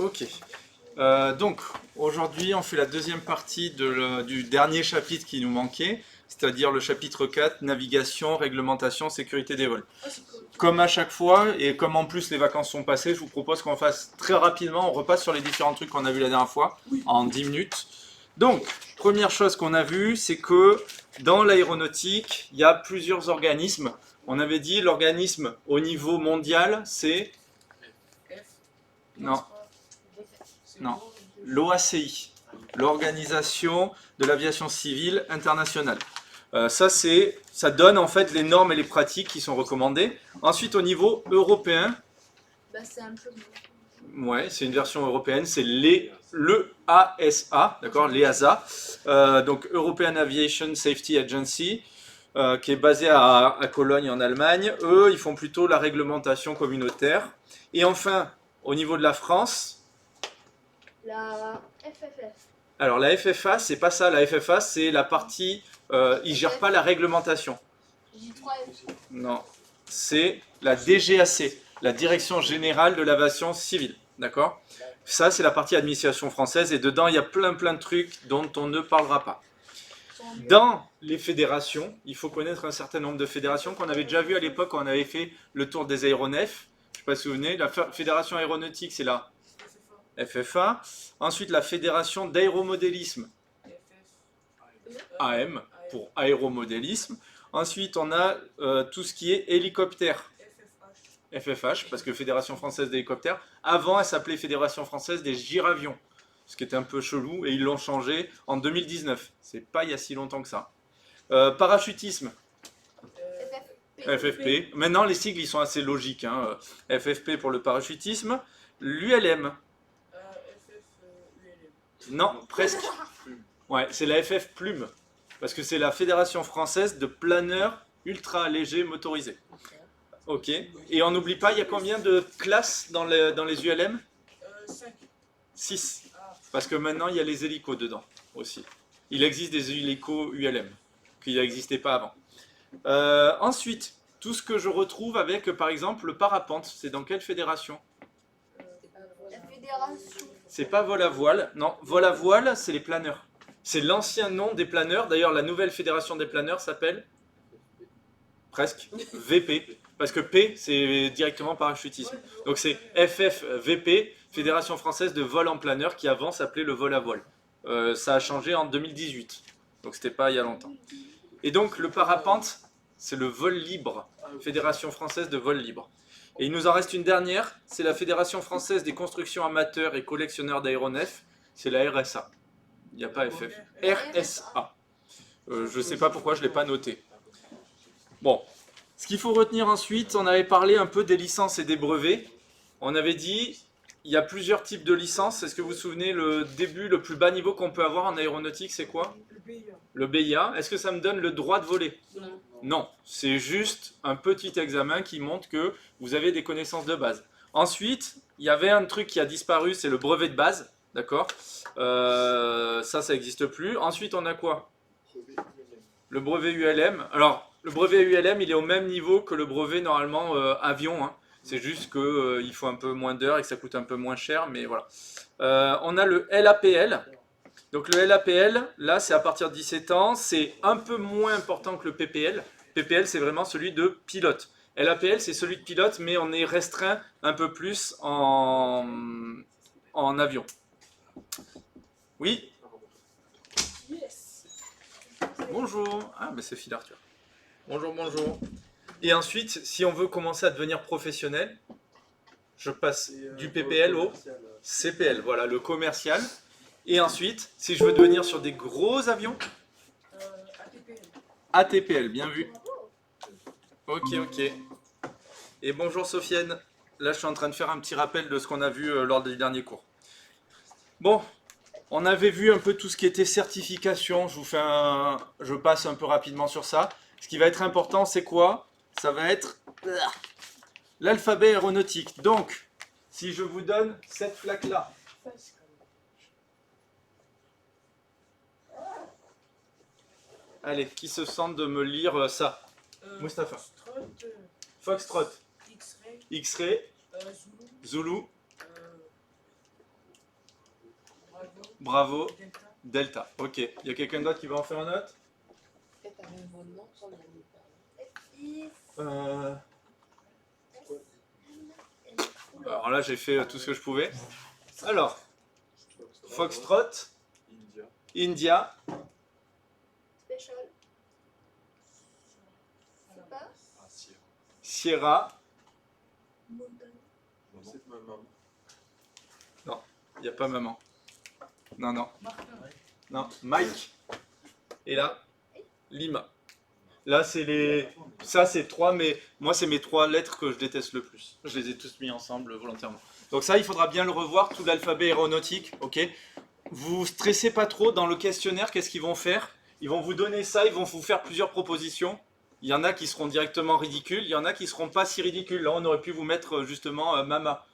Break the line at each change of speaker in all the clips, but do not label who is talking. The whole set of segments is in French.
Ok. Donc, aujourd'hui, on fait la deuxième partie du dernier chapitre qui nous manquait, c'est-à-dire le chapitre 4, navigation, réglementation, sécurité des vols. Comme à chaque fois, et comme en plus les vacances sont passées, je vous propose qu'on fasse très rapidement, on repasse sur les différents trucs qu'on a vus la dernière fois, en 10 minutes. Donc, première chose qu'on a vue, c'est que dans l'aéronautique, il y a plusieurs organismes. On avait dit l'organisme au niveau mondial, c'est... Non. Non, l'OACI, l'Organisation de l'Aviation Civile Internationale. Ça donne en fait les normes et les pratiques qui sont recommandées. Ensuite, au niveau européen,
c'est un peu...
ouais, c'est une version européenne, c'est l'EASA, d'accord, l'EASA, donc European Aviation Safety Agency, qui est basée à Cologne en Allemagne. Eux, ils font plutôt la réglementation communautaire. Et enfin, au niveau de la France,
La FFF.
alors la FFA, c'est pas ça. La FFA, c'est la partie. Ils gèrent pas la réglementation.
J3F.
Non, c'est la DGAC, la Direction Générale de l'Aviation Civile. D'accord. Ça, c'est la partie administration française et dedans, il y a plein de trucs dont on ne parlera pas. Dans les fédérations, il faut connaître un certain nombre de fédérations qu'on avait déjà vu à l'époque quand on avait fait le tour des aéronefs. Je ne sais pas si vous vous souvenez. La fédération aéronautique, c'est la FFA. Ensuite, la fédération d'aéromodélisme, AM, pour aéromodélisme. Ensuite, on a tout ce qui est hélicoptère, FFH, parce que Fédération Française d'Hélicoptères. Avant, elle s'appelait Fédération Française des Giravions, ce qui était un peu chelou, et ils l'ont changé en 2019. C'est pas il y a si longtemps que ça. Parachutisme, FFP. Maintenant, les sigles, ils sont assez logiques. Hein. FFP pour le parachutisme. L'ULM. Non, presque. Ouais, c'est la FF Plume. Parce que c'est la Fédération Française de planeurs ultra légers motorisés. Ok. Et on n'oublie pas, il y a combien de classes dans les ULM?
5.
6. Parce que maintenant, il y a les hélicos dedans aussi. Il existe des hélicos ULM, qui n'existaient pas avant. Ensuite, tout ce que je retrouve avec, par exemple, le parapente, c'est dans quelle fédération?
La fédération.
C'est pas vol à voile. Non, vol à voile, c'est les planeurs. C'est l'ancien nom des planeurs. D'ailleurs, la nouvelle fédération des planeurs s'appelle presque VP. Parce que P, c'est directement parachutisme. Donc c'est FFVP, Fédération Française de Vol en Planeur, qui avant s'appelait le vol à voile. Ça a changé en 2018. Donc c'était pas il y a longtemps. Et donc le parapente, c'est le vol libre. Fédération Française de Vol Libre. Et il nous en reste une dernière, c'est la Fédération Française des Constructions Amateurs et Collectionneurs d'Aéronefs, c'est la RSA. Il n'y a pas FF. RSA. Je ne sais pas pourquoi je ne l'ai pas noté. Bon, ce qu'il faut retenir ensuite, on avait parlé un peu des licences et des brevets. On avait dit, il y a plusieurs types de licences. Est-ce que vous vous souvenez, le début, le plus bas niveau qu'on peut avoir en aéronautique, c'est quoi?
Le BIA.
Le BIA. Est-ce que ça me donne le droit de voler?
Non.
Non, c'est juste un petit examen qui montre que vous avez des connaissances de base. Ensuite, il y avait un truc qui a disparu, c'est le brevet de base, d'accord? Ça n'existe plus. Ensuite, on a quoi? Le brevet ULM. Alors, le brevet ULM, il est au même niveau que le brevet normalement avion. Hein. C'est juste qu'il faut un peu moins d'heures et que ça coûte un peu moins cher, mais voilà. On a le LAPL. Donc le LAPL, là c'est à partir de 17 ans, c'est un peu moins important que le PPL. PPL c'est vraiment celui de pilote. LAPL c'est celui de pilote, mais on est restreint un peu plus en avion. Oui?
Yes.
Bonjour. Ah ben c'est Phil Arthur. Bonjour, bonjour. Et ensuite, si on veut commencer à devenir professionnel, je passe du PPL au CPL, voilà, le commercial. Et ensuite, si je veux devenir sur des gros avions,
ATPL.
ATPL, bien vu. Ok, ok. Et bonjour Sofiane. Là, je suis en train de faire un petit rappel de ce qu'on a vu lors du dernier cours. Bon, on avait vu un peu tout ce qui était certification. Je passe un peu rapidement sur ça. Ce qui va être important, c'est quoi? Ça va être l'alphabet aéronautique. Donc, si je vous donne cette plaque-là, allez, qui se sent de me lire ça? Mustapha. Foxtrot,
X-Ray,
X-Ray,
Zulu,
Zulu, Bravo.
Delta.
Delta. Ok. Il y a quelqu'un d'autre qui va en faire un autre?
F10.
Alors là, j'ai fait tout ce que je pouvais. Alors, Foxtrot, India,
Special. C'est pas.
Sierra. Il n'y a pas maman. Non, non.
Martin.
Non, Mike. Et là, Lima. Là, c'est les. Ça, c'est trois, mais moi, c'est mes trois lettres que je déteste le plus. Je les ai tous mis ensemble volontairement. Donc, ça, il faudra bien le revoir, tout l'alphabet aéronautique. Ok. Vous stressez pas trop dans le questionnaire. Qu'est-ce qu'ils vont faire? Ils vont vous donner ça, ils vont vous faire plusieurs propositions. Il y en a qui seront directement ridicules, il y en a qui seront pas si ridicules. Là, on aurait pu vous mettre justement Mama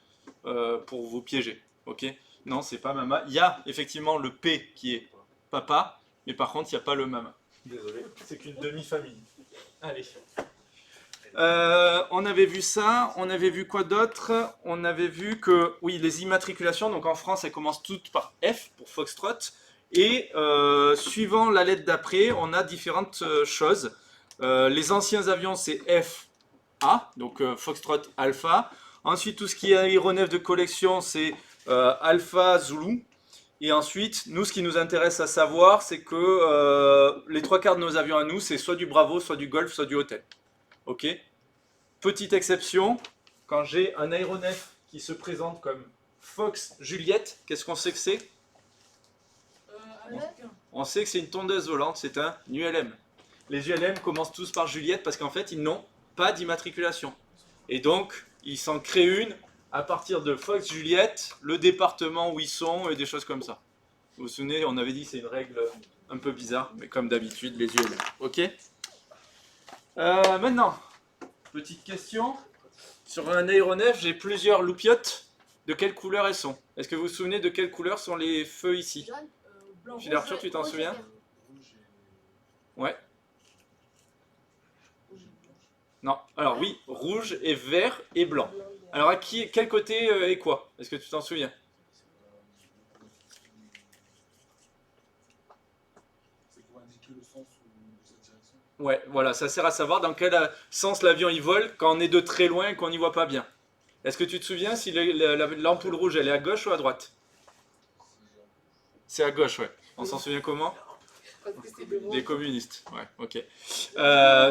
pour vous piéger. Ok. Non, c'est pas Mama. Il y a effectivement le P qui est papa, mais par contre, il n'y a pas le Mama. Désolé, c'est qu'une demi-famille. Allez. On avait vu ça, on avait vu quoi d'autre? On avait vu que, oui, les immatriculations, donc en France, elles commencent toutes par F pour Foxtrot, et suivant la lettre d'après, on a différentes choses. Les anciens avions, c'est FA, donc Foxtrot Alpha. Ensuite, tout ce qui est aéronef de collection, c'est Alpha Zulu. Et ensuite, nous, ce qui nous intéresse à savoir, c'est que les trois quarts de nos avions à nous, c'est soit du Bravo, soit du Golf, soit du Hôtel. Ok. Petite exception, quand j'ai un aéronef qui se présente comme Fox Juliette, qu'est-ce qu'on sait que c'est?
Américain.
On sait que c'est une tondeuse volante, c'est un ULM. Les ULM commencent tous par Juliette parce qu'en fait, ils n'ont pas d'immatriculation. Et donc, ils s'en créent une à partir de Fox Juliette, le département où ils sont et des choses comme ça. Vous vous souvenez, on avait dit que c'est une règle un peu bizarre, mais comme d'habitude, les ULM. Ok. Maintenant, petite question. Sur un aéronef, j'ai plusieurs loupiottes. De quelle couleur elles sont? Est-ce que vous vous souvenez de quelle couleur sont les feux ici?
Jaune.
Blanc.
Phil Arthur, tu t'en
Rouge et
souviens?
vert.
Ouais. Non. Alors oui, rouge et vert et blanc. Alors à qui, quel côté est quoi? Est-ce que tu t'en souviens?
C'est pour indiquer le sens où cette direction.
Ouais, voilà, ça sert à savoir dans quel sens l'avion il vole quand on est de très loin et qu'on n'y voit pas bien. Est-ce que tu te souviens si l'ampoule rouge elle est à gauche ou à droite? C'est à gauche, ouais. On s'en souvient comment? Les communistes, ouais, ok.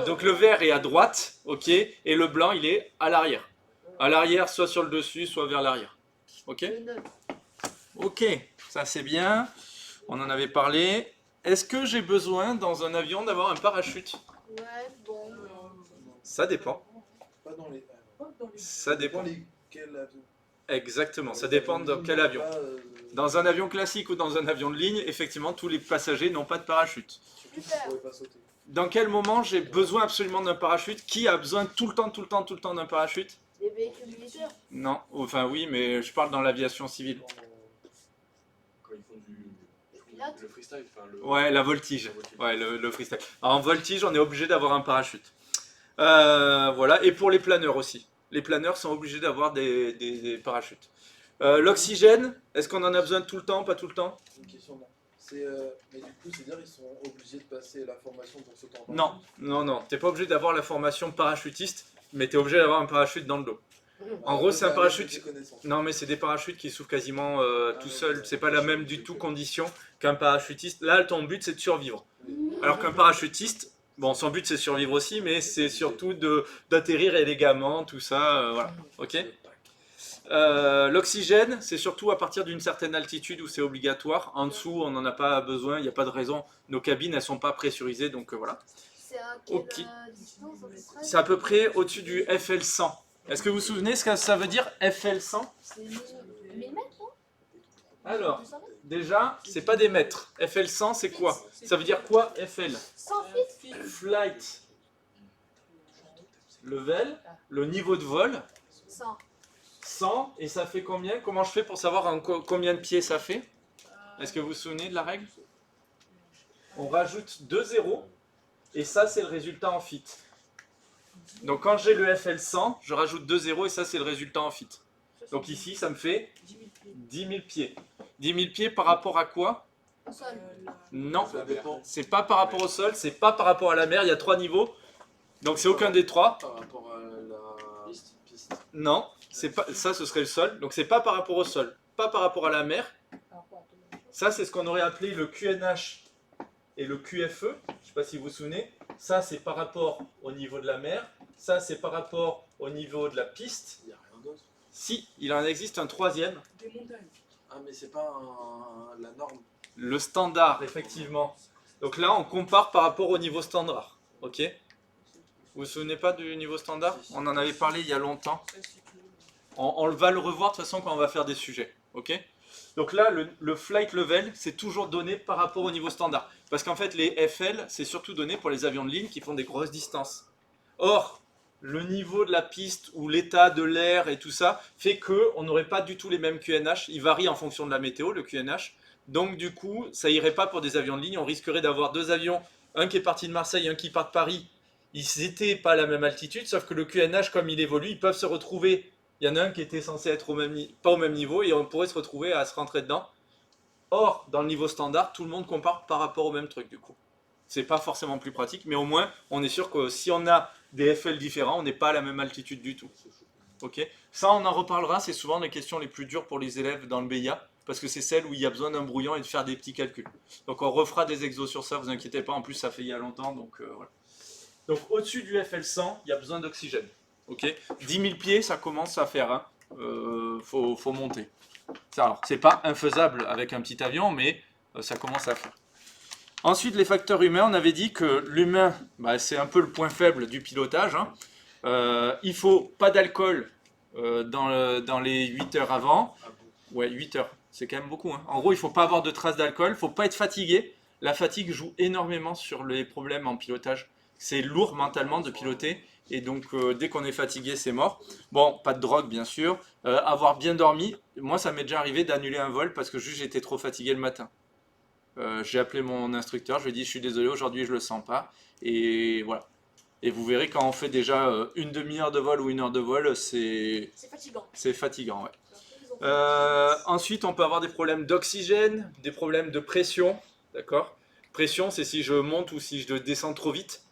Donc le vert est à droite, ok, et le blanc il est à l'arrière. À l'arrière, soit sur le dessus, soit vers l'arrière. Ok?
Le 9.
Ok, ça c'est bien. On en avait parlé. Est-ce que j'ai besoin dans un avion d'avoir un parachute?
Ouais, bon.
Ça dépend.
Pas dans les.
Pas dans les-
Ça dépend.
Dans lesquels avions?
Exactement, ça dépend dans quel avion. Dans un avion classique ou dans un avion de ligne, effectivement, tous les passagers n'ont pas de parachute.
Surtout si vous pouvez pas sauter.
Dans quel moment j'ai besoin absolument d'un parachute? Qui a besoin tout le temps d'un parachute?
Les véhicules militaires.
Non, enfin oui, mais je parle dans l'aviation civile.
Quand ils font
Les pilotes.
le freestyle, enfin le.
Ouais, la voltige. Ouais, le freestyle. Alors, en voltige, on est obligé d'avoir un parachute. Voilà, et pour les planeurs aussi. Les planeurs sont obligés d'avoir des parachutes. L'oxygène, est-ce qu'on en a besoin tout le temps, pas tout le temps?
C'est une question, non. Mais du coup, c'est-à-dire ils sont obligés de passer la formation pour sauter en
Non, non, non. T'es pas obligé d'avoir la formation parachutiste, mais t'es obligé d'avoir un parachute dans le dos. En gros, c'est un parachute. Non, mais c'est des parachutes qui s'ouvrent quasiment tout seuls. C'est pas la même du tout condition qu'un parachutiste. Là, ton but, c'est de survivre. Alors qu'un parachutiste, bon, son but, c'est de survivre aussi, mais c'est surtout d'atterrir élégamment, tout ça. Voilà. Ok. L'oxygène, c'est surtout à partir d'une certaine altitude où c'est obligatoire. En dessous, on n'en a pas besoin, il n'y a pas de raison. Nos cabines, elles sont pas pressurisées, donc voilà.
C'est à quelle
Ok.
distance à peu près?
C'est à peu près au-dessus du FL100. Est-ce que vous vous souvenez ce que ça veut dire FL100?
C'est 1000 mètres, non?
Alors,
200 mètres?
déjà, c'est pas des mètres. FL100, c'est quoi? Ça veut dire quoi FL?
100 feet?
Flight level, le niveau de vol.
100.
100, et ça fait combien? Comment je fais pour savoir combien de pieds ça fait? Est-ce que vous vous souvenez de la règle? On rajoute 2 zéros, et ça c'est le résultat en feet. Donc quand j'ai le FL100, je rajoute 2 zéros, et ça c'est le résultat en feet.
Ça
Donc ici, ça me fait
10 000 pieds.
10 000 pieds. 10 000 pieds par rapport à quoi?
Au sol.
Non,
Ça dépend
c'est pas par rapport au sol, c'est pas par rapport à la mer, il y a 3 niveaux. Donc c'est aucun des 3.
par rapport à la piste.
Non, c'est pas ça, ce serait le sol. Donc c'est pas par rapport au sol, pas par rapport à la mer. Ça, c'est ce qu'on aurait appelé le QNH et le QFE. Je sais pas si vous vous souvenez. Ça, c'est par rapport au niveau de la mer. Ça, c'est par rapport au niveau de la piste.
Il n'y a rien d'autre.
Si, il en existe un troisième.
Des montagnes.
Ah, mais c'est pas la norme.
Le standard, effectivement. Donc là, on compare par rapport au niveau standard. Ok? Vous vous souvenez pas du niveau standard? On en avait parlé il y a longtemps.
Ça, c'est que-
On va le revoir de toute façon quand on va faire des sujets. Ok? Donc là, le flight level, c'est toujours donné par rapport au niveau standard. Parce qu'en fait, les FL, c'est surtout donné pour les avions de ligne qui font des grosses distances. Or, le niveau de la piste ou l'état de l'air et tout ça fait qu'on n'aurait pas du tout les mêmes QNH. Il varie en fonction de la météo, le QNH. Donc du coup, ça irait pas pour des avions de ligne. On risquerait d'avoir deux avions, un qui est parti de Marseille, un qui part de Paris. Ils n'étaient pas à la même altitude, sauf que le QNH, comme il évolue, ils peuvent se retrouver. Il y en a un qui était censé être pas au même niveau et on pourrait se retrouver à se rentrer dedans. Or, dans le niveau standard, tout le monde compare par rapport au même truc du coup. C'est pas forcément plus pratique, mais au moins, on est sûr que si on a des FL différents, on n'est pas à la même altitude du tout. Ok? Ça, on en reparlera. C'est souvent les questions les plus dures pour les élèves dans le BIA, parce que c'est celles où il y a besoin d'un brouillon et de faire des petits calculs. Donc, on refera des exos sur ça. Vous inquiétez pas. En plus, ça fait il y a longtemps, donc voilà. Donc, au-dessus du FL100, il y a besoin d'oxygène. Ok? 10 000 pieds, ça commence à faire. Hein. Faut monter. Alors, c'est pas infaisable avec un petit avion, mais ça commence à faire. Ensuite, les facteurs humains, on avait dit que l'humain, c'est un peu le point faible du pilotage. Hein. Il faut pas d'alcool dans les 8 heures avant. Ouais, 8 heures, c'est quand même beaucoup. Hein. En gros, il faut pas avoir de traces d'alcool, il faut pas être fatigué. La fatigue joue énormément sur les problèmes en pilotage. C'est lourd mentalement de piloter, et donc dès qu'on est fatigué, c'est mort. Bon, pas de drogue, bien sûr. Avoir bien dormi. Moi, ça m'est déjà arrivé d'annuler un vol parce que juste j'étais trop fatigué le matin. J'ai appelé mon instructeur, je lui ai dit je suis désolé, aujourd'hui je le sens pas. Et voilà. Et vous verrez quand on fait déjà une demi-heure de vol ou une heure de vol,
C'est fatigant.
c'est fatigant. Ouais. Ensuite, on peut avoir des problèmes d'oxygène, des problèmes de pression. D'accord? Pression, c'est si je monte ou si je descends trop vite.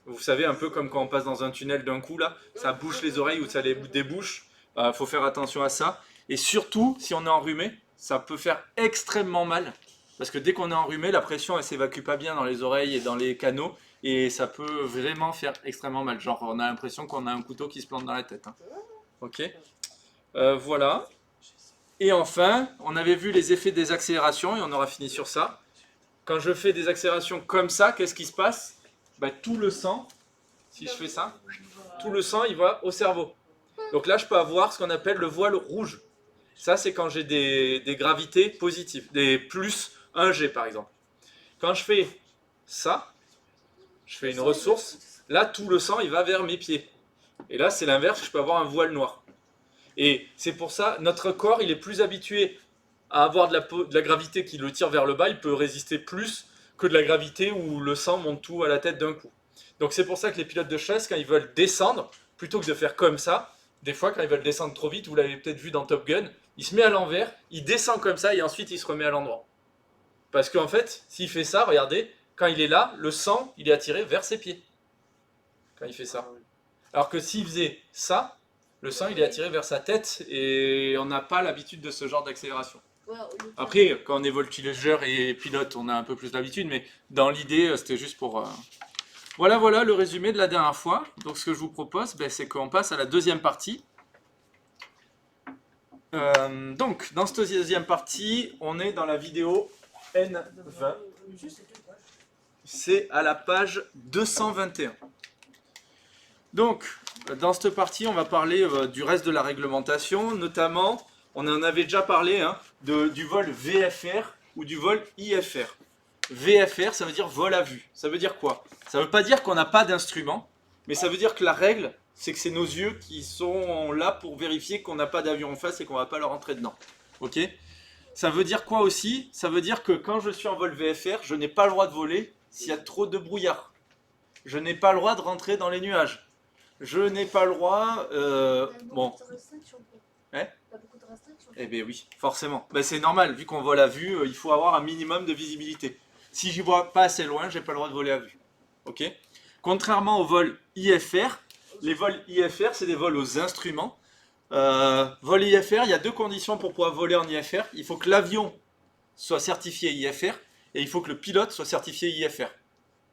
Vous savez, un peu comme quand on passe dans un tunnel d'un coup, là, ça bouche les oreilles ou ça les débouche. Faut faire attention à ça. Et surtout, si on est enrhumé, ça peut faire extrêmement mal. Parce que dès qu'on est enrhumé, la pression elle s'évacue pas bien dans les oreilles et dans les canaux et ça peut vraiment faire extrêmement mal. Genre on a l'impression qu'on a un couteau qui se plante dans la tête. Hein. Ok. Voilà. Et enfin, on avait vu les effets des accélérations et on aura fini sur ça. Quand je fais des accélérations comme ça, qu'est-ce qui se passe? Tout le sang, si je fais ça, tout le sang il va au cerveau. Donc là je peux avoir ce qu'on appelle le voile rouge. Ça c'est quand j'ai des gravités positives, des plus 1G par exemple. Quand je fais ça, je fais une ressource, là tout le sang il va vers mes pieds. Et là c'est l'inverse, je peux avoir un voile noir. Et c'est pour ça, notre corps il est plus habitué à avoir de la gravité qui le tire vers le bas, il peut résister plus que de la gravité où le sang monte tout à la tête d'un coup. Donc c'est pour ça que les pilotes de chasse, quand ils veulent descendre, plutôt que de faire comme ça, des fois quand ils veulent descendre trop vite, vous l'avez peut-être vu dans Top Gun, il se met à l'envers, il descend comme ça et ensuite il se remet à l'endroit. Parce qu'en fait, s'il fait ça, regardez, quand il est là, le sang, il est attiré vers ses pieds. Quand il fait ça. Alors que s'il faisait ça, le sang, il est attiré vers sa tête et on n'a pas l'habitude de ce genre d'accélération. Après, quand on est voltigeur et pilote, on a un peu plus d'habitude, mais dans l'idée, c'était juste pour... Voilà le résumé de la dernière fois. Donc ce que je vous propose, c'est qu'on passe à la deuxième partie. Donc, dans cette deuxième partie, on est dans la vidéo N20. C'est à la page 221. Donc, dans cette partie, on va parler du reste de la réglementation, notamment, on en avait déjà parlé, hein, du vol VFR ou du vol IFR. VFR, ça veut dire vol à vue. Ça veut dire quoi? Ça ne veut pas dire qu'on n'a pas d'instrument, mais ça veut dire que la règle, c'est que c'est nos yeux qui sont là pour vérifier qu'on n'a pas d'avion en face et qu'on ne va pas leur rentrer dedans. Ok? Ça veut dire quoi aussi? Ça veut dire que quand je suis en vol VFR, je n'ai pas le droit de voler s'il y a trop de brouillard. Je n'ai pas le droit de rentrer dans les nuages. Je n'ai pas le droit... Bon.
Hein?
T'as Eh bien oui, forcément. Ben, c'est normal, vu qu'on vole à vue, il faut avoir un minimum de visibilité. Si j'y vois pas assez loin, j'ai pas le droit de voler à vue. Ok. Contrairement aux vols IFR, les vols IFR, c'est des vols aux instruments. Vol IFR, il y a deux conditions pour pouvoir voler en IFR. Il faut que l'avion soit certifié IFR et il faut que le pilote soit certifié IFR.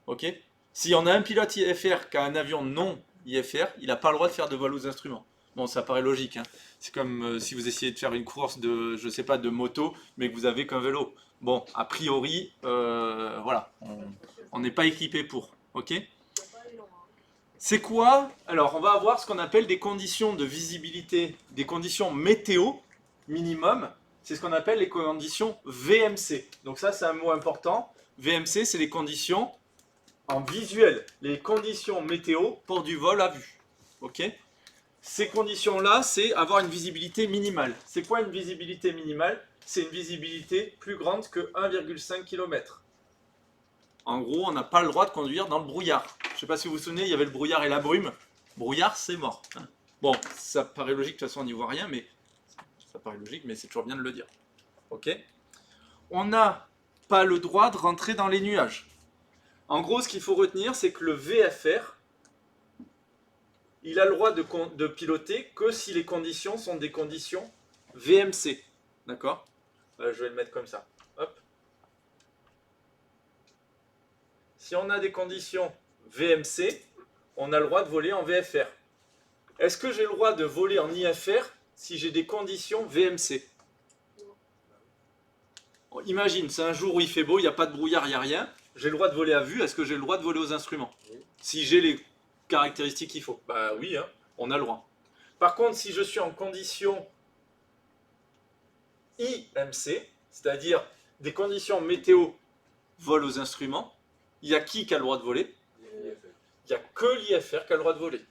Ok. Si on a un pilote IFR qui a un avion non IFR, il n'a pas le droit de faire de vol aux instruments. Bon, ça paraît logique, hein. C'est comme si vous essayez de faire une course de, je sais pas, de moto, mais que vous avez qu'un vélo. Bon, a priori, voilà, on n'est pas équipé pour, ok? C'est quoi? Alors, on va avoir ce qu'on appelle des conditions de visibilité, des conditions météo minimum. C'est ce qu'on appelle les conditions VMC. Donc ça, c'est un mot important. VMC, c'est les conditions en visuel, les conditions météo pour du vol à vue, ok? Ces conditions-là, c'est avoir une visibilité minimale. C'est quoi une visibilité minimale? C'est une visibilité plus grande que 1,5 km. En gros, on n'a pas le droit de conduire dans le brouillard. Je ne sais pas si vous vous souvenez, il y avait le brouillard et la brume. Brouillard, c'est mort. Bon, ça paraît logique, de toute façon on n'y voit rien, mais ça paraît logique, mais c'est toujours bien de le dire. Ok? On n'a pas le droit de rentrer dans les nuages. En gros, ce qu'il faut retenir, c'est que le VFR, il a le droit de piloter que si les conditions sont des conditions VMC. D'accord? Je vais le mettre comme ça. Hop. Si on a des conditions VMC, on a le droit de voler en VFR. Est-ce que j'ai le droit de voler en IFR si j'ai des conditions VMC? Bon, imagine, c'est un jour où il fait beau, il n'y a pas de brouillard, il n'y a rien. J'ai le droit de voler à vue, est-ce que j'ai le droit de voler aux instruments? Si j'ai les caractéristiques qu'il faut. Bah oui, hein, on a le droit. Par contre, si je suis en condition IMC, c'est-à-dire des conditions météo vol aux instruments, il y a qui a le droit de voler? Il n'y a que l'IFR qui a le droit de voler.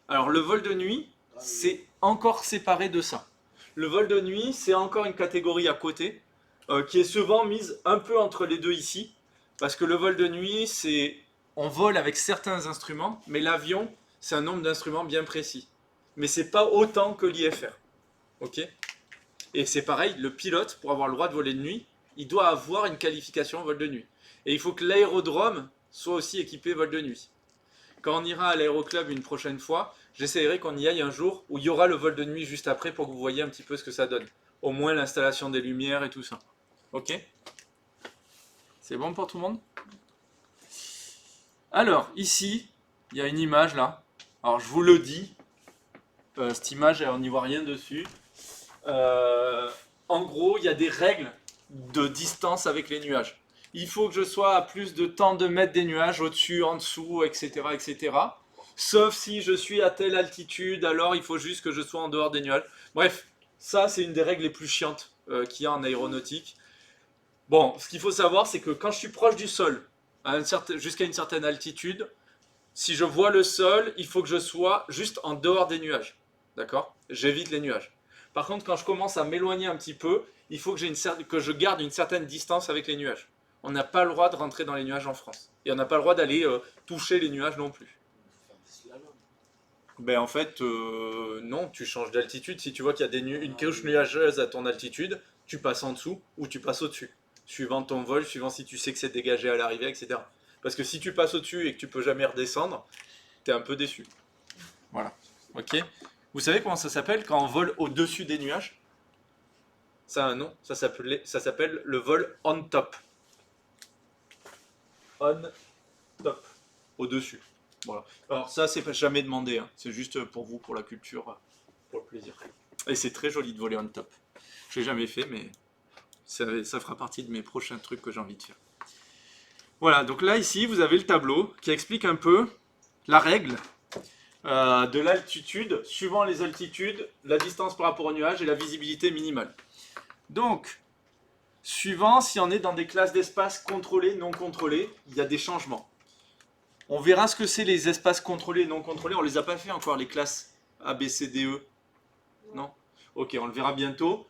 Alors le vol de nuit, c'est encore séparé de ça. Le vol de nuit, c'est encore une catégorie à côté, qui est souvent mise un peu entre les deux ici, parce que le vol de nuit, c'est on vole avec certains instruments, mais l'avion, c'est un nombre d'instruments bien précis. Mais c'est pas autant que l'IFR. Ok? Et c'est pareil, le pilote, pour avoir le droit de voler de nuit, il doit avoir une qualification vol de nuit. Et il faut que l'aérodrome soit aussi équipé vol de nuit. Quand on ira à l'aéroclub une prochaine fois, j'essaierai qu'on y aille un jour où il y aura le vol de nuit juste après pour que vous voyez un petit peu ce que ça donne. Au moins l'installation des lumières et tout ça. Ok? C'est bon pour tout le monde? Alors, ici, il y a une image là. Alors, je vous le dis. Cette image, on n'y voit rien dessus. En gros, il y a des règles de distance avec les nuages. Il faut que je sois à plus de tant de mètres des nuages, au-dessus, en dessous, etc., etc. Sauf si je suis à telle altitude, alors il faut juste que je sois en dehors des nuages. Bref, ça, c'est une des règles les plus chiantes qu'il y a en aéronautique. Bon, ce qu'il faut savoir, c'est que quand je suis proche du sol, jusqu'à une certaine altitude, si je vois le sol, il faut que je sois juste en dehors des nuages. D'accord? J'évite les nuages. Par contre, quand je commence à m'éloigner un petit peu, il faut que je garde une certaine distance avec les nuages. On n'a pas le droit de rentrer dans les nuages en France. Et on n'a pas le droit d'aller toucher les nuages non plus. Ben en fait, non, tu changes d'altitude. Si tu vois qu'il y a une couche nuageuse à ton altitude, tu passes en dessous ou tu passes au-dessus. Suivant ton vol, suivant si tu sais que c'est dégagé à l'arrivée, etc. Parce que si tu passes au-dessus et que tu peux jamais redescendre, t'es un peu déçu. Voilà. Ok. Vous savez comment ça s'appelle quand on vole au-dessus des nuages? Ça a un nom. Ça s'appelle le vol on top. On top. Au-dessus. Voilà. Alors ça, c'est jamais demandé. Hein. C'est juste pour vous, pour la culture, pour le plaisir. Et c'est très joli de voler on top. Je l'ai jamais fait, mais ça fera partie de mes prochains trucs que j'ai envie de faire. Voilà, donc là, ici, vous avez le tableau qui explique un peu la règle de l'altitude, suivant les altitudes, la distance par rapport au nuage et la visibilité minimale. Donc, suivant si on est dans des classes d'espace contrôlés, non contrôlés, il y a des changements. On verra ce que c'est les espaces contrôlés et non contrôlés. On ne les a pas fait encore, les classes A, B, C, D, E. Non? Ok, on le verra bientôt.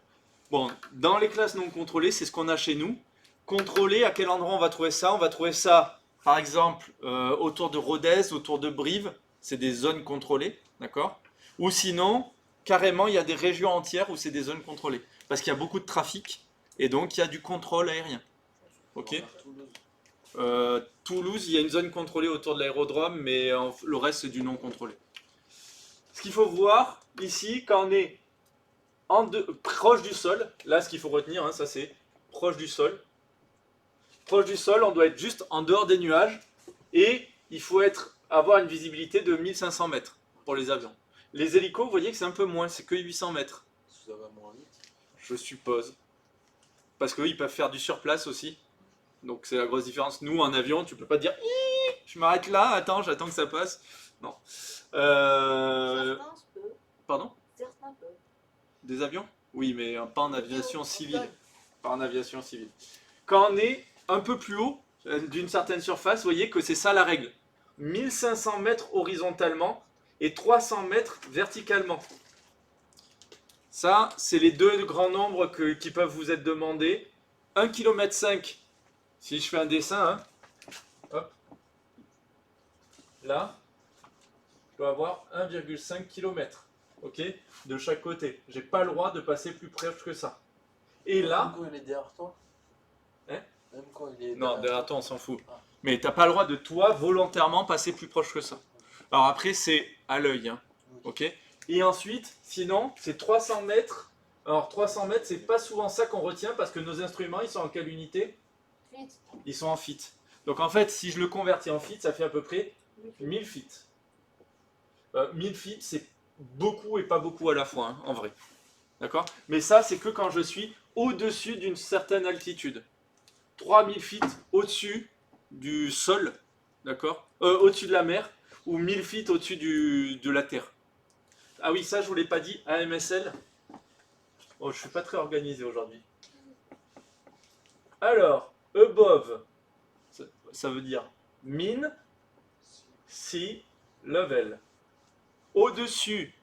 Bon, dans les classes non contrôlées, c'est ce qu'on a chez nous. Contrôlé, à quel endroit on va trouver ça? On va trouver ça, par exemple, autour de Rodez, autour de Brive. C'est des zones contrôlées, d'accord? Ou sinon, carrément, il y a des régions entières où c'est des zones contrôlées. Parce qu'il y a beaucoup de trafic et donc il y a du contrôle aérien. Ok. Toulouse, il y a une zone contrôlée autour de l'aérodrome, mais le reste c'est du non contrôlé. Ce qu'il faut voir ici, quand on est proche du sol, là ce qu'il faut retenir, hein, ça c'est proche du sol. Proche du sol, on doit être juste en dehors des nuages et il faut avoir une visibilité de 1500 mètres pour les avions. Les hélicos, vous voyez que c'est un peu moins, c'est que 800 mètres.
Ça va moins vite.
Je suppose. Parce qu'eux, ils peuvent faire du surplace aussi. Donc c'est la grosse différence. Nous, en avion, tu peux pas te dire « Je m'arrête là, attends, j'attends que ça passe. » Non.
Certains peuvent.
Pardon?
Certains peuvent.
Des avions? Oui, mais pas en aviation civile. Pas en aviation civile. Quand on est un peu plus haut d'une certaine surface, vous voyez que c'est ça la règle. 1500 mètres horizontalement et 300 mètres verticalement. Ça, c'est les deux grands nombres qui peuvent vous être demandés. 1,5 km, si je fais un dessin, hein, hop, là, je dois avoir 1,5 km, ok, de chaque côté. J'ai pas le droit de passer plus proche que ça. Et là,
Même quand il est derrière toi.
Hein?
Même quand il est
non, derrière toi, on s'en fout. Mais t'as pas le droit de toi volontairement passer plus proche que ça. Alors après, c'est à l'œil, hein, ok. Et ensuite, sinon, c'est 300 mètres. Alors 300 mètres, c'est pas souvent ça qu'on retient parce que nos instruments, ils sont en quelle unité?
Vite.
Ils sont en feet. Donc en fait, si je le convertis en feet, ça fait à peu près 1000 feet. 1000 feet, c'est beaucoup et pas beaucoup à la fois, hein, en vrai. D'accord? Mais ça, c'est que quand je suis au-dessus d'une certaine altitude. 3000 feet au-dessus du sol, d'accord? Au-dessus de la mer, ou 1000 feet au-dessus de la terre. Ah oui, ça, je vous l'ai pas dit, AMSL. Oh, je suis pas très organisé aujourd'hui. Alors, above, ça veut dire mean sea level. Au-dessus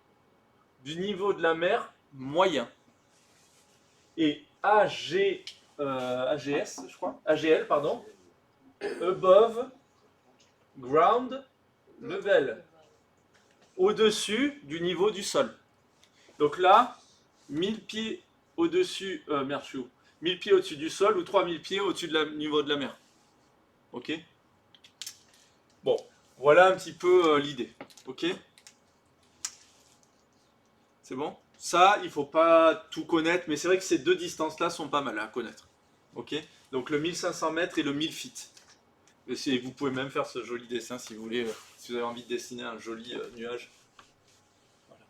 du niveau de la mer moyen. Et AGS, je crois, AGL, pardon, above ground level. Au-dessus du niveau du sol. Donc là, 1000 pieds au-dessus, merde, je suis où? 1000 pieds au-dessus du sol ou 3000 pieds au-dessus du niveau de la mer. Ok? Bon, voilà un petit peu l'idée. Ok? C'est bon? Ça, il ne faut pas tout connaître, mais c'est vrai que ces deux distances-là sont pas mal à connaître. Ok? Donc le 1500 mètres et le 1000 feet. Et vous pouvez même faire ce joli dessin si vous voulez, si vous avez envie de dessiner un joli nuage. Voilà.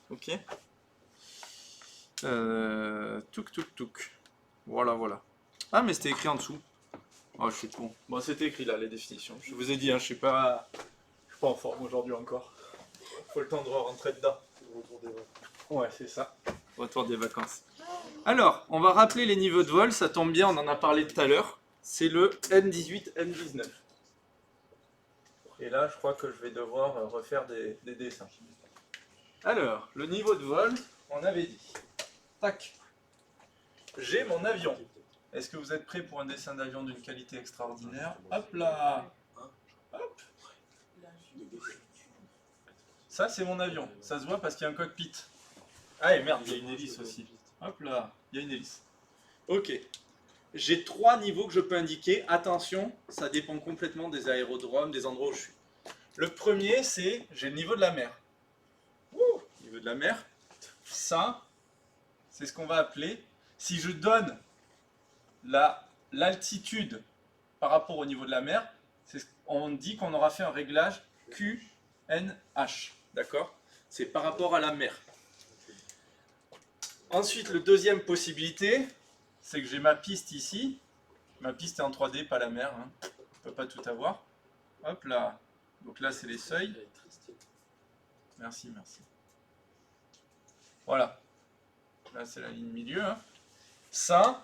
Ok? Touk. Voilà, voilà. Ah, mais c'était écrit en dessous. Oh, je suis con. Bon, c'était écrit là, les définitions. Je vous ai dit, hein, je suis pas en forme aujourd'hui encore. Faut le temps de rentrer dedans.
Retour des vacances.
Ouais, c'est ça. Retour des vacances. Alors, on va rappeler les niveaux de vol. Ça tombe bien, on en a parlé tout à l'heure. C'est le N18, N19. Et là, je crois que je vais devoir refaire des dessins. Alors, le niveau de vol, on avait dit. Tac. J'ai mon avion. Est-ce que vous êtes prêts pour un dessin d'avion d'une qualité extraordinaire? Hop là. Hop. Ça, c'est mon avion. Ça se voit parce qu'il y a un cockpit. Ah, et merde, il y a une hélice aussi. Hop là, il y a une hélice. Ok. J'ai 3 niveaux que je peux indiquer. Attention, ça dépend complètement des aérodromes, des endroits où je suis. Le premier, c'est j'ai le niveau de la mer. Ouh, niveau de la mer. Ça, c'est ce qu'on va appeler. Si je donne l'altitude par rapport au niveau de la mer, on dit qu'on aura fait un réglage QNH. D'accord? C'est par rapport à la mer. Ensuite, la deuxième possibilité, c'est que j'ai ma piste ici. Ma piste est en 3D, pas la mer. Hein. On ne peut pas tout avoir. Hop là. Donc là, c'est les seuils. Merci. Voilà. Là, c'est la ligne milieu. Hein. Ça,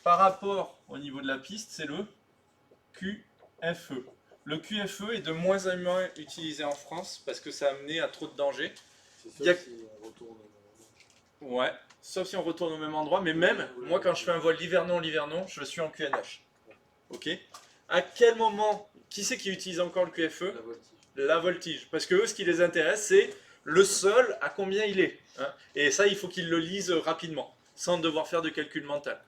par rapport au niveau de la piste, c'est le QFE. Le QFE est de moins en moins utilisé en France parce que ça a amené à trop de dangers.
C'est ça si on retourne au même endroit.
Ouais, sauf si on retourne au même endroit, mais même, moi quand je fais un vol l'hivernon, je suis en QNH. Ok? À quel moment, qui c'est qui utilise encore le QFE?
La voltige.
La voltige. Parce que eux, ce qui les intéresse, c'est le sol, à combien il est. Hein. Et ça, il faut qu'il le lise rapidement, sans devoir faire de calcul mental.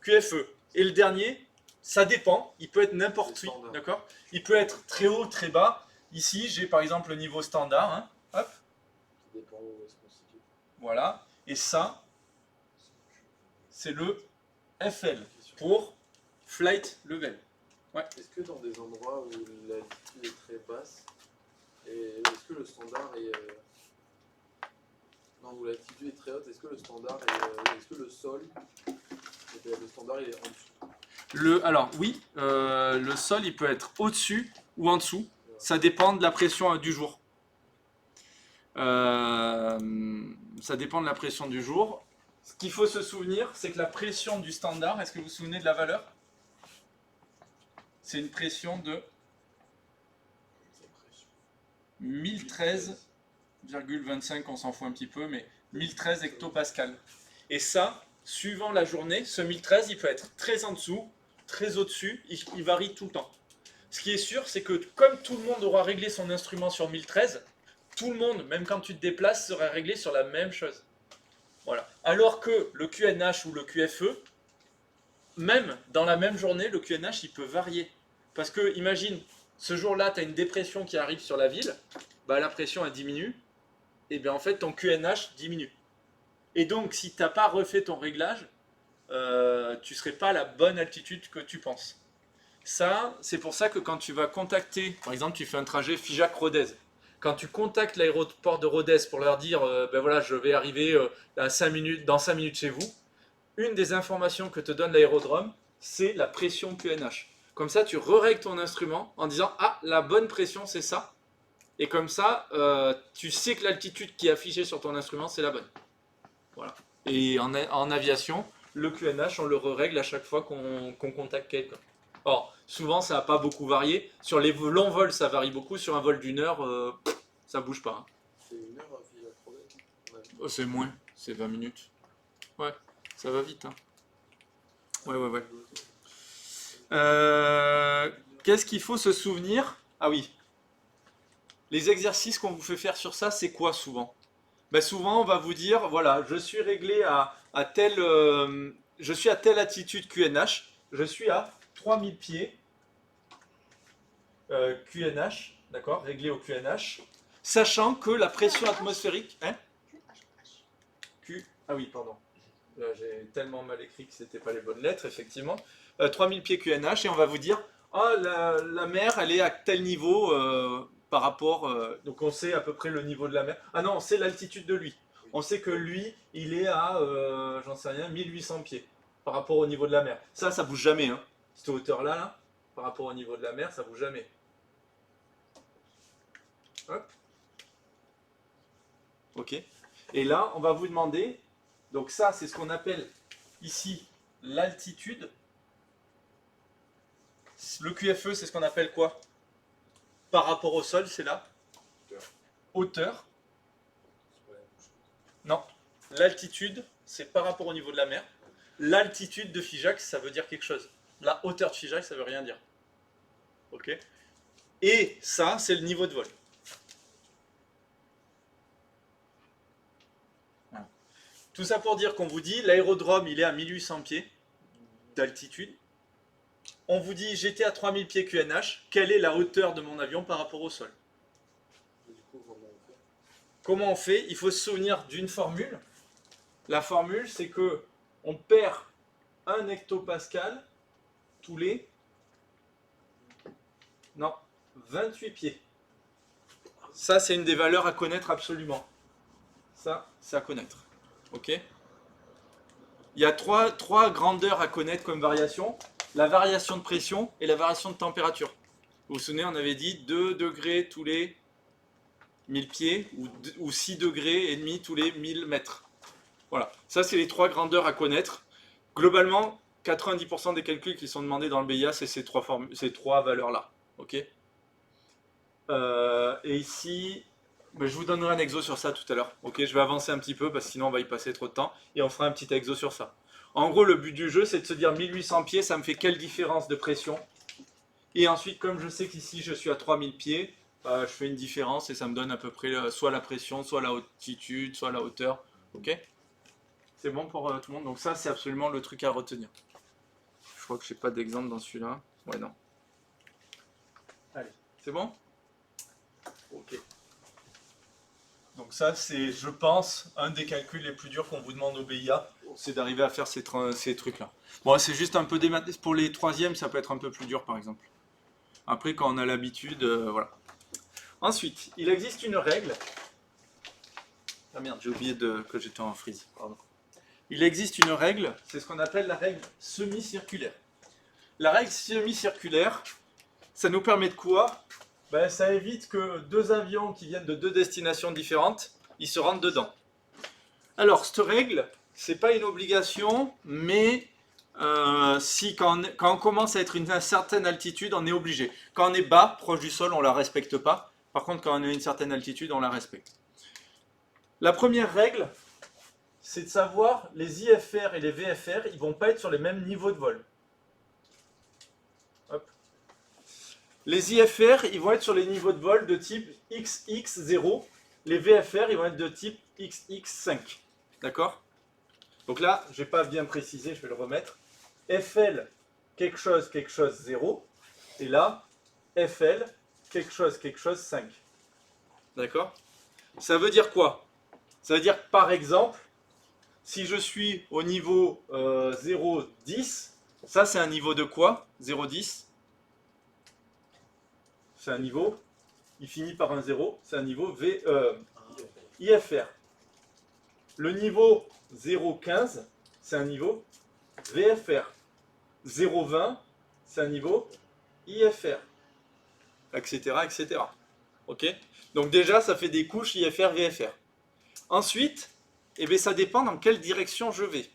QFE. Et le dernier, ça dépend, il peut être n'importe où, d'accord? Il peut être très haut, très bas. Ici, j'ai par exemple le niveau standard. Hein. Hop.
Ça dépend où est-ce qu'on se situe.
Voilà. Et ça, c'est le FL pour Flight Level.
Est-ce que dans des endroits où l'altitude est très basse, est-ce que le standard est... Non, où l'altitude est très haute, est-ce que le standard est... Est-ce que le sol, le standard il est en dessous?
Alors oui, le sol il peut être au-dessus ou en dessous. Ça dépend de la pression du jour. Ça dépend de la pression du jour. Ce qu'il faut se souvenir, c'est que la pression du standard, est-ce que vous vous souvenez de la valeur? C'est une pression de 1013,25, on s'en fout un petit peu, mais 1013 hectopascal. Et ça, suivant la journée, ce 1013, il peut être très en dessous, très au-dessus, il varie tout le temps. Ce qui est sûr, c'est que comme tout le monde aura réglé son instrument sur 1013, tout le monde, même quand tu te déplaces, sera réglé sur la même chose. Voilà. Alors que le QNH ou le QFE, même dans la même journée, le QNH, il peut varier. Parce que, imagine, ce jour-là, tu as une dépression qui arrive sur la ville, bah, la pression, elle diminue, et bien en fait, ton QNH diminue. Et donc, si tu n'as pas refait ton réglage, tu ne serais pas à la bonne altitude que tu penses. Ça, c'est pour ça que quand tu vas contacter, par exemple, tu fais un trajet Figeac-Rodez, quand tu contactes l'aéroport de Rodez pour leur dire, ben voilà, je vais arriver à 5 minutes, dans 5 minutes chez vous, une des informations que te donne l'aérodrome, c'est la pression QNH. Comme ça, tu règles ton instrument en disant, ah, la bonne pression, c'est ça. Et comme ça, tu sais que l'altitude qui est affichée sur ton instrument, c'est la bonne. Voilà. Et en aviation, le QNH, on le règle à chaque fois qu'on contacte quelqu'un. Or, souvent, ça n'a pas beaucoup varié. Sur les longs vols, ça varie beaucoup. Sur un vol d'une heure, ça ne bouge pas. Hein.
C'est une heure à Figeac-Rodez.
Oh, c'est moins, c'est 20 minutes. Ouais, ça va vite. Hein. Ouais. Qu'est-ce qu'il faut se souvenir? Ah oui. Les exercices qu'on vous fait faire sur ça, c'est quoi souvent? Ben souvent, on va vous dire, voilà, je suis réglé à telle, je suis à telle altitude QNH, je suis à 3000 pieds QNH, d'accord, réglé au QNH, sachant que la pression atmosphérique, hein? Ah oui, pardon. Là, j'ai tellement mal écrit que c'était pas les bonnes lettres, effectivement. 3000 pieds QNH, et on va vous dire, ah, la mer, elle est à tel niveau par rapport. Donc on sait à peu près le niveau de la mer. Ah non, on sait l'altitude de lui. On sait que lui, il est à, j'en sais rien, 1800 pieds par rapport au niveau de la mer. Ça bouge jamais. Hein. Cette hauteur-là, là, par rapport au niveau de la mer, ça bouge jamais. Hop. Ok. Et là, on va vous demander. Donc ça, c'est ce qu'on appelle ici l'altitude. Le QFE, c'est ce qu'on appelle quoi? Par rapport au sol, c'est là. Hauteur. Non. L'altitude, c'est par rapport au niveau de la mer. L'altitude de Figeac, ça veut dire quelque chose. La hauteur de Figeac, ça veut rien dire. Ok. Et ça, c'est le niveau de vol. Tout ça pour dire qu'on vous dit, l'aérodrome, il est à 1800 pieds d'altitude. On vous dit, j'étais à 3000 pieds QNH, quelle est la hauteur de mon avion par rapport au sol?
Du coup,
comment on fait? Il faut se souvenir d'une formule. La formule, c'est que on perd 1 hectopascal tous les 28 pieds. Ça, c'est une des valeurs à connaître absolument. Ça, c'est à connaître. Ok. Il y a trois grandeurs à connaître comme variation. La variation de pression et la variation de température. Vous vous souvenez, on avait dit 2 degrés tous les 1000 pieds ou 6 degrés et demi tous les 1000 mètres. Voilà. Ça, c'est les 3 grandeurs à connaître. Globalement, 90% des calculs qui sont demandés dans le BIA, c'est ces 3 valeurs-là. Ok. Et ici... je vous donnerai un exo sur ça tout à l'heure. Ok, je vais avancer un petit peu parce que sinon on va y passer trop de temps et on fera un petit exo sur ça. En gros, le but du jeu, c'est de se dire 1800 pieds, ça me fait quelle différence de pression? Et ensuite, comme je sais qu'ici je suis à 3000 pieds, bah, je fais une différence et ça me donne à peu près soit la pression, soit la altitude, soit la hauteur. Ok? C'est bon pour tout le monde? Donc ça, c'est absolument le truc à retenir. Je crois que je n'ai pas d'exemple dans celui-là. Ouais, non. Allez, c'est bon? Ok. Donc ça, c'est, je pense, un des calculs les plus durs qu'on vous demande au BIA, c'est d'arriver à faire ces trucs-là. Bon, c'est juste un peu des maths. Pour les troisièmes, ça peut être un peu plus dur, par exemple. Après, quand on a l'habitude, voilà. Ensuite, il existe une règle. Ah merde, j'ai oublié que j'étais en freeze. Pardon. Il existe une règle, c'est ce qu'on appelle la règle semi-circulaire. La règle semi-circulaire, ça nous permet de quoi? Ben, ça évite que deux avions qui viennent de deux destinations différentes, ils se rentrent dedans. Alors, cette règle, c'est pas une obligation, mais si quand on commence à être à une certaine altitude, on est obligé. Quand on est bas, proche du sol, on la respecte pas. Par contre, quand on est à une certaine altitude, on la respecte. La première règle, c'est de savoir les IFR et les VFR, ils vont pas être sur les mêmes niveaux de vol. Hop. Les IFR, ils vont être sur les niveaux de vol de type XX0. Les VFR, ils vont être de type XX5. D'accord? Donc là, je n'ai pas bien précisé, je vais le remettre. FL, quelque chose 0. Et là, FL, quelque chose 5. D'accord? Ça veut dire quoi? Ça veut dire que par exemple, si je suis au niveau 0,10, ça c'est un niveau de quoi? 0,10. C'est un niveau, il finit par un 0, c'est un niveau IFR. Le niveau 0,15, c'est un niveau VFR. 0,20, c'est un niveau IFR. Etc. etc. Ok? Donc déjà, ça fait des couches IFR, VFR. Ensuite, eh bien, ça dépend dans quelle direction je vais.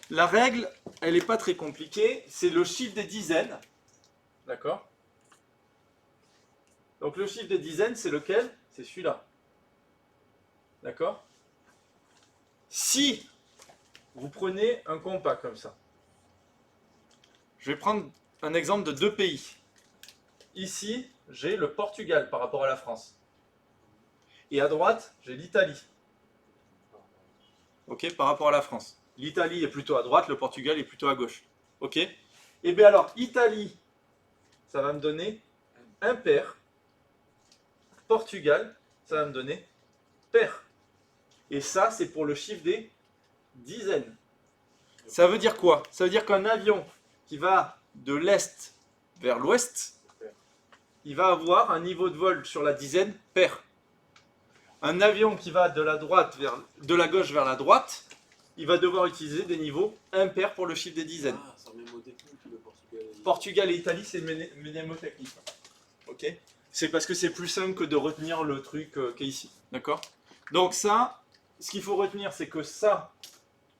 La règle, elle n'est pas très compliquée, c'est le chiffre des dizaines. D'accord? Donc le chiffre des dizaines, c'est lequel? C'est celui-là. D'accord? Si vous prenez un compas comme ça, je vais prendre un exemple de deux pays. Ici, j'ai le Portugal par rapport à la France. Et à droite, j'ai l'Italie. Ok, par rapport à la France. L'Italie est plutôt à droite, le Portugal est plutôt à gauche. Ok? Et bien alors, Italie, ça va me donner impair. Portugal, ça va me donner pair. Et ça, c'est pour le chiffre des dizaines. Ça veut dire quoi? Ça veut dire qu'un avion qui va de l'est vers l'ouest, il va avoir un niveau de vol sur la dizaine pair. Un avion qui va de la gauche vers la droite, il va devoir utiliser des niveaux impairs pour le chiffre des dizaines.
Ah, c'est un mnémotechnique, le Portugal.
Portugal et Italie, c'est mnémotechnique. Ok? C'est parce que c'est plus simple que de retenir le truc qui est ici. D'accord? Donc ça, ce qu'il faut retenir, c'est que ça,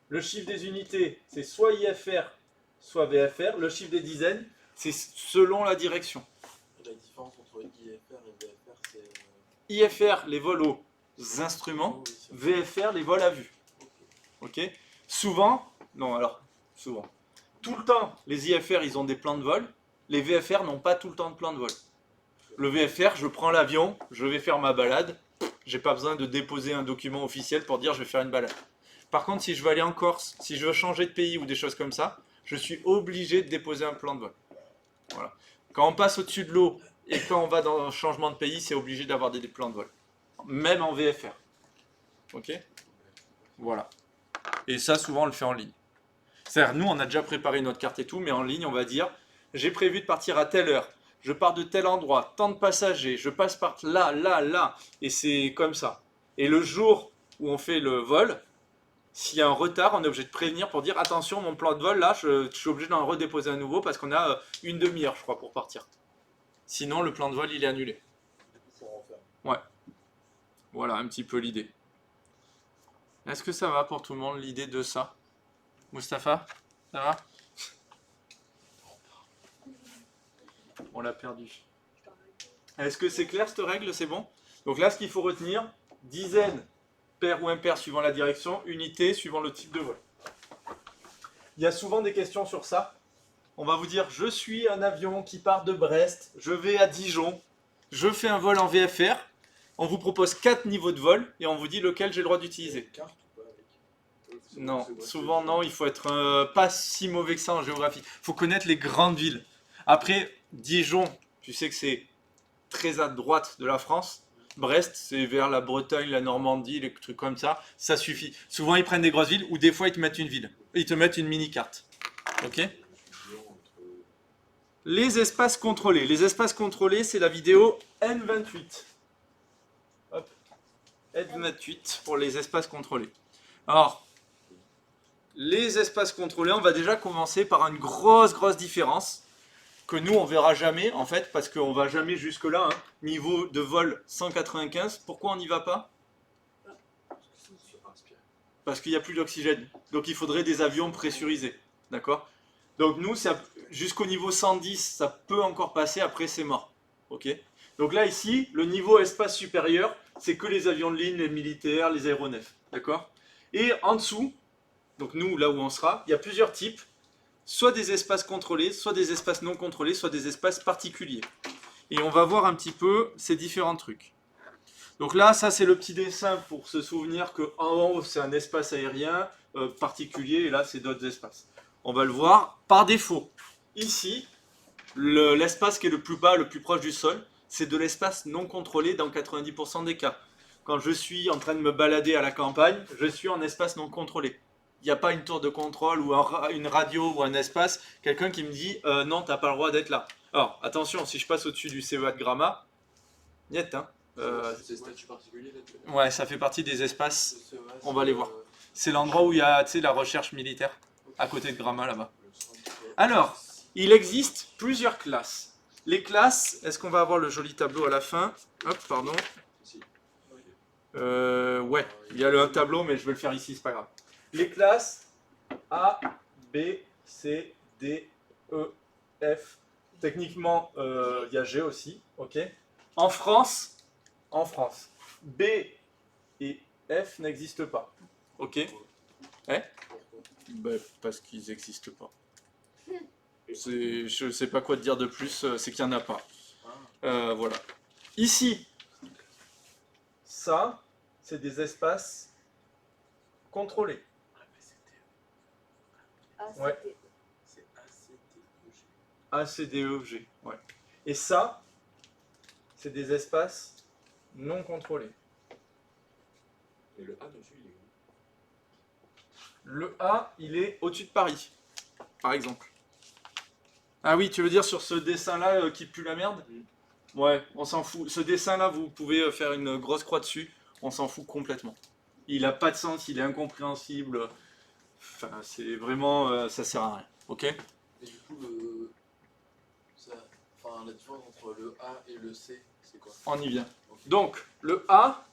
le chiffre des unités, c'est soit IFR, soit VFR. Le chiffre des dizaines, c'est selon la direction.
La différence entre IFR et VFR, c'est...
IFR, les vols aux instruments.
Oh, oui,
VFR, les vols à vue. Ok? Souvent, tout le temps, les IFR, ils ont des plans de vol. Les VFR n'ont pas tout le temps de plan de vol. Le VFR, je prends l'avion, je vais faire ma balade. J'ai pas besoin de déposer un document officiel pour dire je vais faire une balade. Par contre, si je veux aller en Corse, si je veux changer de pays ou des choses comme ça, je suis obligé de déposer un plan de vol. Voilà. Quand on passe au-dessus de l'eau et quand on va dans un changement de pays, c'est obligé d'avoir des plans de vol. Même en VFR. Ok? Voilà. Et ça, souvent, on le fait en ligne. C'est-à-dire, nous, on a déjà préparé notre carte et tout, mais en ligne, on va dire, j'ai prévu de partir à telle heure, je pars de tel endroit, tant de passagers, je passe par là, là, là, et c'est comme ça. Et le jour où on fait le vol, s'il y a un retard, on est obligé de prévenir pour dire, attention, mon plan de vol, là, je suis obligé d'en redéposer un nouveau parce qu'on a une demi-heure, je crois, pour partir. Sinon, le plan de vol, il est annulé. Ouais. Voilà un petit peu l'idée. Est-ce que ça va pour tout le monde, l'idée de ça? Mustapha? Ça va? On l'a perdu. Est-ce que c'est clair cette règle? C'est bon? Donc là, ce qu'il faut retenir, dizaines, pair ou impair suivant la direction, unité suivant le type de vol. Il y a souvent des questions sur ça. On va vous dire, je suis un avion qui part de Brest, je vais à Dijon. je fais un vol en VFR, on vous propose 4 niveaux de vol et on vous dit lequel j'ai le droit d'utiliser.
Une carte ou pas avec
Non,
C'est vrai,
souvent
c'est-
non, il faut être pas si mauvais que ça en géographie. Il faut connaître les grandes villes. Après, Dijon, tu sais que c'est très à droite de la France. Brest, c'est vers la Bretagne, la Normandie, les trucs comme ça suffit. Souvent, ils prennent des grosses villes ou des fois, ils te mettent une ville. Ils te mettent une mini-carte. Ok?
Je suis dur entre-
Les espaces contrôlés. Les espaces contrôlés, c'est la vidéo N28. Hop. N28 pour les espaces contrôlés. Alors, les espaces contrôlés, on va déjà commencer par une grosse différence que nous, on verra jamais, en fait, parce qu'on va jamais jusque-là. Hein. Niveau de vol 195, pourquoi on n'y va pas? Parce qu'il n'y a plus d'oxygène. Donc il faudrait des avions pressurisés. D'accord? Donc nous, jusqu'au niveau 110, ça peut encore passer, après c'est mort. Ok? Donc là, ici, le niveau espace supérieur, c'est que les avions de ligne, les militaires, les aéronefs. D'accord? Et en dessous, donc nous, là où on sera, il y a plusieurs types. Soit des espaces contrôlés, soit des espaces non contrôlés, soit des espaces particuliers. Et on va voir un petit peu ces différents trucs. Donc là, ça c'est le petit dessin pour se souvenir qu'en haut c'est un espace aérien particulier et là c'est d'autres espaces. On va le voir par défaut. Ici, l'espace qui est le plus bas, le plus proche du sol, c'est de l'espace non contrôlé dans 90% des cas. Quand je suis en train de me balader à la campagne, je suis en espace non contrôlé. Il n'y a pas une tour de contrôle ou une radio ou un espace, quelqu'un qui me dit non, tu n'as pas le droit d'être là. Alors, attention, si je passe au-dessus du CEA de Gramma, niet, hein.
C'est des statuts particuliers là-dessus.
Ouais, ça fait partie des espaces.
Le CEA,
On va les voir. C'est l'endroit où il y a, tu sais, la recherche militaire, à côté de Gramma là-bas.
le centre-
Alors, il existe plusieurs classes. Les classes, est-ce qu'on va avoir le joli tableau à la fin? Hop, pardon.
Si.
Ouais, il y a un tableau, mais je vais le faire ici, c'est pas grave. Les classes A, B, C, D, E, F. Techniquement, il y a G aussi, ok. En France, B et F n'existent pas, ok. Ben, parce qu'ils n'existent pas. Je ne sais pas quoi te dire de plus, c'est qu'il n'y en a pas. Voilà. Ici, ça, c'est des espaces contrôlés.
Ah,
Ouais.
c'était-
C'est ACTEG.
A, C, D, E, G. Ouais. Et ça, c'est des espaces non contrôlés.
Et le A dessus, il est où?
Le A, il est au-dessus de Paris, par exemple. Ah oui, tu veux dire sur ce dessin-là qui pue la merde? Ouais, on s'en fout. Ce dessin-là, vous pouvez faire une grosse croix dessus. On s'en fout complètement. Il n'a pas de sens, il est incompréhensible. Enfin, c'est vraiment... ça sert à rien. Ok?
Et du coup, la différence entre le A et le C, c'est quoi?
On y vient.
Ok.
Donc, le A,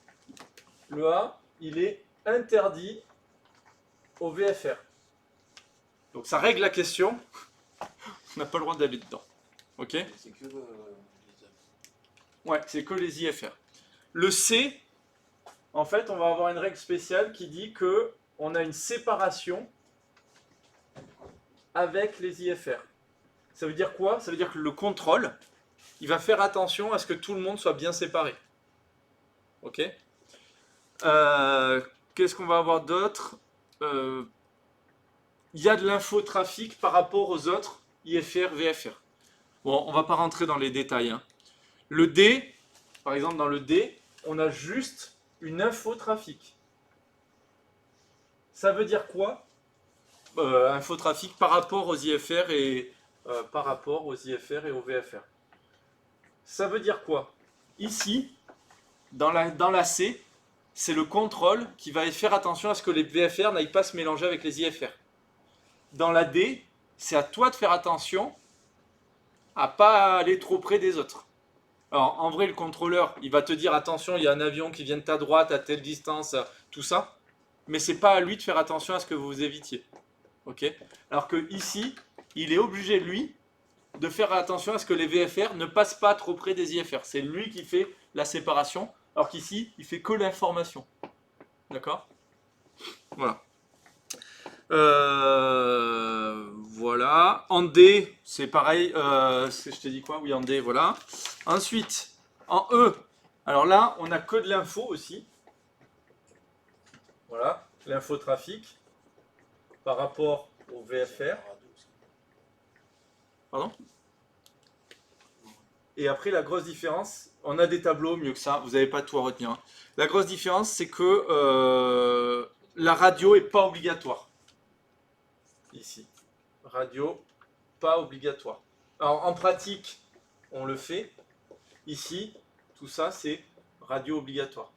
il est interdit au VFR. Donc ça règle la question. On n'a pas le droit d'aller dedans. Ok?
Et c'est que
Ouais, c'est que les IFR. Le C, en fait, on va avoir une règle spéciale qui dit que on a une séparation avec les IFR. Ça veut dire quoi? Ça veut dire que le contrôle, il va faire attention à ce que tout le monde soit bien séparé. Ok? Qu'est-ce qu'on va avoir d'autre? Il y a de l'infotrafic par rapport aux autres IFR, VFR. Bon, on va pas rentrer dans les détails. Hein. Le D, par exemple, dans le D, on a juste une infotrafic. Ça veut dire quoi? Infotrafic par rapport aux IFR et aux VFR. Ça veut dire quoi? Ici, dans la C, c'est le contrôle qui va faire attention à ce que les VFR n'aillent pas se mélanger avec les IFR. Dans la D, c'est à toi de faire attention à pas aller trop près des autres. Alors, en vrai, le contrôleur, il va te dire attention, il y a un avion qui vient de ta droite à telle distance, tout ça. Mais c'est pas à lui de faire attention à ce que vous évitiez. Ok? Alors que ici, il est obligé, lui, de faire attention à ce que les VFR ne passent pas trop près des IFR. C'est lui qui fait la séparation, alors qu'ici, il fait que l'information. D'accord? Voilà. Voilà. En D, c'est pareil. Je t'ai dit quoi? Oui, en D, voilà. Ensuite, En E, alors là, on n'a que de l'info aussi. Voilà, l'infotrafic par rapport au VFR. Pardon? Et après, la grosse différence, on a des tableaux mieux que ça, vous n'avez pas tout à retenir, hein. La grosse différence, c'est que la radio n'est pas obligatoire. Ici. Radio, pas obligatoire. Alors, en pratique, on le fait. Ici, tout ça, c'est radio obligatoire.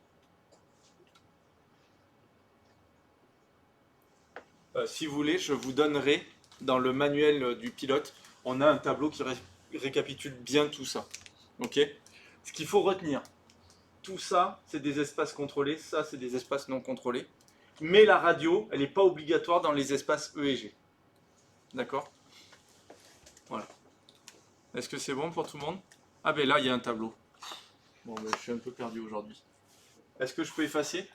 Si vous voulez, je vous donnerai dans le manuel du pilote, on a un tableau qui récapitule bien tout ça. Ok? Ce qu'il faut retenir, tout ça, c'est des espaces contrôlés, ça, c'est des espaces non contrôlés. Mais la radio, elle n'est pas obligatoire dans les espaces E et G. D'accord? Voilà. Est-ce que c'est bon pour tout le monde? Ah ben là, il y a un tableau. Bon, ben, je suis un peu perdu aujourd'hui. Est-ce que je peux effacer?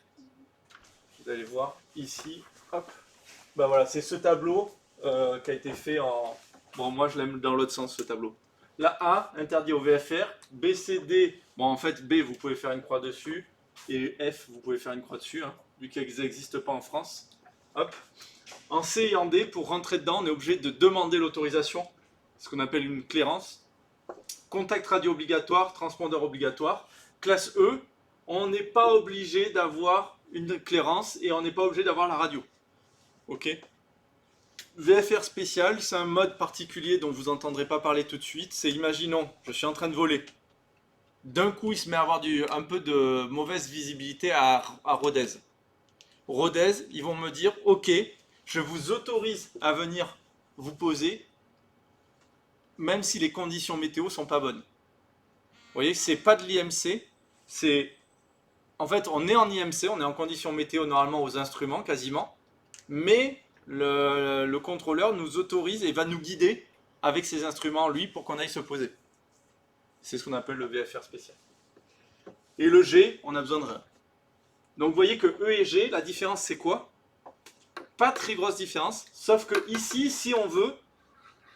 Vous allez voir ici. Hop. Ben voilà, c'est ce tableau qui a été fait en... Bon, moi, je l'aime dans l'autre sens, ce tableau. La A, interdit au VFR. B, C, D. Bon, en fait, B, vous pouvez faire une croix dessus. Et F, vous pouvez faire une croix dessus, hein, vu qu'elles n'existent pas en France. Hop. En C et en D, pour rentrer dedans, on est obligé de demander l'autorisation, ce qu'on appelle une clairance. Contact radio obligatoire, transpondeur obligatoire. Classe E, on n'est pas obligé d'avoir une clairance et on n'est pas obligé d'avoir la radio. Ok. VFR spécial, c'est un mode particulier dont vous n'entendrez pas parler tout de suite. C'est, imaginons, je suis en train de voler. D'un coup, il se met à avoir un peu de mauvaise visibilité à Rodez. Rodez, ils vont me dire, ok, je vous autorise à venir vous poser, même si les conditions météo sont pas bonnes. Vous voyez, c'est pas de l'IMC, c'est... En fait, on est en IMC, on est en conditions météo normalement aux instruments, quasiment, mais le contrôleur nous autorise et va nous guider avec ses instruments, lui, pour qu'on aille se poser. C'est ce qu'on appelle le VFR spécial. Et le G, on a besoin de rien. Donc vous voyez que E et G, la différence c'est quoi? Pas très grosse différence, sauf que ici, si on veut,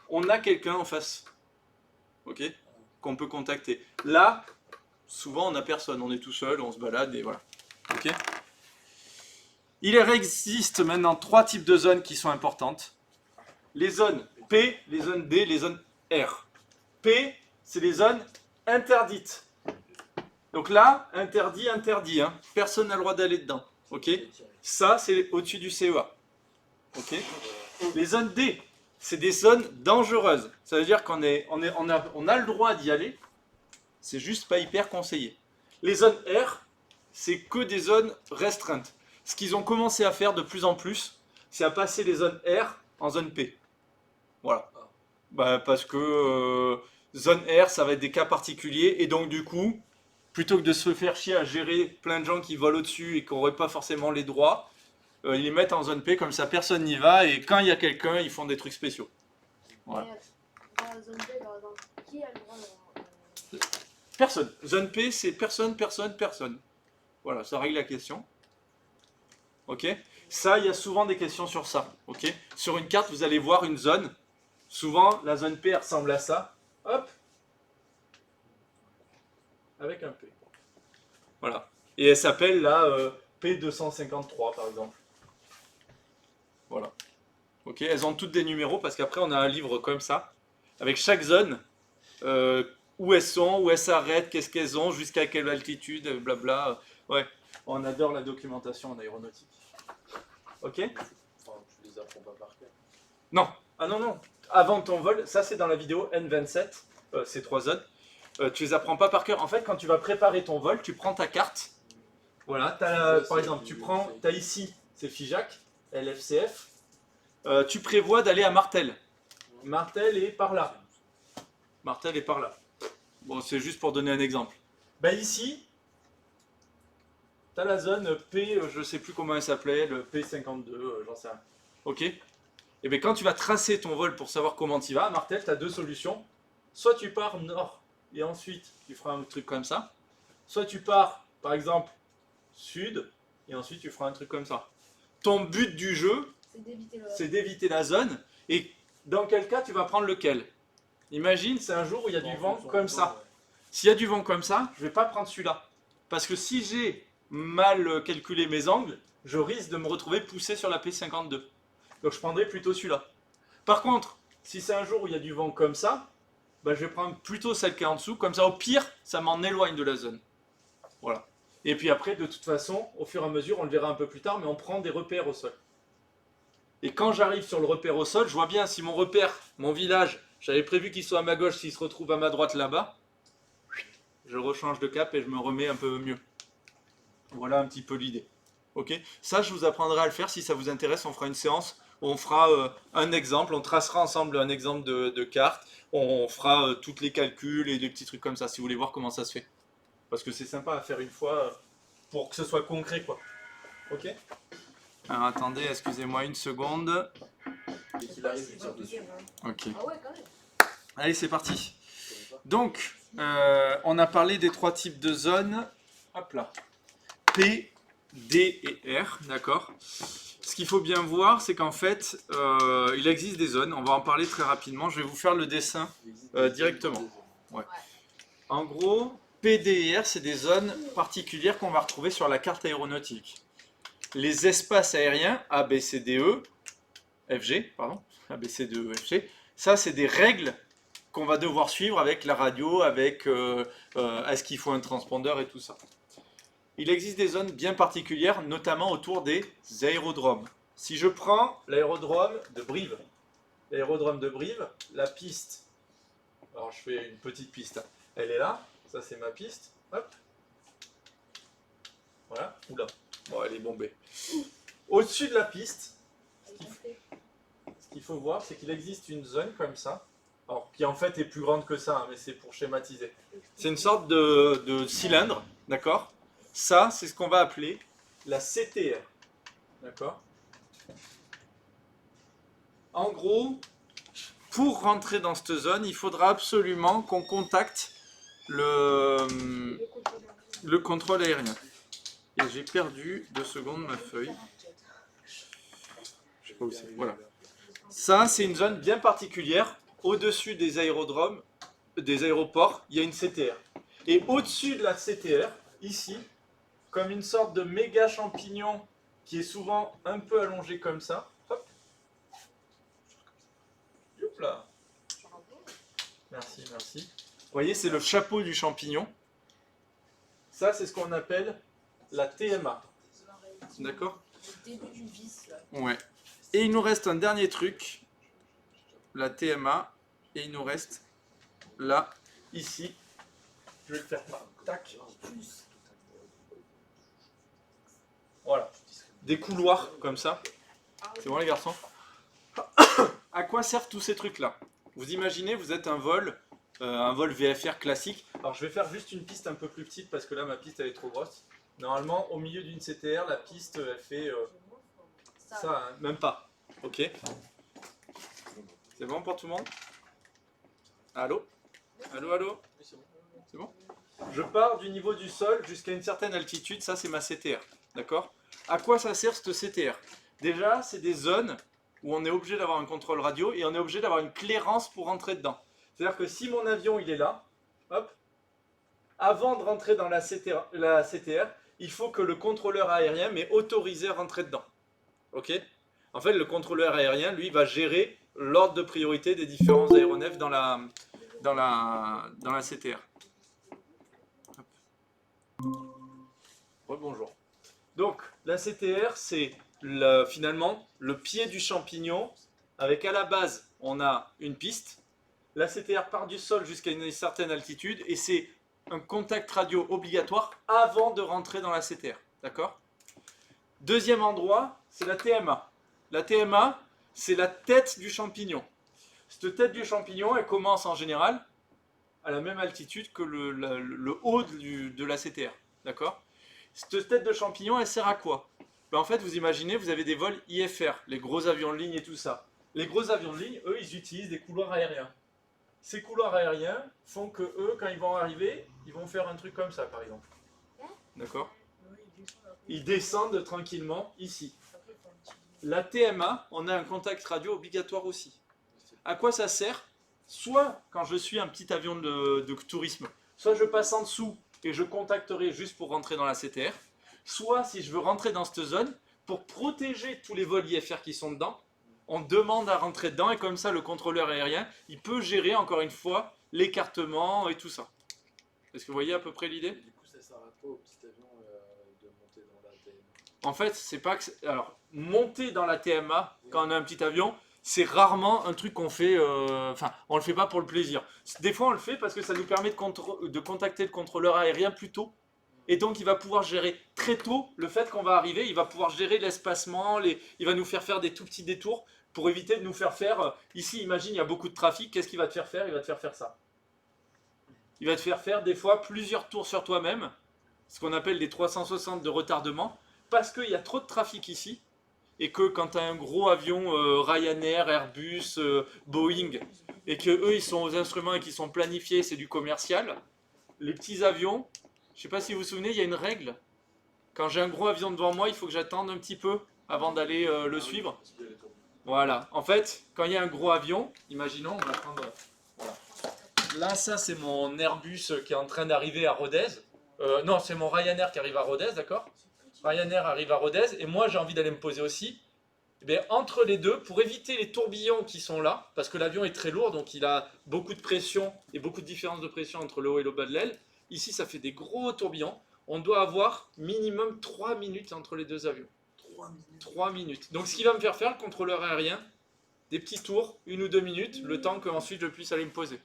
on a quelqu'un en face. Ok? Qu'on peut contacter. Là, souvent on n'a personne, on est tout seul, on se balade et voilà. Ok? Il existe maintenant 3 types de zones qui sont importantes. Les zones P, les zones D, les zones R. P, c'est les zones interdites. Donc là, interdit, interdit. Hein. Personne n'a le droit d'aller dedans. Ok? Ça, c'est au-dessus du CEA. Ok? Les zones D, c'est des zones dangereuses. Ça veut dire qu'on a le droit d'y aller. C'est juste pas hyper conseillé. Les zones R, c'est que des zones restreintes. Ce qu'ils ont commencé à faire de plus en plus, c'est à passer les zones R en zone P. Voilà. Bah, parce que zone R, ça va être des cas particuliers. Et donc, du coup, plutôt que de se faire chier à gérer plein de gens qui volent au-dessus et qui n'auraient pas forcément les droits, ils les mettent en zone P, comme ça personne n'y va. Et quand il y a quelqu'un, ils font des trucs spéciaux. Voilà.
Mais dans la zone B, par exemple, qui a le droit de...
Personne. Zone P, c'est personne, personne, personne. Voilà, ça règle la question. Ok? Ça, il y a souvent des questions sur ça. Ok? Sur une carte, vous allez voir une zone. Souvent, la zone P ressemble à ça. Hop. Avec un P. Voilà. Et elle s'appelle là P253 par exemple. Voilà. Ok? Elles ont toutes des numéros parce qu'après, on a un livre comme ça. Avec chaque zone. Où elles sont, où elles s'arrêtent, qu'est-ce qu'elles ont, jusqu'à quelle altitude, blabla. Ouais, on adore la documentation en aéronautique. Ok?
Enfin, tu les apprends pas par cœur.
Non. Ah non, non. Avant ton vol, ça c'est dans la vidéo N27, ces 3 zones. Tu les apprends pas par cœur. En fait, quand tu vas préparer ton vol, tu prends ta carte. Voilà, par exemple, tu as ici, c'est FIJAC, LFCF. Tu prévois d'aller à Martel. Martel est par là. Martel est par là. Bon, c'est juste pour donner un exemple. Ben ici, tu as la zone P, je ne sais plus comment elle s'appelait, le P52, j'en sais rien. Ok? Et bien quand tu vas tracer ton vol pour savoir comment tu vas, à Martel, tu as 2 solutions. Soit tu pars nord et ensuite tu feras un truc comme ça. Soit tu pars, par exemple, sud et ensuite tu feras un truc comme ça. Ton but du jeu, c'est d'éviter la zone. Et dans quel cas tu vas prendre lequel? Imagine, c'est un jour où il y a du vent comme ça. S'il y a du vent comme ça, je ne vais pas prendre celui-là. Parce que si j'ai mal calculé mes angles, je risque de me retrouver poussé sur la P52. Donc je prendrai plutôt celui-là. Par contre, si c'est un jour où il y a du vent comme ça, bah, je vais prendre plutôt celle qui est en dessous. Comme ça, au pire, ça m'en éloigne de la zone. Voilà. Et puis après, de toute façon, au fur et à mesure, on le verra un peu plus tard, mais on prend des repères au sol. Et quand j'arrive sur le repère au sol, je vois bien si mon repère, mon village, j'avais prévu qu'il soit à ma gauche, s'il se retrouve à ma droite là-bas, je rechange de cap et je me remets un peu mieux. Voilà un petit peu l'idée. Ok ? Ça, je vous apprendrai à le faire. Si ça vous intéresse, on fera une séance où on fera un exemple, on tracera ensemble un exemple de carte, on fera tous les calculs et des petits trucs comme ça, si vous voulez voir comment ça se fait. Parce que c'est sympa à faire une fois pour que ce soit concret, quoi. Ok ? Alors attendez, excusez-moi une seconde.
Dès qu'il arrive, je tire dessus.
Ok.
Ah ouais, quand même.
Allez, c'est parti. Donc, on a parlé des 3 types de zones. Hop là. P, D et R, d'accord. Ce qu'il faut bien voir, c'est qu'en fait, il existe des zones. On va en parler très rapidement. Je vais vous faire le dessin directement. Ouais. En gros, P, D et R, c'est des zones particulières qu'on va retrouver sur la carte aéronautique. Les espaces aériens, A, B, C, D, E, F, G, pardon, A, B, C, D, E, F, G, ça, c'est des règles qu'on va devoir suivre avec la radio, avec est-ce qu'il faut un transpondeur et tout ça. Il existe des zones bien particulières, notamment autour des aérodromes. Si je prends l'aérodrome de Brive, la piste, alors je fais une petite piste, elle est là, ça c'est ma piste, hop, voilà, oula, bon elle est bombée. Au-dessus de la piste, ce qu'il faut voir, c'est qu'il existe une zone comme ça, alors, qui en fait est plus grande que ça, hein, mais c'est pour schématiser. C'est une sorte de cylindre, d'accord ? Ça, c'est ce qu'on va appeler la CTR, d'accord ? En gros, pour rentrer dans cette zone, il faudra absolument qu'on contacte le contrôle aérien. Et j'ai perdu 2 secondes ma feuille. Je sais pas où c'est. Voilà. Ça, c'est une zone bien particulière. Au-dessus des aérodromes, des aéroports, il y a une CTR. Et au-dessus de la CTR, ici, comme une sorte de méga champignon qui est souvent un peu allongé comme ça, hop. Hop là. Merci, merci. Vous voyez, c'est le chapeau du champignon. Ça, c'est ce qu'on appelle la TMA. D'accord ?
Le début du vis, là.
Ouais. Et il nous reste un dernier truc, la TMA, et il nous reste là, ici. Je vais le faire par tac. Voilà. Des couloirs comme ça. C'est bon les garçons ? À quoi servent tous ces trucs-là ? Vous imaginez, vous êtes un vol VFR classique. Alors je vais faire juste une piste un peu plus petite parce que là ma piste elle est trop grosse. Normalement au milieu d'une CTR, la piste elle fait ça, hein, même pas. Ok. C'est bon pour tout le monde ? Allô ? Allô, allô ? C'est bon ? Je pars du niveau du sol jusqu'à une certaine altitude, ça c'est ma CTR. D'accord ? À quoi ça sert cette CTR ? Déjà, c'est des zones où on est obligé d'avoir un contrôle radio et on est obligé d'avoir une clairance pour rentrer dedans. C'est-à-dire que si mon avion il est là, hop, avant de rentrer dans la CTR, il faut que le contrôleur aérien m'ait autorisé à rentrer dedans. Ok ? En fait, le contrôleur aérien, lui, va gérer l'ordre de priorité des différents aéronefs dans la CTR. Bonjour. Donc, la CTR, c'est finalement le pied du champignon avec à la base, on a une piste. La CTR part du sol jusqu'à une certaine altitude et c'est un contact radio obligatoire avant de rentrer dans la CTR. D'accord ? Deuxième endroit, c'est la TMA. La TMA, c'est la tête du champignon. Cette tête du champignon, elle commence en général à la même altitude que le haut de la CTR. D'accord ? Cette tête de champignon, elle sert à quoi ? Ben en fait, vous imaginez, vous avez des vols IFR, les gros avions de ligne et tout ça. Les gros avions de ligne, eux, ils utilisent des couloirs aériens. Ces couloirs aériens font que eux, quand ils vont arriver, ils vont faire un truc comme ça, par exemple. D'accord ? Ils descendent tranquillement ici. La TMA, on a un contact radio obligatoire aussi. À quoi ça sert ? Soit quand je suis un petit avion de tourisme, soit je passe en dessous et je contacterai juste pour rentrer dans la CTR, soit si je veux rentrer dans cette zone, pour protéger tous les vols IFR qui sont dedans, on demande à rentrer dedans et comme ça le contrôleur aérien, il peut gérer encore une fois l'écartement et tout ça. Est-ce que vous voyez à peu près l'idée?
Et du coup, ça sert à quoi au petit avion de monter dans la TMA?
En fait, c'est pas que... Alors, monter dans la TMA, quand on a un petit avion, c'est rarement un truc qu'on fait... Enfin, on le fait pas pour le plaisir. Des fois, on le fait parce que ça nous permet de contacter le contrôleur aérien plus tôt. Et donc, il va pouvoir gérer très tôt le fait qu'on va arriver. Il va pouvoir gérer l'espacement. Il va nous faire des tout petits détours pour éviter de nous faire faire... Ici, imagine, il y a beaucoup de trafic. Qu'est-ce qu'il va te faire faire? Il va te faire faire ça. Il va te faire faire des fois plusieurs tours sur toi-même. Ce qu'on appelle des 360 de retardement. Parce qu'il y a trop de trafic ici. Et que quand tu as un gros avion Ryanair, Airbus, Boeing, et que eux ils sont aux instruments et qu'ils sont planifiés, c'est du commercial, les petits avions, je sais pas si vous vous souvenez, il y a une règle. Quand j'ai un gros avion devant moi, il faut que j'attende un petit peu avant d'aller le suivre.
Parce qu'il y a les tourbillons.
Voilà. En fait, quand il y a un gros avion, imaginons, on va prendre... Voilà. Là, ça c'est mon Airbus qui est en train d'arriver à Rodez. Non, c'est mon Ryanair qui arrive à Rodez, d'accord? Ryanair arrive à Rodez et moi j'ai envie d'aller me poser aussi. Eh bien, entre les deux, pour éviter les tourbillons qui sont là, parce que l'avion est très lourd, donc il a beaucoup de pression et beaucoup de différence de pression entre le haut et le bas de l'aile. Ici, ça fait des gros tourbillons. On doit avoir minimum 3 minutes entre les deux avions.
3 minutes.
3 minutes. Donc ce qui va me faire faire, le contrôleur aérien, des petits tours, 1 ou 2 minutes, le temps qu'ensuite je puisse aller me poser.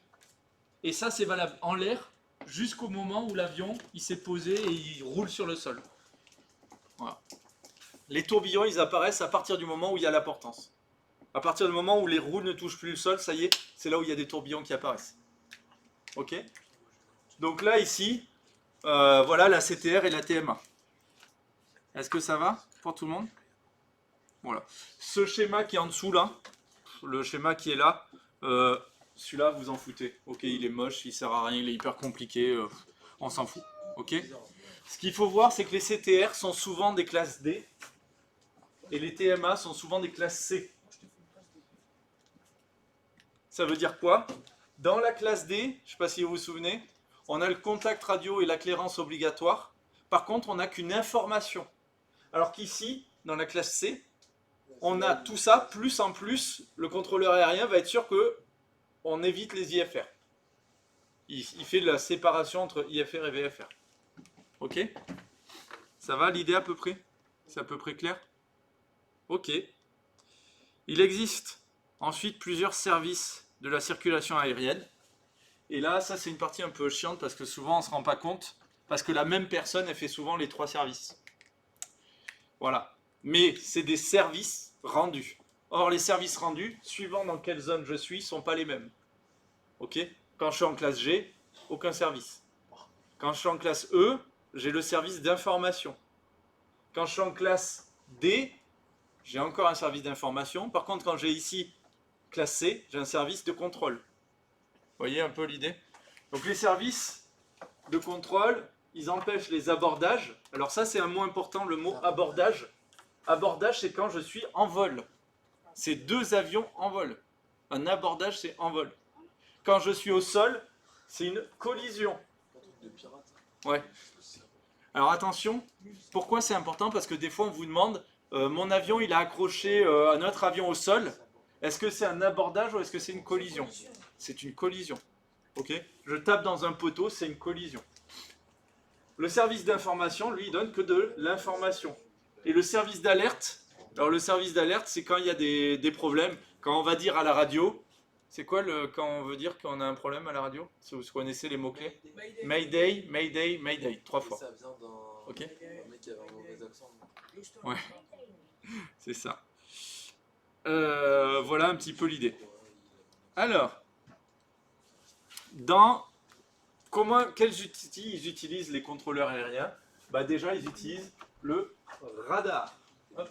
Et ça, c'est valable en l'air jusqu'au moment où l'avion il s'est posé et il roule sur le sol. Voilà. Les tourbillons, ils apparaissent à partir du moment où il y a la portance. À partir du moment où les roues ne touchent plus le sol, ça y est, c'est là où il y a des tourbillons qui apparaissent. Ok? Donc là, ici, voilà la CTR et la TMA. Est-ce que ça va pour tout le monde? Voilà. Ce schéma qui est en dessous, là, le schéma qui est là, celui-là, vous en foutez. Ok, il est moche, il sert à rien, il est hyper compliqué, on s'en fout. Ok? Ce qu'il faut voir, c'est que les CTR sont souvent des classes D et les TMA sont souvent des classes C. Ça veut dire quoi? Dans la classe D, je ne sais pas si vous vous souvenez, on a le contact radio et la clairance obligatoire. Par contre, on n'a qu'une information. Alors qu'ici, dans la classe C, on a tout ça, plus en plus, le contrôleur aérien va être sûr qu'on évite les IFR. Il fait la séparation entre IFR et VFR. Ok? Ça va l'idée à peu près? C'est à peu près clair? Ok. Il existe ensuite plusieurs services de la circulation aérienne. Et là, ça c'est une partie un peu chiante parce que souvent on ne se rend pas compte. Parce que la même personne, elle fait souvent les 3 services. Voilà. Mais c'est des services rendus. Or, les services rendus, suivant dans quelle zone je suis, ne sont pas les mêmes. Ok? Quand je suis en classe G, aucun service. Quand je suis en classe E, j'ai le service d'information. Quand je suis en classe D, j'ai encore un service d'information. Par contre, quand j'ai ici classe C, j'ai un service de contrôle. Vous voyez un peu l'idée? Donc les services de contrôle, ils empêchent les abordages. Alors ça, c'est un mot important, le mot abordage. Abordage, c'est quand je suis en vol. C'est 2 avions en vol. Un abordage, c'est en vol. Quand je suis au sol, c'est une collision.
Un truc de pirate.
Ouais. Alors attention, pourquoi c'est important? Parce que des fois on vous demande, mon avion il a accroché un autre avion au sol, est-ce que c'est un abordage ou est-ce que c'est une collision? C'est une collision. Ok? Je tape dans un poteau, c'est une collision. Le service d'information, lui, il donne que de l'information. Et le service d'alerte, alors le service d'alerte, c'est quand il y a des problèmes, quand on va dire à la radio, c'est quoi quand on veut dire qu'on a un problème à la radio? Si vous connaissez les mots-clés. Mayday, Mayday, Mayday, 3 fois.
Ça vient d'un
Ok.
mec qui avait un mauvais accent.
Ouais. C'est ça. Voilà un petit peu l'idée. Alors, quels outils ils utilisent les contrôleurs aériens? Bah déjà, ils utilisent le radar. Hop.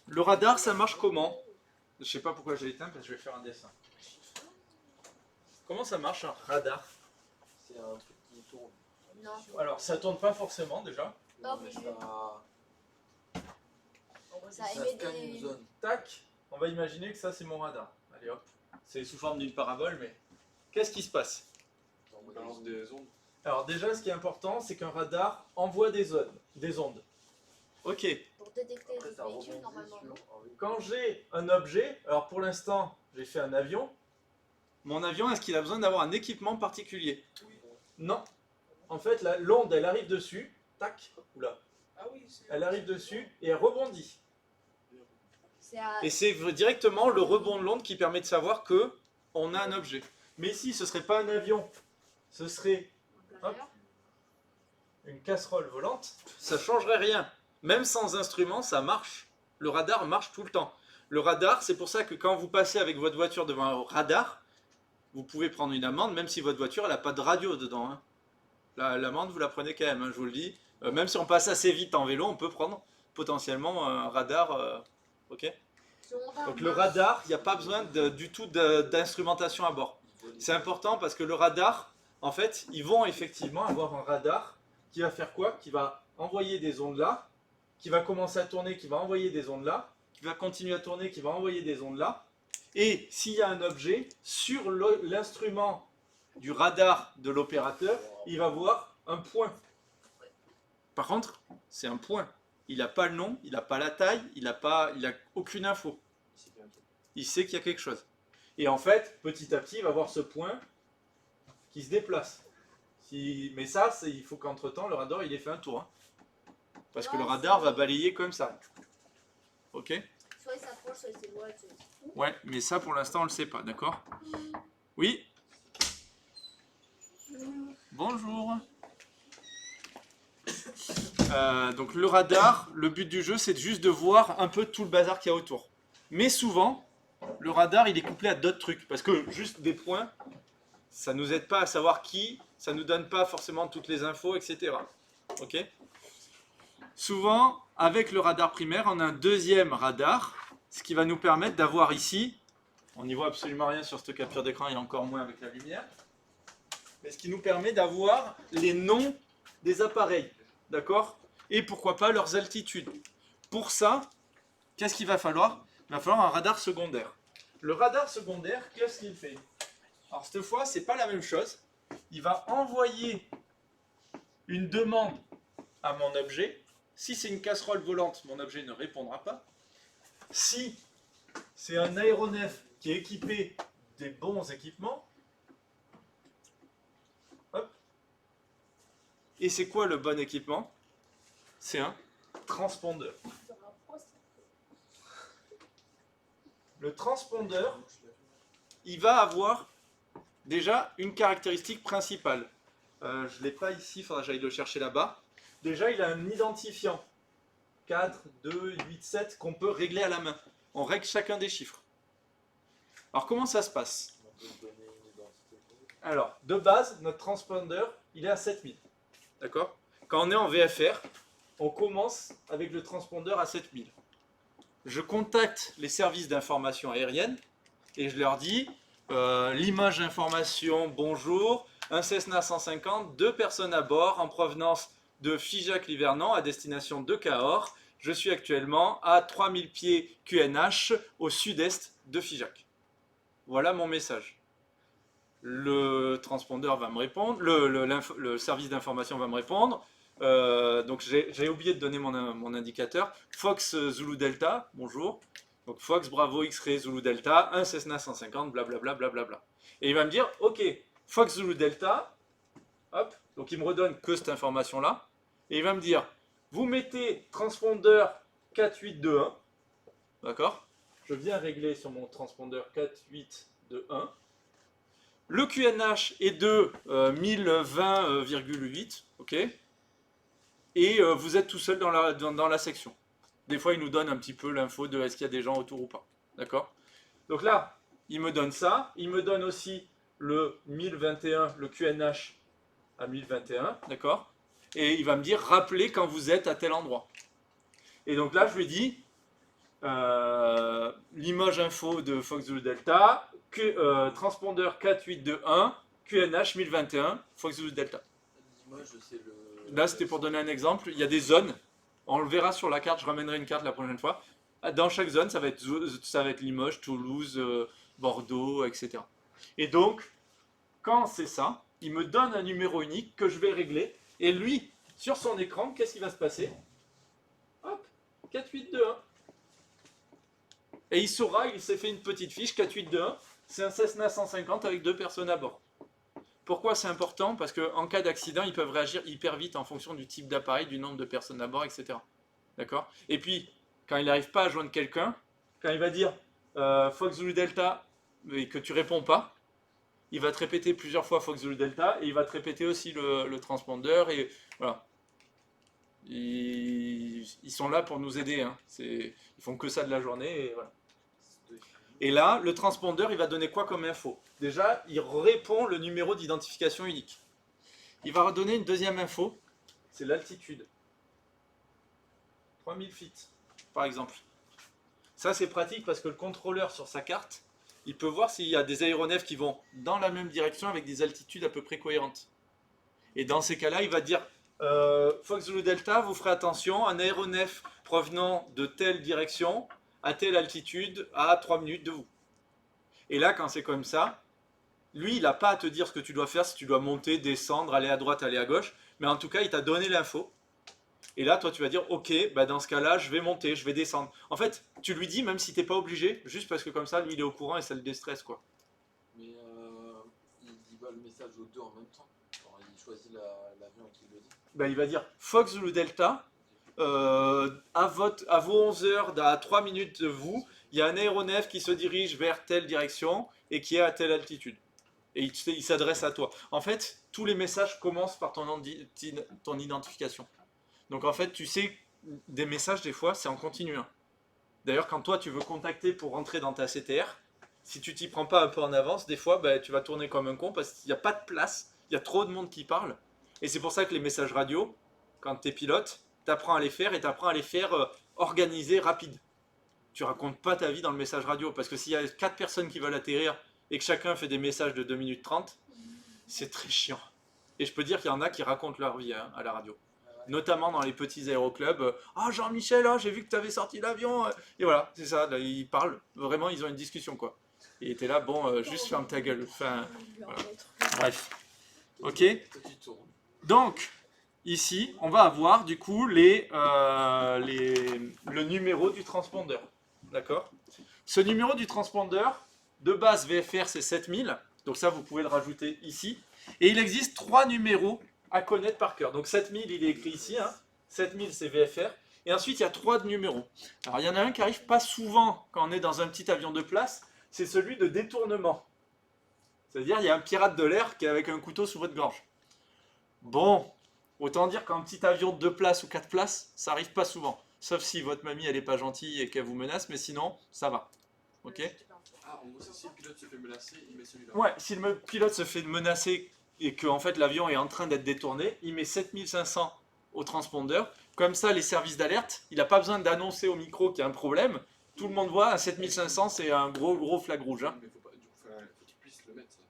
Le radar, ça marche comment? Je sais pas pourquoi j'ai éteint, parce que je vais faire un dessin. Comment ça marche un radar?
C'est un truc qui tourne.
Non.
Alors, ça tourne pas forcément déjà.
Non,
mais
mais ça
ça
émet
scanne une
des...
zone.
Tac, on va imaginer que ça c'est mon radar. Allez hop, c'est sous forme d'une parabole, mais qu'est-ce qui se passe?
On balance des ondes.
Alors déjà, ce qui est important, c'est qu'un radar envoie des ondes. Ok.
Pour détecter
Après,
les
ça
véhicules,
rebondit
normalement.
sur.
Non.
Ah oui.
Quand j'ai un objet, alors pour l'instant, j'ai fait un avion. Mon avion, est-ce qu'il a besoin d'avoir un équipement particulier? Non. En fait, l'onde, elle arrive dessus. Tac. Oula.
Ah oui, c'est.
Elle arrive dessus et elle rebondit.
C'est à...
Et c'est directement le rebond de l'onde qui permet de savoir que on a un objet. Mais ici, ce serait pas un avion. Ce serait
un planeur.
une casserole volante. Ça changerait rien. Même sans instrument, ça marche. Le radar marche tout le temps. Le radar, c'est pour ça que quand vous passez avec votre voiture devant un radar, vous pouvez prendre une amende, même si votre voiture n'a pas de radio dedans. Hein. L'amende, vous la prenez quand même, hein, je vous le dis. Même si on passe assez vite en vélo, on peut prendre potentiellement un radar. Ok. Donc le radar, il n'y a pas besoin du tout d'instrumentation à bord. C'est important parce que le radar, en fait, ils vont effectivement avoir un radar qui va faire quoi? Qui va envoyer des ondes là, qui va commencer à tourner, qui va envoyer des ondes là, qui va continuer à tourner, qui va envoyer des ondes là. Et s'il y a un objet, sur l'instrument du radar de l'opérateur, il va voir un point. Par contre, c'est un point. Il n'a pas le nom, il n'a pas la taille, il n'a aucune info. Il sait qu'il y a quelque chose. Et en fait, petit à petit, il va voir ce point qui se déplace. Mais ça, il faut qu'entre-temps, le radar, il ait fait un tour. Hein. Parce que le radar va balayer comme ça. Ok?
Soit il s'approche, soit il s'éloigne.
Ouais, mais ça, pour l'instant, on ne le sait pas, d'accord? Oui? Bonjour. Donc le radar, le but du jeu, c'est juste de voir un peu tout le bazar qu'il y a autour. Mais souvent, le radar, il est couplé à d'autres trucs. Parce que juste des points, ça nous aide pas à savoir qui, ça nous donne pas forcément toutes les infos, etc. Ok? Souvent, avec le radar primaire, on a un deuxième radar, ce qui va nous permettre d'avoir ici, on n'y voit absolument rien sur cette capture d'écran, et encore moins avec la lumière, mais ce qui nous permet d'avoir les noms des appareils, d'accord? Et pourquoi pas leurs altitudes. Pour ça, qu'est-ce qu'il va falloir? Il va falloir un radar secondaire. Le radar secondaire, qu'est-ce qu'il fait? Alors cette fois, c'est pas la même chose. Il va envoyer une demande à mon objet. Si c'est une casserole volante, mon objet ne répondra pas. Si c'est un aéronef qui est équipé des bons équipements, hop. Et c'est quoi le bon équipement? C'est un transpondeur. Le transpondeur, il va avoir déjà une caractéristique principale. Je ne l'ai pas ici, il faudra que j'aille le chercher là-bas. Déjà, il a un identifiant. 4, 2, 8, 7 qu'on peut régler à la main. On règle chacun des chiffres. Alors, comment ça se passe? Alors, de base, notre transpondeur, il est à 7000. D'accord? Quand on est en VFR, on commence avec le transpondeur à 7000. Je contacte les services d'information aérienne et je leur dis l'image d'information, bonjour, un Cessna 150, 2 personnes à bord en provenance de Figeac-Livernant à destination de Cahors. Je suis actuellement à 3000 pieds QNH au sud-est de Figeac. Voilà mon message. Le transpondeur va me répondre, le service d'information va me répondre. Donc j'ai oublié de donner mon indicateur. Fox Zulu Delta, bonjour. Donc Fox Bravo X-Ray Zulu Delta, un Cessna 150, blablabla. Blablabla. Et il va me dire, ok, Fox Zulu Delta, hop, donc il me redonne que cette information-là. Et il va me dire, vous mettez transpondeur 4821, d'accord? Je viens régler sur mon transpondeur 4821. Le QNH est de 1020,8, ok? Et vous êtes tout seul dans la section. Des fois, il nous donne un petit peu l'info de est-ce qu'il y a des gens autour ou pas. D'accord? Donc là, il me donne ça. Il me donne aussi le 1021, le QNH à 1021. D'accord? Et il va me dire rappelez quand vous êtes à tel endroit. Et donc là, je lui dis l'image info de Fox Zulu Delta, transpondeur 4821, QNH 1021, Fox Zulu Delta. Là, c'était pour donner un exemple. Il y a des zones. On le verra sur la carte. Je ramènerai une carte la prochaine fois. Dans chaque zone, ça va être Limoges, Toulouse, Bordeaux, etc. Et donc, quand c'est ça, il me donne un numéro unique que je vais régler. Et lui, sur son écran, qu'est-ce qui va se passer? Hop, 4821. Et il saura, il s'est fait une petite fiche, 4821, c'est un Cessna 150 avec 2 personnes à bord. Pourquoi c'est important? Parce qu'en cas d'accident, ils peuvent réagir hyper vite en fonction du type d'appareil, du nombre de personnes à bord, etc. D'accord? Et puis, quand il n'arrive pas à joindre quelqu'un, quand il va dire Fox Zulu Delta et que tu réponds pas, il va te répéter plusieurs fois Fox Zulu Delta et il va te répéter aussi le transpondeur. Et voilà. Ils sont là pour nous aider. Hein. Ils font que ça de la journée. Et voilà. Et là, le transpondeur, il va donner quoi comme info? Déjà, il répond le numéro d'identification unique. Il va redonner une deuxième info, c'est l'altitude. 3000 feet, par exemple. Ça, c'est pratique parce que le contrôleur, sur sa carte, il peut voir s'il y a des aéronefs qui vont dans la même direction avec des altitudes à peu près cohérentes. Et dans ces cas-là, il va dire Fox Zulu Delta, vous ferez attention, un aéronef provenant de telle direction, à telle altitude, à 3 minutes de vous. Et là, quand c'est comme ça, lui, il n'a pas à te dire ce que tu dois faire, si tu dois monter, descendre, aller à droite, aller à gauche, mais en tout cas, il t'a donné l'info. Et là, toi, tu vas dire, ok, bah dans ce cas-là, je vais monter, je vais descendre. En fait, tu lui dis, même si t'es pas obligé, juste parce que comme ça, lui, il est au courant et ça le déstresse, quoi.
Mais il va le message aux deux en même temps. Alors, il choisit l'avion et qu'il le dit.
Bah, il va dire, Fox Zulu Delta, à vos 11 heures, à 3 minutes de vous, il y a un aéronef qui se dirige vers telle direction et qui est à telle altitude. Et il s'adresse à toi. En fait, tous les messages commencent par ton identification. Donc en fait, tu sais, des messages, des fois, c'est en continu. Hein. D'ailleurs, quand toi, tu veux contacter pour rentrer dans ta CTR, si tu t'y prends pas un peu en avance, des fois, bah, tu vas tourner comme un con parce qu'il n'y a pas de place, il y a trop de monde qui parle. Et c'est pour ça que les messages radio, quand tu es pilote, tu apprends à les faire et tu apprends à les faire organisés, rapides. Tu racontes pas ta vie dans le message radio parce que s'il y a 4 personnes qui veulent atterrir et que chacun fait des messages de 2 minutes 30, c'est très chiant. Et je peux dire qu'il y en a qui racontent leur vie hein, à la radio. Notamment dans les petits aéroclubs. Ah Jean-Michel, oh, j'ai vu que tu avais sorti l'avion. Et voilà, c'est ça, là, ils parlent. Vraiment, ils ont une discussion quoi. Et t'es là, bon, juste ferme ta gueule. Enfin, voilà. Bref. Ok. Donc, ici, on va avoir du coup le numéro du transpondeur. D'accord? Ce numéro du transpondeur, de base VFR c'est 7000. Donc ça, vous pouvez le rajouter ici. Et il existe 3 numéros à connaître par cœur. Donc 7000, il est écrit ici. Hein. 7000, c'est VFR. Et ensuite, il y a 3 numéros. Alors, il y en a un qui arrive pas souvent quand on est dans un petit avion de place. C'est celui de détournement. C'est-à-dire, il y a un pirate de l'air qui est avec un couteau sous votre gorge. Bon, autant dire qu'un petit avion de 2 places ou 4 places, ça arrive pas souvent. Sauf si votre mamie, elle est pas gentille et qu'elle vous menace. Mais sinon, ça va. Ok?
Ah, en gros, si le pilote se fait menacer, il met celui-là.
Ouais, si le pilote se fait menacer et que en fait, l'avion est en train d'être détourné, il met 7500 au transpondeur. Comme ça, les services d'alerte, il n'a pas besoin d'annoncer au micro qu'il y a un problème. Tout le monde voit, à 7500, c'est un gros flag rouge. Hein.
Mais faut pas, faut qu'il puisse le mettre, ça.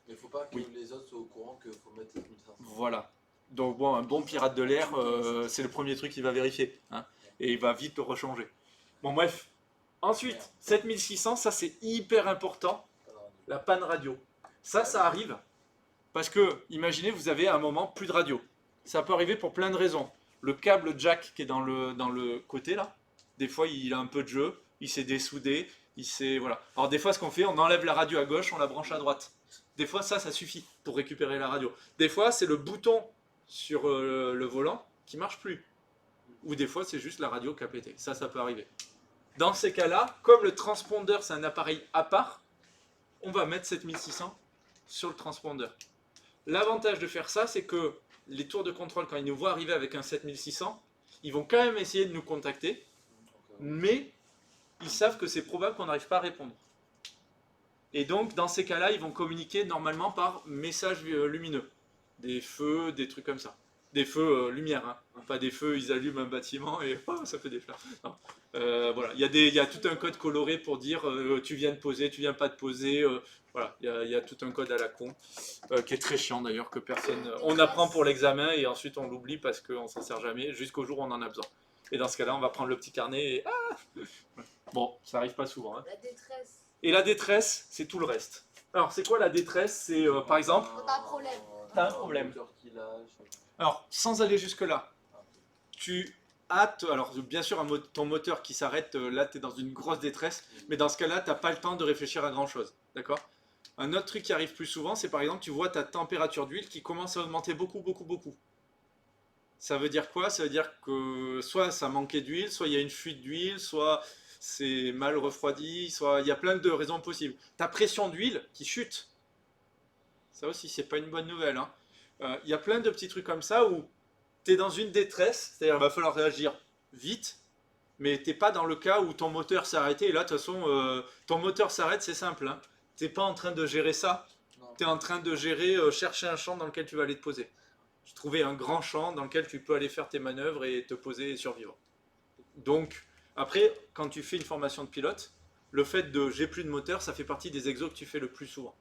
Mais faut pas que
Oui.
les autres soient au courant qu'il faut mettre 7500.
Voilà. Donc bon, un bon pirate de l'air, c'est le premier truc qu'il va vérifier. Hein. Et il va vite le rechanger. Bon, bref. Ensuite, 7600, ça c'est hyper important. La panne radio. Ça arrive parce que, imaginez, vous avez à un moment plus de radio. Ça peut arriver pour plein de raisons. Le câble jack qui est dans le côté là, des fois il a un peu de jeu, il s'est dessoudé, voilà. Alors des fois ce qu'on fait, on enlève la radio à gauche, on la branche à droite. Des fois ça suffit pour récupérer la radio. Des fois c'est le bouton sur le volant qui marche plus. Ou des fois c'est juste la radio qui a pété. Ça peut arriver. Dans ces cas-là, comme le transpondeur c'est un appareil à part, on va mettre 7600 sur le transpondeur. L'avantage de faire ça, c'est que les tours de contrôle, quand ils nous voient arriver avec un 7600, ils vont quand même essayer de nous contacter, mais ils savent que c'est probable qu'on n'arrive pas à répondre. Et donc, dans ces cas-là, ils vont communiquer normalement par message lumineux. Des feux, des trucs comme ça. Des feux lumière, hein. Pas des feux, ils allument un bâtiment et oh, ça fait des flammes. Non. Voilà. Il y a tout un code coloré pour dire tu viens de poser, tu viens pas de poser. Voilà, il y a tout un code à la con, qui est très chiant d'ailleurs, que personne... on apprend pour l'examen et ensuite on l'oublie parce qu'on s'en sert jamais, jusqu'au jour où on en a besoin. Et dans ce cas-là, on va prendre le petit carnet et... Ah bon, ça arrive pas souvent. Hein.
La détresse.
Et la détresse, c'est tout le reste. Alors, c'est quoi la détresse? C'est par exemple,
Quand t'as un problème.
T'as un problème.
moteur qui lâche.
alors sans aller jusque-là, tu as, alors bien sûr, ton moteur qui s'arrête, là, tu es dans une grosse détresse, mais dans ce cas-là, tu n'as pas le temps de réfléchir à grand-chose. D'accord? Un autre truc qui arrive plus souvent, c'est par exemple, tu vois ta température d'huile qui commence à augmenter beaucoup, beaucoup, beaucoup. Ça veut dire quoi? Ça veut dire que soit ça manquait d'huile, soit il y a une fuite d'huile, soit c'est mal refroidi, soit il y a plein de raisons possibles. Ta pression d'huile qui chute, ça aussi, c'est pas une bonne nouvelle, hein. Il y a plein de petits trucs comme ça où tu es dans une détresse, c'est-à-dire il va falloir réagir vite, mais t'es pas dans le cas où ton moteur s'est arrêté. Et là, de toute façon, ton moteur s'arrête, c'est simple, hein. T'es pas en train de gérer ça,
Non.
tu es en train de gérer, chercher un champ dans lequel tu vas aller te poser. Trouver un grand champ dans lequel tu peux aller faire tes manœuvres et te poser et survivre. Donc, après, quand tu fais une formation de pilote, le fait de j'ai plus de moteur, ça fait partie des exos que tu fais le plus souvent.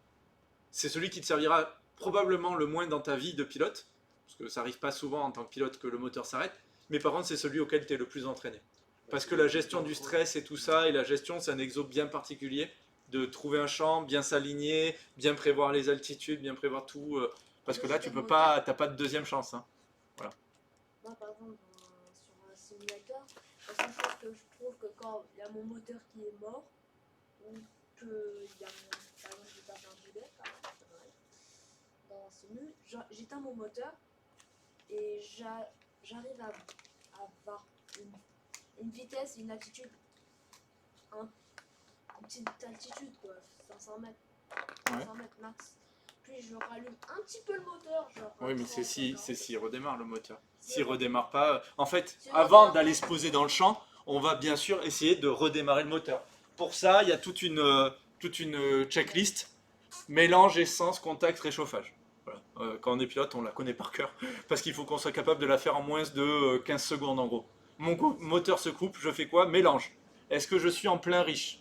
C'est celui qui te servira probablement le moins dans ta vie de pilote, parce que ça arrive pas souvent en tant que pilote que le moteur s'arrête, mais par contre c'est celui auquel tu es le plus entraîné. Parce que la gestion du stress et tout ça, et la gestion c'est un exo bien particulier, de trouver un champ, bien s'aligner, bien prévoir les altitudes, bien prévoir tout, parce que là tu peux pas, t'as pas de deuxième chance, hein.
Moi, par exemple, sur un simulateur, la seule chose que je trouve que quand il y a mon moteur qui est mort, ou que il y a mon, par exemple, je tape un boulet, dans un simu, j'éteins mon moteur et j'arrive à avoir une vitesse, une altitude, une petite altitude, quoi, 500 mètres, 500 mètres max. Puis je rallume un petit peu le moteur, genre.
Oui, mais c'est
30,
s'il redémarre le moteur. S'il redémarre pas, en fait,
S'il
avant
redémarre
d'aller
pas.
se poser dans le champ, on va bien sûr essayer de redémarrer le moteur. Pour ça, il y a toute une checklist mélange, essence, contact, réchauffage. Voilà. Quand on est pilote, on la connaît par cœur, parce qu'il faut qu'on soit capable de la faire en moins de 15 secondes en gros. Moteur se coupe, je fais quoi? Mélange. Est-ce que je suis en plein riche?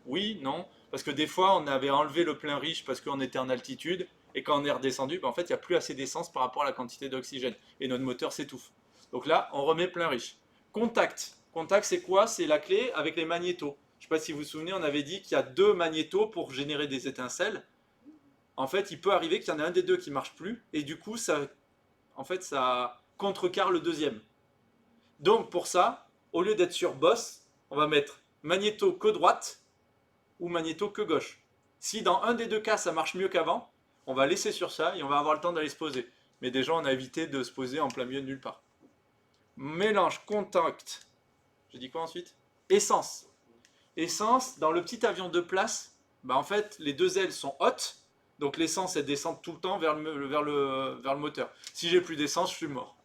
Oui, non. Parce que des fois, on avait enlevé le plein riche parce qu'on était en altitude, et quand on est redescendu, ben en fait, il n'y a plus assez d'essence par rapport à la quantité d'oxygène, et notre moteur s'étouffe. Donc là, on remet plein riche. Contact. Contact, c'est quoi? C'est la clé avec les magnétos. Je ne sais pas si vous vous souvenez, on avait dit qu'il y a deux magnétos pour générer des étincelles. En fait, il peut arriver qu'il y en ait un des deux qui ne marche plus, et du coup, ça contrecarre le deuxième. Donc pour ça, au lieu d'être sur boss, on va mettre magnéto que droite ou magnéto que gauche. Si dans un des deux cas ça marche mieux qu'avant, on va laisser sur ça et on va avoir le temps d'aller se poser. Mais déjà on a évité de se poser en plein milieu de nulle part. Mélange, contact. Je dis quoi ensuite? Essence. Essence, dans le petit avion de place, bah en fait les deux ailes sont hautes, donc l'essence elle descend tout le temps vers le moteur. Si j'ai plus d'essence, je suis mort.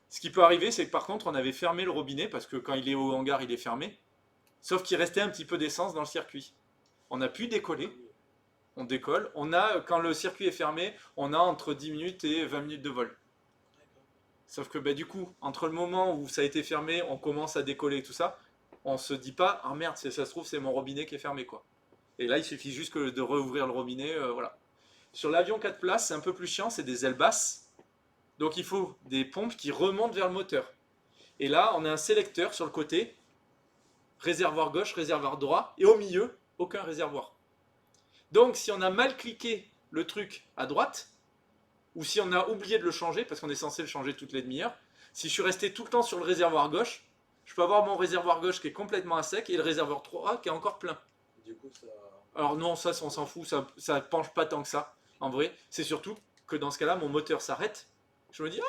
Ce qui peut arriver, c'est que par contre, on avait fermé le robinet, parce que quand il est au hangar, il est fermé. Sauf qu'il restait un petit peu d'essence dans le circuit. On a pu décoller, on décolle. Quand le circuit est fermé, on a entre 10 minutes et 20 minutes de vol. Sauf que du coup, entre le moment où ça a été fermé, on commence à décoller et tout ça, on se dit pas, ah merde, ça se trouve, c'est mon robinet qui est fermé, quoi. Et là, il suffit juste de rouvrir le robinet, voilà. Sur l'avion 4 places, c'est un peu plus chiant, c'est des ailes basses. Donc il faut des pompes qui remontent vers le moteur. Et là, on a un sélecteur sur le côté, réservoir gauche, réservoir droit, et au milieu, aucun réservoir. Donc si on a mal cliqué le truc à droite, ou si on a oublié de le changer, parce qu'on est censé le changer toutes les demi-heures, si je suis resté tout le temps sur le réservoir gauche, je peux avoir mon réservoir gauche qui est complètement à sec et le réservoir droit qui est encore plein.
Du coup, ça.
Alors non, ça on s'en fout, ça penche pas tant que ça, en vrai. C'est surtout que dans ce cas-là, mon moteur s'arrête. Je me dis,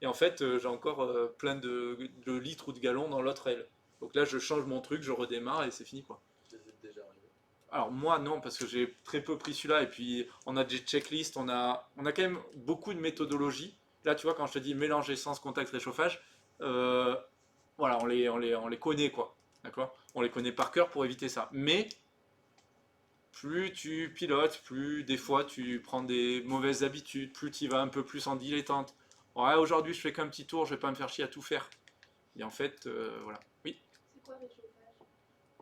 et en fait, j'ai encore plein de litres ou de gallons dans l'autre aile. Donc là, je change mon truc, je redémarre et c'est fini, quoi.
C'est déjà arrivé.
Alors moi, non, parce que j'ai très peu pris celui-là. Et puis, on a des checklists, on a quand même beaucoup de méthodologie. Là, tu vois, quand je te dis mélange essence, contact, réchauffage, voilà, on les connaît, quoi. D'accord? On les connaît par cœur pour éviter ça. Mais plus tu pilotes, plus des fois tu prends des mauvaises habitudes, plus tu vas un peu plus en dilettante. Ouais, aujourd'hui je fais qu'un petit tour, je vais pas me faire chier à tout faire. Et en fait, voilà. Oui.
C'est quoi le chauffage?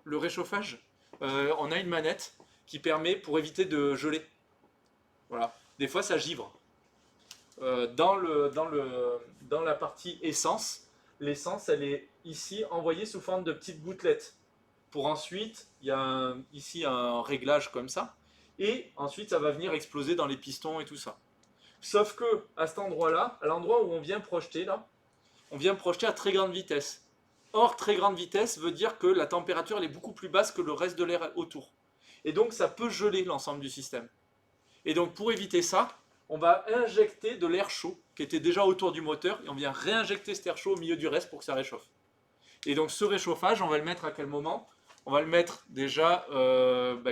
Le réchauffage, on a une manette qui permet pour éviter de geler. Voilà. Des fois ça givre. Dans la partie essence, l'essence elle est ici envoyée sous forme de petites gouttelettes. pour ensuite, il y a ici un réglage comme ça, et ensuite ça va venir exploser dans les pistons et tout ça. Sauf que à cet endroit-là, à l'endroit où on vient projeter là, on vient projeter à très grande vitesse. Or, très grande vitesse veut dire que la température elle est beaucoup plus basse que le reste de l'air autour. Et donc ça peut geler l'ensemble du système. Et donc pour éviter ça, on va injecter de l'air chaud qui était déjà autour du moteur et on vient réinjecter cet air chaud au milieu du reste pour que ça réchauffe. Et donc ce réchauffage, on va le mettre à quel moment? On va le mettre déjà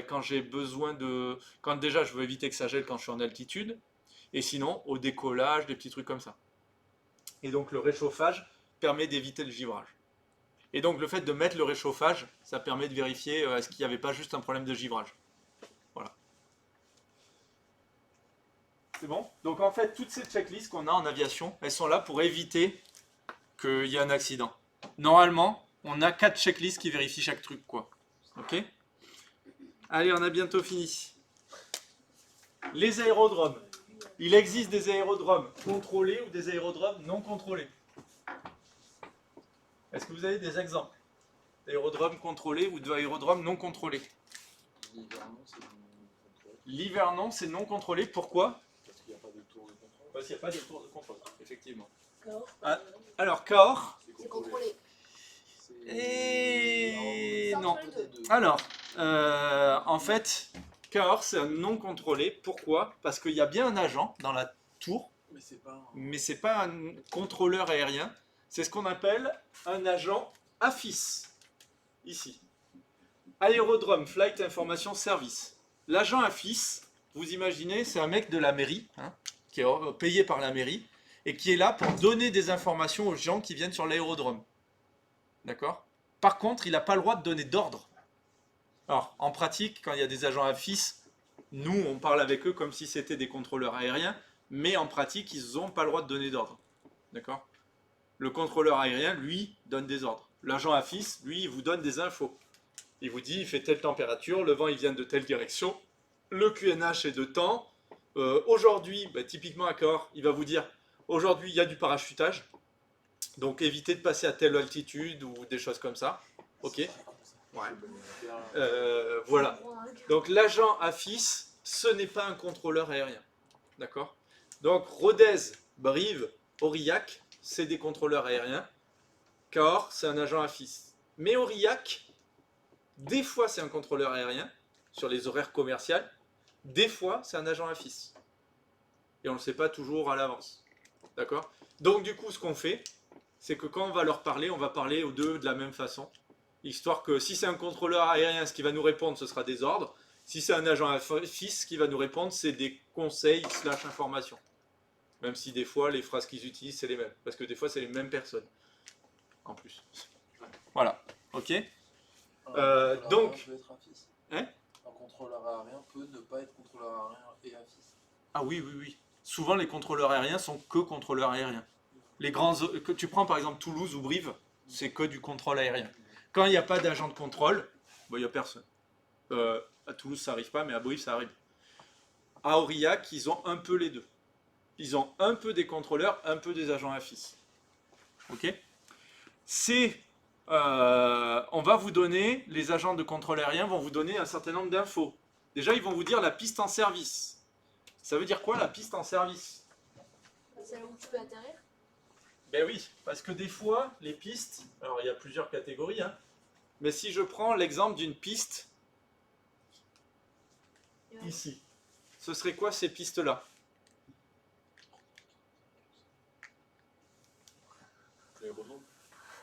quand j'ai besoin de... Quand déjà je veux éviter que ça gèle quand je suis en altitude, et sinon au décollage, des petits trucs comme ça. Et donc le réchauffage permet d'éviter le givrage. Et donc le fait de mettre le réchauffage, ça permet de vérifier est-ce qu'il n'y avait pas juste un problème de givrage. Voilà. C'est bon? Donc en fait, toutes ces checklists qu'on a en aviation, elles sont là pour éviter qu'il y ait un accident. Normalement, on a 4 checklists qui vérifient chaque truc, quoi. Ok? Allez, on a bientôt fini. Les aérodromes. Il existe des aérodromes contrôlés ou des aérodromes non contrôlés. Est-ce que vous avez des exemples d'aérodromes contrôlés ou d'aérodromes non contrôlés? L'Hivernon, c'est non contrôlé. Pourquoi?
Parce qu'il n'y a pas de tour de contrôle.
Parce qu'il n'y a pas de tour de contrôle, effectivement.
D'accord.
Alors, Cahors,
C'est contrôlé.
et
C'est
non.
entre les deux.
Alors, en fait, Cahors, c'est un non contrôlé. Pourquoi? Parce qu'il y a bien un agent dans la tour,
Mais c'est pas un...
mais c'est pas un contrôleur aérien. C'est ce qu'on appelle un agent AFIS, ici. Aérodrome Flight Information Service. L'agent AFIS, vous imaginez, c'est un mec de la mairie, hein, qui est payé par la mairie, et qui est là pour donner des informations aux gens qui viennent sur l'aérodrome. D'accord? Par contre, il n'a pas le droit de donner d'ordre. Alors, en pratique, quand il y a des agents AFIS, nous, on parle avec eux comme si c'était des contrôleurs aériens, mais en pratique, ils n'ont pas le droit de donner d'ordre. D'accord? Le contrôleur aérien, lui, donne des ordres. L'agent AFIS, lui, il vous donne des infos. Il vous dit, il fait telle température, le vent, il vient de telle direction, le QNH est de temps. Aujourd'hui, typiquement à Cahors, il va vous dire, aujourd'hui, il y a du parachutage, donc évitez de passer à telle altitude ou des choses comme ça. Ok? Ouais. Voilà. Donc l'agent AFIS, ce n'est pas un contrôleur aérien. D'accord? Donc Rodez, Brive, Aurillac, c'est des contrôleurs aériens. Cahors, c'est un agent AFIS. Mais Aurillac, des fois c'est un contrôleur aérien, sur les horaires commerciaux, des fois c'est un agent AFIS. Et on ne le sait pas toujours à l'avance. D'accord? Donc du coup, ce qu'on fait, c'est que quand on va leur parler, on va parler aux deux de la même façon. Histoire que si c'est un contrôleur aérien, ce qui va nous répondre, ce sera des ordres. Si c'est un agent AFIS, ce qui va nous répondre, c'est des conseils / informations. Même si des fois, les phrases qu'ils utilisent, c'est les mêmes. Parce que des fois, c'est les mêmes personnes. En plus. Voilà. Ok? Donc... Hein?
Un contrôleur aérien peut ne pas être contrôleur aérien et AFIS.
Ah oui, oui, oui. Souvent, les contrôleurs aériens sont que contrôleurs aériens. Les grands... que tu prends par exemple Toulouse ou Brive, c'est que du contrôle aérien. Quand il n'y a pas d'agent de contrôle, il n'y a personne. À Toulouse, ça n'arrive pas, mais à Brive, ça arrive. À Aurillac, ils ont un peu les deux. Ils ont un peu des contrôleurs, un peu des agents AFIS. Ok? On va vous donner, les agents de contrôle aérien vont vous donner un certain nombre d'infos. Déjà, ils vont vous dire la piste en service. Ça veut dire quoi, la piste en service?
C'est là où tu peux atterrir.
Ben oui, parce que des fois, les pistes, alors il y a plusieurs catégories, hein, mais si je prends l'exemple d'une piste, ici, ce serait quoi ces pistes-là?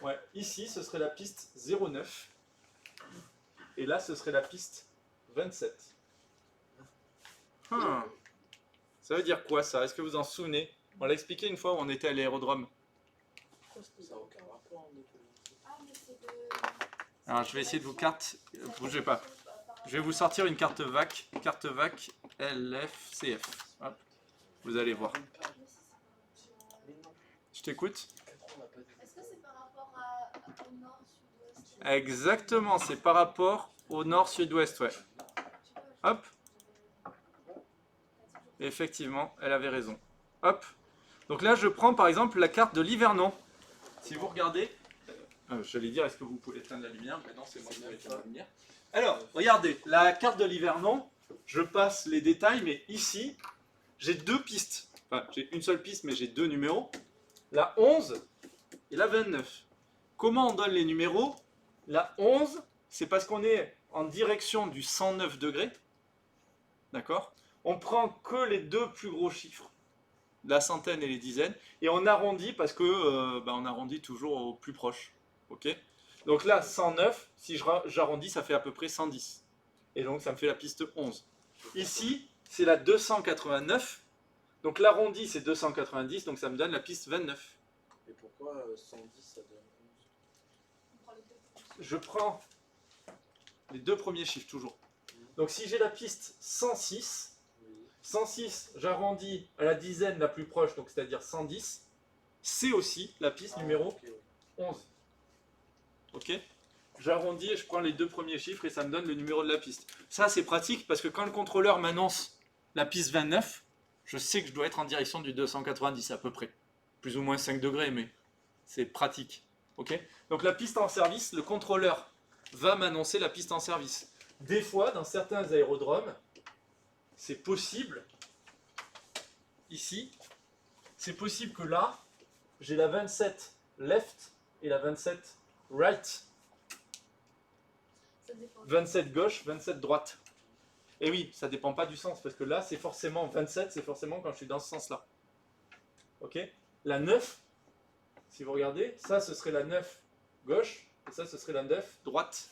Ouais, ici, ce serait la piste 09, et là, ce serait la piste 27. Ça veut dire quoi, ça? Est-ce que vous en souvenez? On l'a expliqué une fois où on était à l'aérodrome.
Ça n'a aucun rapport.
Ah, mais c'est de...
Alors, je vais essayer de vous bougez pas. Je vais vous sortir une carte VAC LFCF. Hop. Vous allez voir. Je t'écoute.
Est-ce que c'est par rapport au nord, sud-ouest?
Exactement, c'est par rapport au nord-sud-ouest, ouais. Hop. Effectivement, elle avait raison. Hop. Donc là, je prends par exemple la carte de l'Hivernon. Si vous regardez, J'allais dire, est-ce que vous pouvez éteindre la lumière? Mais non, c'est moi qui vais éteindre la lumière. Alors, regardez, la carte de l'Hivernon, je passe les détails, mais ici, j'ai deux pistes. Enfin, j'ai une seule piste, mais j'ai deux numéros. La 11 et la 29. Comment on donne les numéros? La 11, c'est parce qu'on est en direction du 109 degrés. D'accord? On prend que les deux plus gros chiffres, la centaine et les dizaines, et on arrondit parce que on arrondit toujours au plus proche. Ok? Donc là, 109, si j'arrondis, ça fait à peu près 110. Et donc ça me fait la piste 11. Ici, c'est la 289. Donc l'arrondi, c'est 290, donc ça me donne la piste 29.
Et pourquoi 110 ça donne 11?
On prend les deux premiers.
Je prends les deux premiers chiffres, toujours. Donc si j'ai la piste 106,
Oui.
106, j'arrondis à la dizaine la plus proche, donc c'est-à-dire 110, c'est aussi la piste numéro
Ok, ouais.
11. Ok? J'arrondis et je prends les deux premiers chiffres et ça me donne le numéro de la piste. Ça, c'est pratique parce que quand le contrôleur m'annonce la piste 29, je sais que je dois être en direction du 290 à peu près. Plus ou moins 5 degrés, mais c'est pratique. Ok? Donc la piste en service, le contrôleur va m'annoncer la piste en service. Des fois, dans certains aérodromes, c'est possible, ici, c'est possible que là, j'ai la 27 left et la 27 right.
Ça dépend.
27 gauche, 27 droite. Et oui, ça dépend pas du sens, parce que là, c'est forcément 27, c'est forcément quand je suis dans ce sens-là. Ok? La 9, si vous regardez, ça, ce serait la 9 gauche, et ça, ce serait la 9 droite.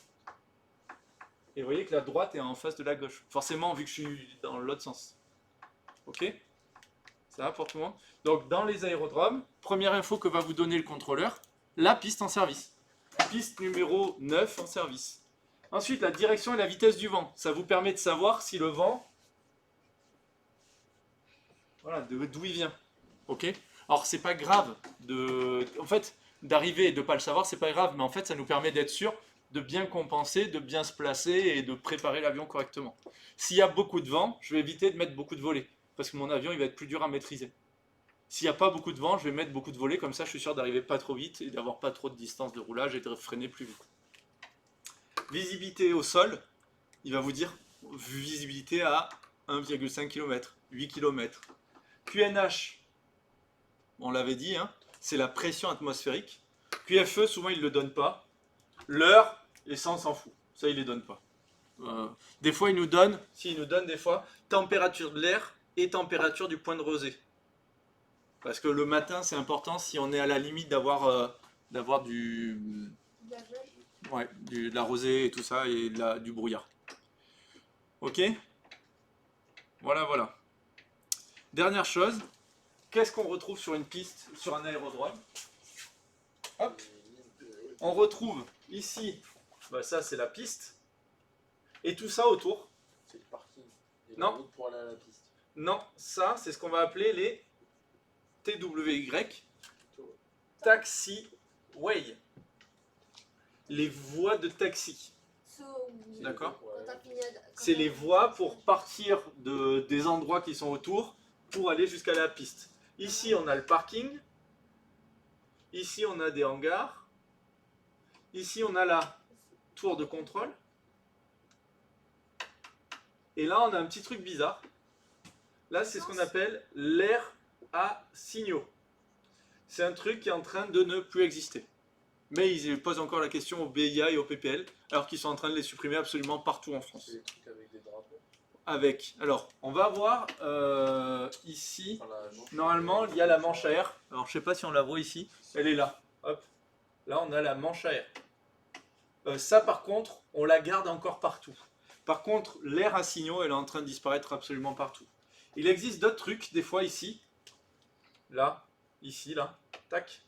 Et vous voyez que la droite est en face de la gauche. Forcément, vu que je suis dans l'autre sens. Ok? Ça va pour tout le monde? Donc, dans les aérodromes, première info que va vous donner le contrôleur, la piste en service. Piste numéro 9 en service. Ensuite, la direction et la vitesse du vent. Ça vous permet de savoir si le vent, voilà, d'où il vient. Ok? Alors, c'est pas grave en fait, d'arriver et de ne pas le savoir, c'est pas grave, mais en fait, ça nous permet d'être sûr de bien compenser, de bien se placer et de préparer l'avion correctement. S'il y a beaucoup de vent, je vais éviter de mettre beaucoup de volets, parce que mon avion, il va être plus dur à maîtriser. S'il n'y a pas beaucoup de vent, je vais mettre beaucoup de volets, comme ça, je suis sûr d'arriver pas trop vite et d'avoir pas trop de distance de roulage et de freiner plus vite. Visibilité au sol, il va vous dire visibilité à 1,5 km, 8 km. QNH, on l'avait dit, hein, c'est la pression atmosphérique. QFE, souvent ils ne le donnent pas. L'heure, l'essence s'en fout. Ça, ils ne les donnent pas. Des fois, ils nous donnent, s'ils nous donnent des fois, température de l'air et température du point de rosée. Parce que le matin, c'est important si on est à la limite d'avoir du,
La gel.
ouais, de la rosée et tout ça, et du brouillard. Ok? Voilà, voilà. Dernière chose, qu'est-ce qu'on retrouve sur une piste, sur un aérodrome? Hop, on retrouve ici, bah ça c'est la piste, et tout ça autour.
C'est le parking. Et
Non.
la route pour aller à la piste.
Non, ça c'est ce qu'on va appeler les TWY, taxiway, les voies de taxi. D'accord. C'est les voies pour partir des endroits qui sont autour pour aller jusqu'à la piste. Ici, on a le parking. Ici, on a des hangars. Ici, on a la tour de contrôle. Et là, on a un petit truc bizarre. Là, c'est ce qu'on appelle l'air à signaux. C'est un truc qui est en train de ne plus exister. Mais ils posent encore la question au BIA et au PPL, alors qu'ils sont en train de les supprimer absolument partout en France.
C'est des trucs avec des drapeaux.
Alors, on va voir ici,
Enfin, la manche.
normalement, il y a la manche à air. Alors, je sais pas si on la voit ici, elle est là. Hop. Là, on a la manche à air. Ça, par contre, on la garde encore partout. Par contre, l'air à signaux, elle est en train de disparaître absolument partout. Il existe d'autres trucs, des fois ici, là, ici, là, tac,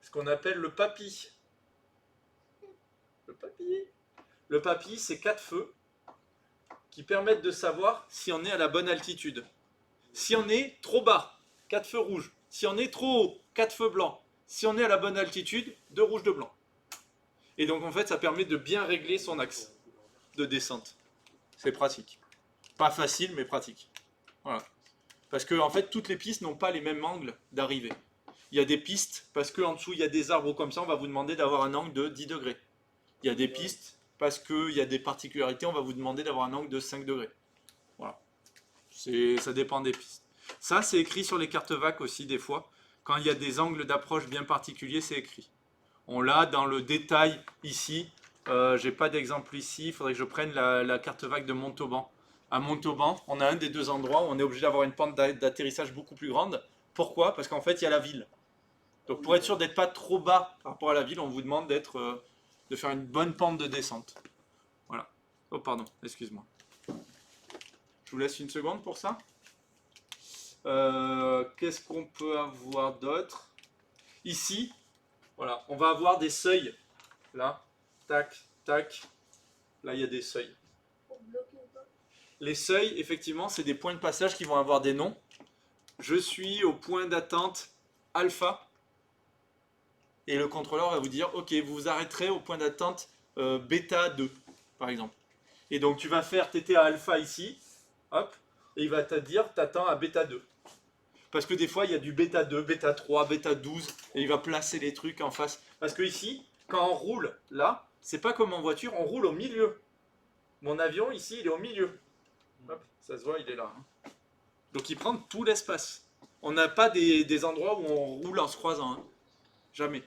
ce qu'on appelle le papy. Le papy. Le papy, c'est 4 feux qui permettent de savoir si on est à la bonne altitude. Si on est trop bas, 4 feux rouges. Si on est trop haut, 4 feux blancs. Si on est à la bonne altitude, 2 rouges, 2 blancs. Et donc en fait, ça permet de bien régler son axe de descente. C'est pratique. Pas facile, mais pratique. Voilà. Parce que en fait, toutes les pistes n'ont pas les mêmes angles d'arrivée. Il y a des pistes, parce qu'en dessous il y a des arbres comme ça, on va vous demander d'avoir un angle de 10 degrés. Il y a des pistes, parce qu'il y a des particularités, on va vous demander d'avoir un angle de 5 degrés. Voilà. Ça dépend des pistes. Ça, c'est écrit sur les cartes VAC aussi, des fois. Quand il y a des angles d'approche bien particuliers, c'est écrit. On l'a dans le détail ici. J'ai pas d'exemple ici, il faudrait que je prenne la carte VAC de Montauban. À Montauban, on a un des deux endroits où on est obligé d'avoir une pente d'atterrissage beaucoup plus grande. Pourquoi? Parce qu'en fait, il y a la ville. Donc pour être sûr d'être pas trop bas par rapport à la ville, on vous demande de faire une bonne pente de descente. Voilà. Oh pardon, excuse-moi. Je vous laisse une seconde pour ça. Qu'est-ce qu'on peut avoir d'autre? Ici, voilà, on va avoir des seuils. Là, tac, tac. Là, il y a des seuils.
Pour bloquer ou pas?
Les seuils, effectivement, c'est des points de passage qui vont avoir des noms. Je suis au point d'attente alpha. Et le contrôleur va vous dire, ok, vous vous arrêterez au point d'attente bêta 2, par exemple. Et donc, tu vas faire TT à alpha ici, hop, et il va te dire, t'attends à bêta 2. Parce que des fois, il y a du bêta 2, bêta 3, bêta 12, et il va placer les trucs en face. Parce que ici, quand on roule là, c'est pas comme en voiture, on roule au milieu. Mon avion, ici, il est au milieu. Hop, ça se voit, il est là. Donc il prend tout l'espace. On n'a pas des endroits où on roule en se croisant. Hein. Jamais.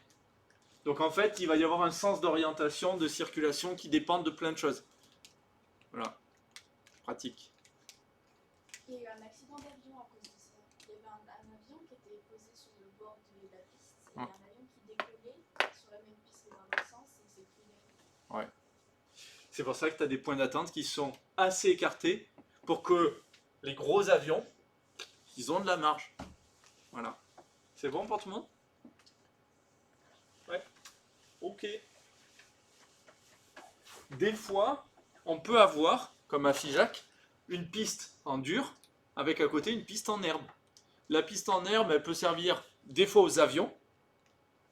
Donc en fait, il va y avoir un sens d'orientation, de circulation qui dépend de plein de choses. Voilà. Pratique.
Il y a eu un accident d'avion à cause de ça. Il y avait un avion qui était posé sur le bord de la piste. Et un avion qui décollait sur la même piste que dans l'autre sens et il s'est pris.
Ouais. C'est pour ça que tu as des points d'attente qui sont assez écartés pour que les gros avions, ils ont de la marge. Voilà. C'est bon pour tout le monde? Ouais. Ok. Des fois, on peut avoir, comme à Figeac, une piste en dur avec à côté une piste en herbe. La piste en herbe, elle peut servir des fois aux avions.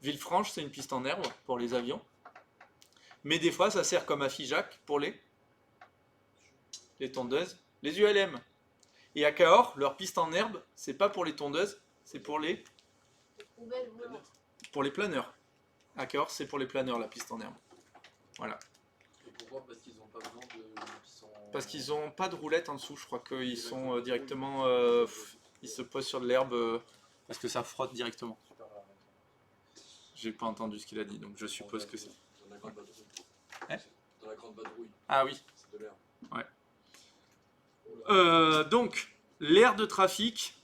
Villefranche, c'est une piste en herbe pour les avions. Mais des fois, ça sert comme à Figeac pour les tondeuses, les ULM. Et à Cahors, leur piste en herbe, c'est pas pour les tondeuses, c'est pour les
Poubelle volante.
planeurs. À Cahors, c'est pour les planeurs, la piste en herbe. Voilà.
Et pourquoi? Parce qu'ils n'ont pas besoin de.
Parce qu'ils n'ont pas de roulette en dessous, je crois qu'ils sont directement. Ils se posent sur de l'herbe parce que ça frotte directement. J'ai pas entendu ce qu'il a dit, donc je suppose que c'est.
Dans la grande vadrouille.
Hein?
Dans la grande vadrouille.
Ah oui.
C'est de l'air.
Donc, l'air de trafic,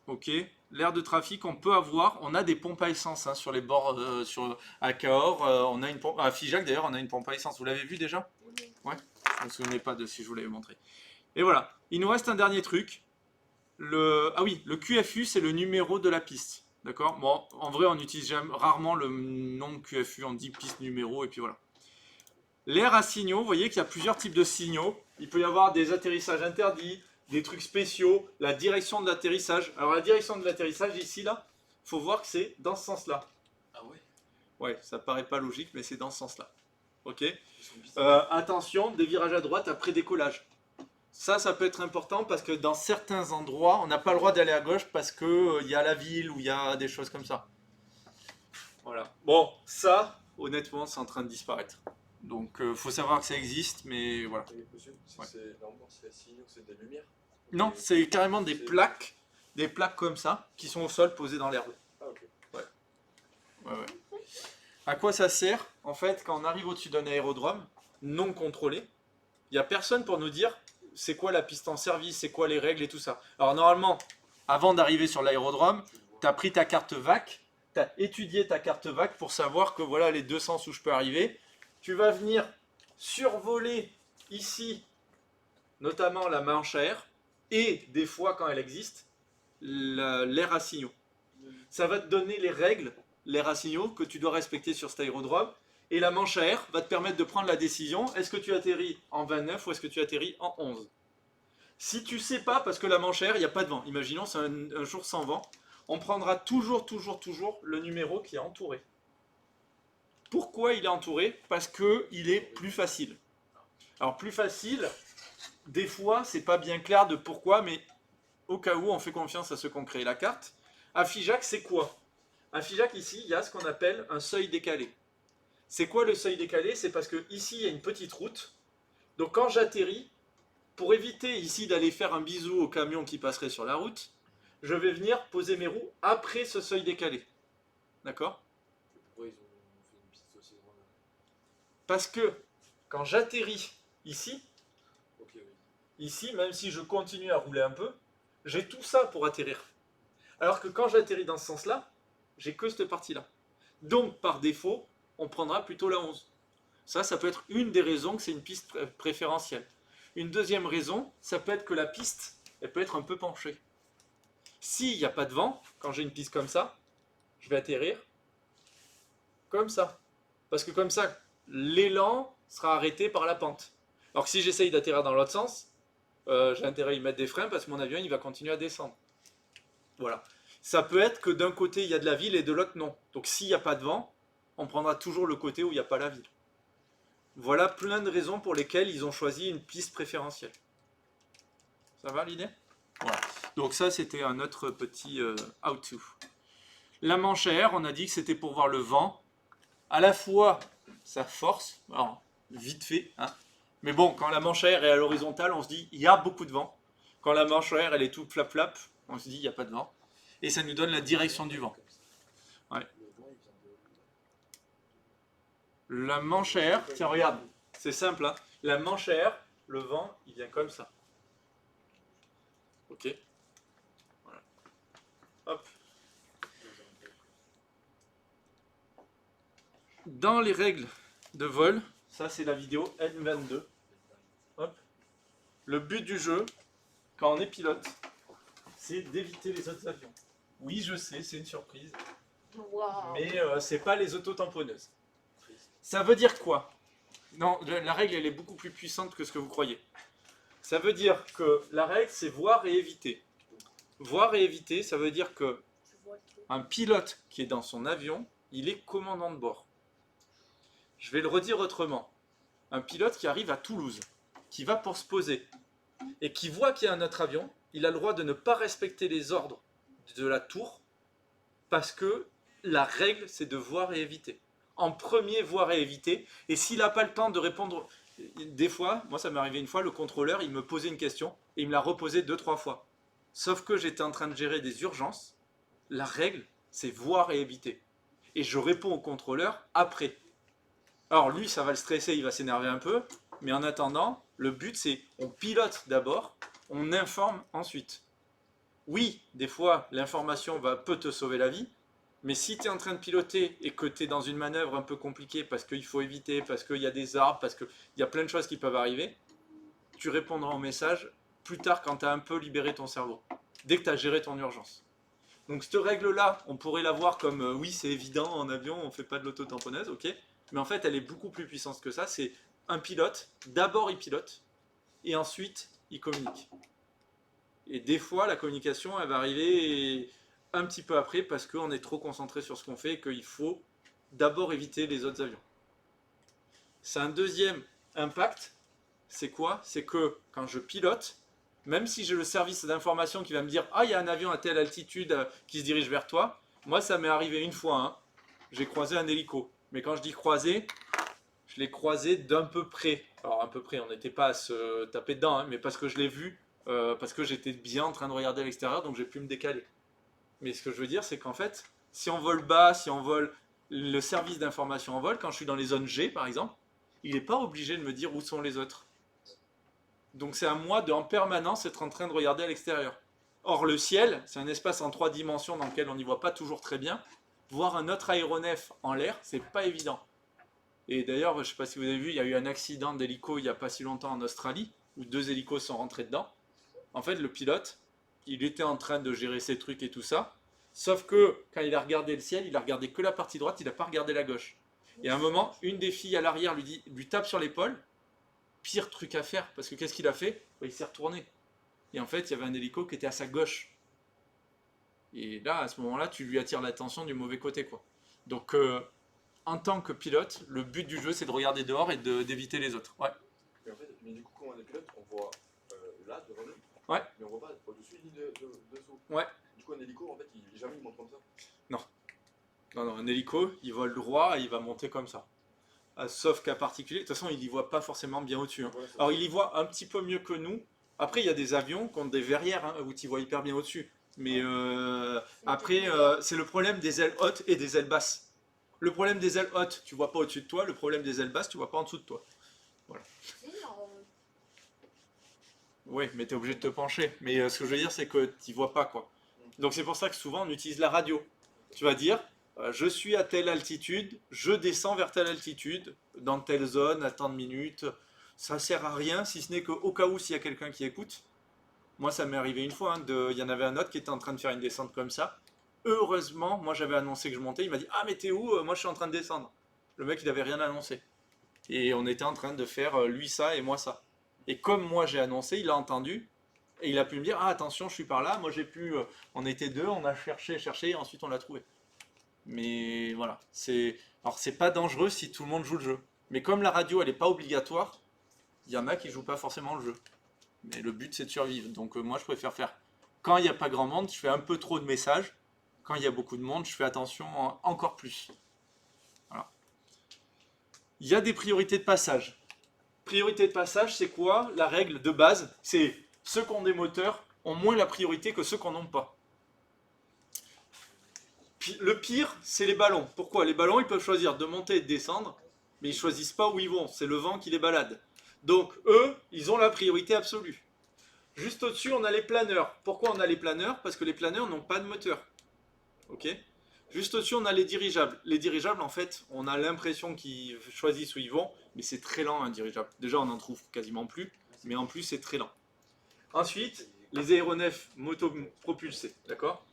ok, l'air de trafic, on peut avoir, on a des pompes à essence hein, sur les bords, à Cahors, on a une pompe, à Figeac d'ailleurs, on a une pompe à essence. Vous l'avez vu déjà? Ouais. Je me souvenais pas de si je vous l'avais montré. Et voilà, il nous reste un dernier truc. Ah oui, le QFU, c'est le numéro de la piste. D'accord? Bon, en vrai, on utilise rarement le nom QFU, on dit piste numéro, et puis voilà. L'air à signaux, vous voyez qu'il y a plusieurs types de signaux. Il peut y avoir des atterrissages interdits, des trucs spéciaux, la direction de l'atterrissage. Alors la direction de l'atterrissage, ici, là, il faut voir que c'est dans ce sens-là.
Ah ouais?
Ouais, ça paraît pas logique, mais c'est dans ce sens-là. Ok?
Ils sont piste.
Attention, des virages à droite après décollage. Ça peut être important parce que dans certains endroits, on n'a pas le droit d'aller à gauche parce qu'il y a la ville ou il y a des choses comme ça. Voilà. Bon, ça, honnêtement, c'est en train de disparaître. Donc, faut savoir que ça existe, mais voilà.
Et monsieur,
Ouais.
normalement, c'est signaux, c'est des lumières.
Non, c'est carrément des plaques comme ça, qui sont au sol posées dans l'herbe.
Ah ok.
Ouais. À quoi ça sert? En fait, quand on arrive au-dessus d'un aérodrome non contrôlé, il n'y a personne pour nous dire c'est quoi la piste en service, c'est quoi les règles et tout ça. Alors normalement, avant d'arriver sur l'aérodrome, tu as pris ta carte VAC, tu as étudié ta carte VAC pour savoir que voilà les deux sens où je peux arriver. Tu vas venir survoler ici, notamment la manche à air, et des fois quand elle existe, l'air à signaux. Ça va te donner les règles, l'air à signaux que tu dois respecter sur cet aérodrome, et la manche à air va te permettre de prendre la décision, est-ce que tu atterris en 29 ou est-ce que tu atterris en 11. Si tu sais pas, parce que la manche à air, il n'y a pas de vent, imaginons c'est un jour sans vent, on prendra toujours le numéro qui est entouré. Pourquoi il est entouré? Parce qu'il est plus facile. Alors plus facile, des fois c'est pas bien clair de pourquoi, mais au cas où on fait confiance à ceux qui ont créé la carte. À Figeac, c'est quoi? Un figeac ici, il y a ce qu'on appelle un seuil décalé. C'est quoi le seuil décalé? C'est parce que ici il y a une petite route. Donc quand j'atterris, pour éviter ici d'aller faire un bisou au camion qui passerait sur la route, je vais venir poser mes roues après ce seuil décalé. D'accord?
Pourquoi ils ont fait une piste aussi grande?
Parce que quand j'atterris ici,
Ok, oui.
ici, même si je continue à rouler un peu, j'ai tout ça pour atterrir. Alors que quand j'atterris dans ce sens-là, j'ai que cette partie-là. Donc, par défaut, on prendra plutôt la 11. Ça peut être une des raisons que c'est une piste préférentielle. Une deuxième raison, ça peut être que la piste, elle peut être un peu penchée. S'il n'y a pas de vent, quand j'ai une piste comme ça, je vais atterrir comme ça. Parce que comme ça, l'élan sera arrêté par la pente. Alors que si j'essaye d'atterrir dans l'autre sens, j'ai intérêt à y mettre des freins parce que mon avion il va continuer à descendre. Voilà. Ça peut être que d'un côté il y a de la ville et de l'autre non. Donc s'il n'y a pas de vent, on prendra toujours le côté où il n'y a pas la ville. Voilà plein de raisons pour lesquelles ils ont choisi une piste préférentielle. Ça va l'idée? Voilà. Donc ça c'était un autre petit how-to. La manche à air, on a dit que c'était pour voir le vent. À la fois sa force, alors vite fait, hein. Mais bon, quand la manche à air est à l'horizontale, on se dit il y a beaucoup de vent. Quand la manche à air elle est toute flap-flap, on se dit il n'y a pas de vent. Et ça nous donne la direction du vent. Ouais. La manche à air, tiens regarde, c'est simple, hein. La manche à air, le vent, il vient comme ça. Ok. Voilà. Hop. Dans les règles de vol, ça c'est la vidéo N22. Hop. Le but du jeu, quand on est pilote, c'est d'éviter les autres avions. Oui, je sais, c'est une surprise,
Waouh.
mais c'est pas les autotamponneuses. Ça veut dire quoi? Non, la règle elle est beaucoup plus puissante que ce que vous croyez. Ça veut dire que la règle c'est voir et éviter. Voir et éviter, ça veut dire que
Tu vois le truc.
un pilote qui est dans son avion, il est commandant de bord. Je vais le redire autrement. Un pilote qui arrive à Toulouse, qui va pour se poser, et qui voit qu'il y a un autre avion, il a le droit de ne pas respecter les ordres de la tour, parce que la règle, c'est de voir et éviter. En premier, voir et éviter, et s'il n'a pas le temps de répondre, des fois, moi ça m'est arrivé une fois, le contrôleur, il me posait une question, et il me l'a reposée 2-3 fois. Sauf que j'étais en train de gérer des urgences, la règle, c'est voir et éviter. Et je réponds au contrôleur après. Alors lui, ça va le stresser, il va s'énerver un peu, mais en attendant, le but c'est on pilote d'abord, on informe ensuite. Oui, des fois, l'information peut te sauver la vie, mais si tu es en train de piloter et que tu es dans une manœuvre un peu compliquée parce qu'il faut éviter, parce qu'il y a des arbres, parce qu'il y a plein de choses qui peuvent arriver, tu répondras au message plus tard quand tu as un peu libéré ton cerveau, dès que tu as géré ton urgence. Donc cette règle-là, on pourrait la voir comme oui, c'est évident, en avion, on ne fait pas de l'auto-tamponneuse, ok, mais en fait, elle est beaucoup plus puissante que ça. C'est un pilote, d'abord il pilote, et ensuite il communique. Et des fois, la communication, elle va arriver un petit peu après parce qu'on est trop concentré sur ce qu'on fait et qu'il faut d'abord éviter les autres avions. C'est un deuxième impact. C'est quoi? C'est que quand je pilote, même si j'ai le service d'information qui va me dire « Ah, il y a un avion à telle altitude qui se dirige vers toi », moi, ça m'est arrivé une fois. Hein. J'ai croisé un hélico. Mais quand je dis croisé, je l'ai croisé d'un peu près. Alors, un peu près, on n'était pas à se taper dedans, hein, mais parce que je l'ai vu, parce que j'étais bien en train de regarder à l'extérieur, donc j'ai pu me décaler. Mais ce que je veux dire, c'est qu'en fait, si on vole bas, si on vole le service d'information en vol, quand je suis dans les zones G, par exemple, il n'est pas obligé de me dire où sont les autres. Donc c'est à moi de en permanence être en train de regarder à l'extérieur. Or le ciel, c'est un espace en 3 dimensions dans lequel on n'y voit pas toujours très bien. Voir un autre aéronef en l'air, c'est pas évident. Et d'ailleurs, je ne sais pas si vous avez vu, il y a eu un accident d'hélico il n'y a pas si longtemps en Australie, où 2 hélicos sont rentrés dedans. En fait, le pilote, il était en train de gérer ses trucs et tout ça, sauf que quand il a regardé le ciel, il a regardé que la partie droite, il n'a pas regardé la gauche. Et à un moment, une des filles à l'arrière lui tape sur l'épaule. Pire truc à faire, parce que qu'est-ce qu'il a fait? Il s'est retourné. Et en fait, il y avait un hélico qui était à sa gauche. Et là, à ce moment-là, tu lui attires l'attention du mauvais côté, quoi. Donc, en tant que pilote, le but du jeu, c'est de regarder dehors et d'éviter les autres. Ouais.
Mais, en fait, mais du coup, quand on est pilote, on voit là, devant nous.
Ouais.
Mais on voit pas au-dessus ni dessous.
Ouais.
Du coup, un hélico, en fait, jamais il monte comme ça.
Non. Non, un hélico, il vole droit et il va monter comme ça. Sauf cas particulier, de toute façon, il y voit pas forcément bien au-dessus. Hein.
Ouais, c'est
Alors,
ça.
il y voit un petit peu mieux que nous. Après, il y a des avions qui ont des verrières hein, où tu vois hyper bien au-dessus. Mais après, c'est le problème des ailes hautes et des ailes basses. Le problème des ailes hautes, tu vois pas au-dessus de toi. Le problème des ailes basses, tu vois pas en dessous de toi.
Si, non,
Oui, mais tu es obligé de te pencher. Mais ce que je veux dire, c'est que tu vois pas quoi. Donc c'est pour ça que souvent on utilise la radio. Tu vas dire, je suis à telle altitude, je descends vers telle altitude, dans telle zone, à tant de minutes. Ça sert à rien, si ce n'est qu'au cas où s'il y a quelqu'un qui écoute. Moi, ça m'est arrivé une fois. Hein, il y en avait un autre qui était en train de faire une descente comme ça. Heureusement, moi j'avais annoncé que je montais. Il m'a dit, ah mais t'es où? Moi je suis en train de descendre. Le mec, il avait rien annoncé. Et on était en train de faire lui ça et moi ça. Et comme moi j'ai annoncé, il a entendu. Et il a pu me dire, ah attention, je suis par là. Moi j'ai pu. On était deux, on a cherché, cherché, et ensuite on l'a trouvé. Mais voilà. Alors c'est pas dangereux si tout le monde joue le jeu. Mais comme la radio elle est pas obligatoire, il y en a qui jouent pas forcément le jeu. Mais le but c'est de survivre. Donc moi je préfère faire. Quand il n'y a pas grand monde, je fais un peu trop de messages. Quand il y a beaucoup de monde, je fais attention encore plus. Voilà. Il y a des priorités de passage. Priorité de passage, c'est quoi? La règle de base, c'est ceux qui ont des moteurs ont moins la priorité que ceux qui n'en ont pas. Le pire, c'est les ballons. Pourquoi? Les ballons, ils peuvent choisir de monter et de descendre, mais ils ne choisissent pas où ils vont. C'est le vent qui les balade. Donc, eux, ils ont la priorité absolue. Juste au-dessus, on a les planeurs. Pourquoi on a les planeurs? Parce que les planeurs n'ont pas de moteur. Ok? Juste au-dessus, on a les dirigeables. Les dirigeables, en fait, on a l'impression qu'ils choisissent où ils vont, mais c'est très lent un dirigeable. Déjà, on n'en trouve quasiment plus, mais en plus, c'est très lent. Ensuite, les aéronefs motopropulsés, d'accord?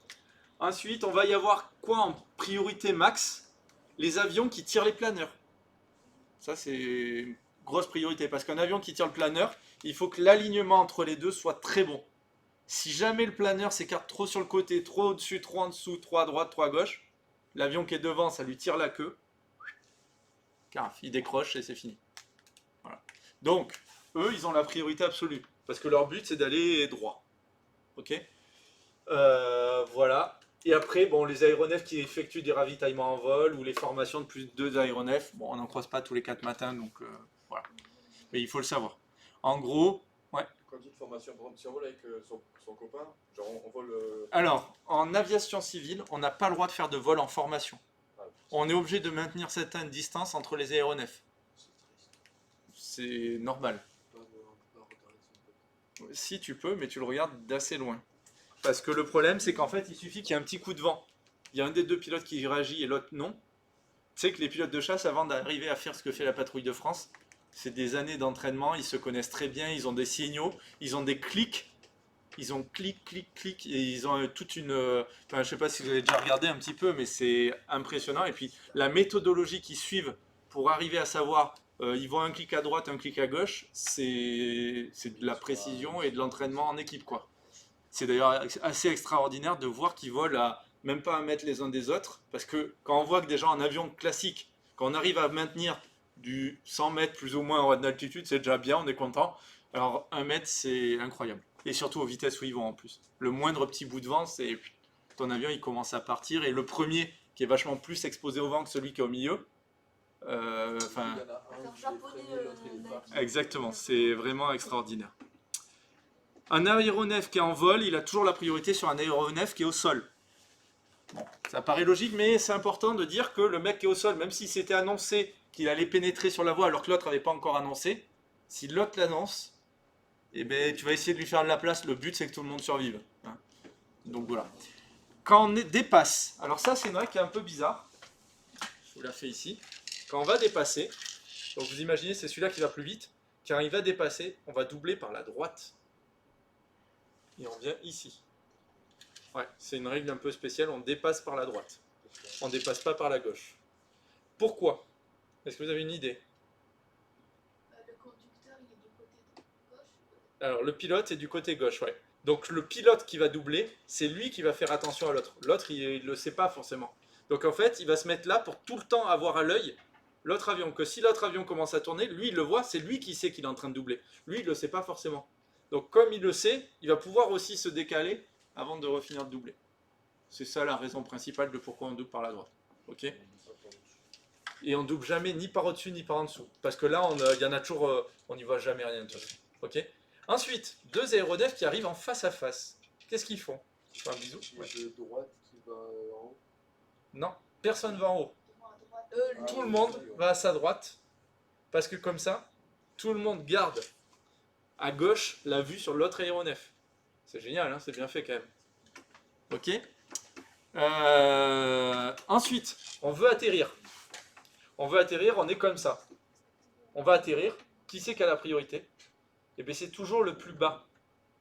Ensuite, on va y avoir quoi en priorité max? Les avions qui tirent les planeurs. Ça, c'est une grosse priorité, parce qu'un avion qui tire le planeur, il faut que l'alignement entre les deux soit très bon. Si jamais le planeur s'écarte trop sur le côté, trop au-dessus, trop en dessous, trop à droite, trop à gauche, l'avion qui est devant, ça lui tire la queue. Caraf, il décroche et c'est fini. Voilà. Donc, eux, ils ont la priorité absolue. Parce que leur but, c'est d'aller droit. Ok? Voilà. Et après, bon, les aéronefs qui effectuent des ravitaillements en vol ou les formations de plus de 2 aéronefs, bon, on n'en croise pas tous les 4 matins, donc voilà. Mais il faut le savoir. En gros, ouais.
Quand tu dis formation, par exemple, si on vole avec son copain, genre on vole.
Alors, en aviation civile, on n'a pas le droit de faire de vol en formation. On est obligé de maintenir certaines distances entre les aéronefs. C'est normal. Si tu peux, mais tu le regardes d'assez loin. Parce que le problème, c'est qu'en fait, il suffit qu'il y ait un petit coup de vent. Il y a un des deux pilotes qui réagit et l'autre non. Tu sais que les pilotes de chasse, avant d'arriver à faire ce que fait la patrouille de France, c'est des années d'entraînement, ils se connaissent très bien, ils ont des signaux, ils ont des clics. Ils ont clic, clic, clic, et ils ont toute une... Enfin, je sais pas si vous avez déjà regardé un petit peu, mais c'est impressionnant. Et puis, la méthodologie qu'ils suivent pour arriver à savoir, ils vont un clic à droite, un clic à gauche, c'est de la précision et de l'entraînement en équipe, quoi. C'est d'ailleurs assez extraordinaire de voir qu'ils volent à même pas 1 mètre les uns des autres, parce que quand on voit que des gens en avion classique, quand on arrive à maintenir du 100 mètres plus ou moins en haute altitude, c'est déjà bien, on est content. Alors 1 mètre, c'est incroyable. Et surtout aux vitesses où ils vont en plus. Le moindre petit bout de vent, c'est ton avion, il commence à partir. Et le premier, qui est vachement plus exposé au vent que celui qui est au milieu, enfin, exactement, c'est vraiment extraordinaire. Un aéronef qui est en vol, il a toujours la priorité sur un aéronef qui est au sol. Bon, ça paraît logique, mais c'est important de dire que le mec qui est au sol, même si c'était annoncé qu'il allait pénétrer sur la voie alors que l'autre n'avait pas encore annoncé, si l'autre l'annonce, eh ben, tu vas essayer de lui faire de la place. Le but, c'est que tout le monde survive. Hein. Donc voilà. Quand on dépasse, alors ça, c'est une règle qui est un peu bizarre. Je vous la fais ici. Quand on va dépasser, donc vous imaginez, c'est celui-là qui va plus vite. Quand il va dépasser, on va doubler par la droite. Et on vient ici. Ouais, c'est une règle un peu spéciale. On dépasse par la droite. On ne dépasse pas par la gauche. Pourquoi? Est-ce que vous avez une idée?
Le conducteur, il est du côté gauche.
Alors, le pilote est du côté gauche, ouais. Donc, le pilote qui va doubler, c'est lui qui va faire attention à l'autre. L'autre, il ne le sait pas forcément. Donc, en fait, il va se mettre là pour tout le temps avoir à l'œil l'autre avion. Que si l'autre avion commence à tourner, lui, il le voit, c'est lui qui sait qu'il est en train de doubler. Lui, il ne le sait pas forcément. Donc, comme il le sait, il va pouvoir aussi se décaler avant de refinir de doubler. C'est ça la raison principale de pourquoi on double par la droite. Ok. Et on double jamais ni par au-dessus ni par en dessous. Parce que là, il y en a toujours, on n'y voit jamais rien. De toute façon. Ok. Ensuite, deux aéronefs qui arrivent en face à face. Qu'est-ce qu'ils font? Un bisou. Ouais.
De droite qui va en haut.
Non, personne va en haut.
Devant à droite.
Tout le monde va à sa droite. Parce que comme ça, tout le monde garde à gauche la vue sur l'autre aéronef. C'est génial, hein, c'est bien fait quand même. Ok. Ensuite, on veut atterrir. On veut atterrir, on est comme ça. On va atterrir. Qui c'est qui a la priorité? Eh bien, c'est toujours le plus bas.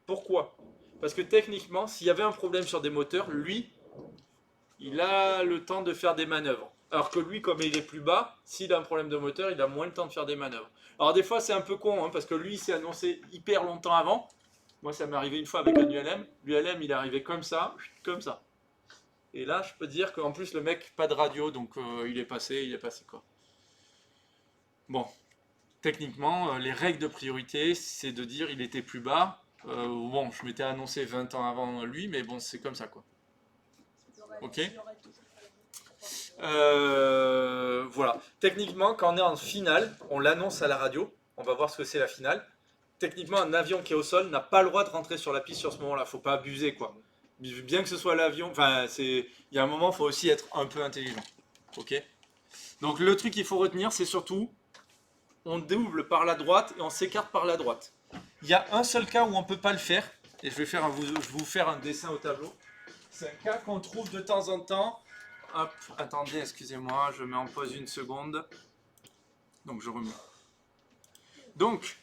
Pourquoi? Parce que techniquement, s'il y avait un problème sur des moteurs, lui, il a le temps de faire des manœuvres. Alors que lui, comme il est plus bas, s'il a un problème de moteur, il a moins le temps de faire des manœuvres. Alors des fois, c'est un peu con, hein, parce que lui, il s'est annoncé hyper longtemps avant. Moi, ça m'est arrivé une fois avec un ULM. L'ULM, il est arrivé comme ça, comme ça. Et là, je peux dire qu'en plus, le mec, pas de radio, donc il est passé quoi. Bon, techniquement, les règles de priorité, c'est de dire il était plus bas. Bon, je m'étais annoncé 20 ans avant lui, mais bon, c'est comme ça, quoi. Ok. Voilà. Techniquement, quand on est en finale, on l'annonce à la radio. On va voir ce que c'est la finale. Techniquement, un avion qui est au sol n'a pas le droit de rentrer sur la piste sur ce moment-là. Faut pas abuser, quoi. Bien que ce soit l'avion, enfin, il y a un moment, il faut aussi être un peu intelligent. Ok. Donc le truc qu'il faut retenir, c'est surtout, on double par la droite et on s'écarte par la droite. Il y a un seul cas où on peut pas le faire, et je vais vous faire un dessin au tableau. C'est un cas qu'on trouve de temps en temps. Hop, attendez, excusez-moi, je mets en pause une seconde. Donc je remets. Donc,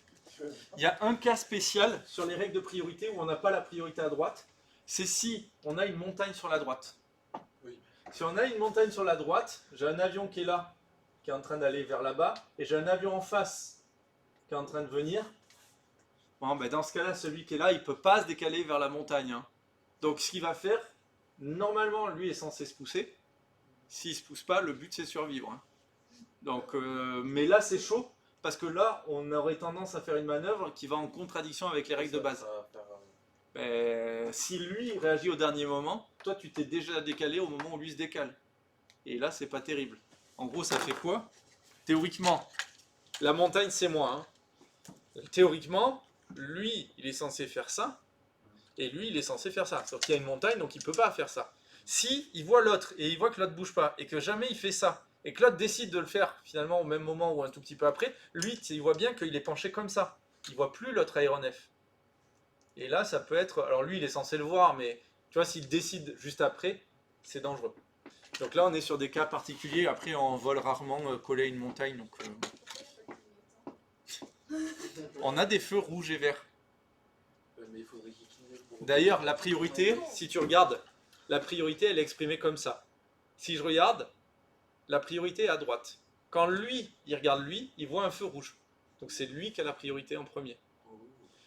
il y a un cas spécial sur les règles de priorité où on n'a pas la priorité à droite. C'est si on a une montagne sur la droite.
Oui.
Si on a une montagne sur la droite, j'ai un avion qui est là, qui est en train d'aller vers là-bas, et j'ai un avion en face qui est en train de venir. Bon, ben dans ce cas-là, celui qui est là, il ne peut pas se décaler vers la montagne. Hein. Donc ce qu'il va faire, normalement, lui est censé se pousser. S'il ne se pousse pas, le but c'est survivre. Hein. Donc, mais là c'est chaud, parce que là, on aurait tendance à faire une manœuvre qui va en contradiction avec les règles de base. Si lui réagit au dernier moment, toi tu t'es déjà décalé au moment où lui se décale. Et là, c'est pas terrible. En gros, ça fait quoi? Théoriquement, la montagne c'est moi. Hein. Théoriquement, lui, il est censé faire ça, et lui, il est censé faire ça. Sauf qu'il y a une montagne, donc il ne peut pas faire ça. Si il voit l'autre, et il voit que l'autre ne bouge pas, et que jamais il fait ça, et que l'autre décide de le faire finalement au même moment ou un tout petit peu après, lui, il voit bien qu'il est penché comme ça. Il ne voit plus l'autre aéronef. Et là, ça peut être... Alors lui, il est censé le voir, mais tu vois, s'il décide juste après, c'est dangereux. Donc là, on est sur des cas particuliers. Après, on vole rarement coller à une montagne. Donc, on a des feux rouges et verts. D'ailleurs, la priorité, si tu regardes, la priorité, elle est exprimée comme ça. Si je regarde, la priorité est à droite. Quand lui, il regarde lui, il voit un feu rouge. Donc c'est lui qui a la priorité en premier.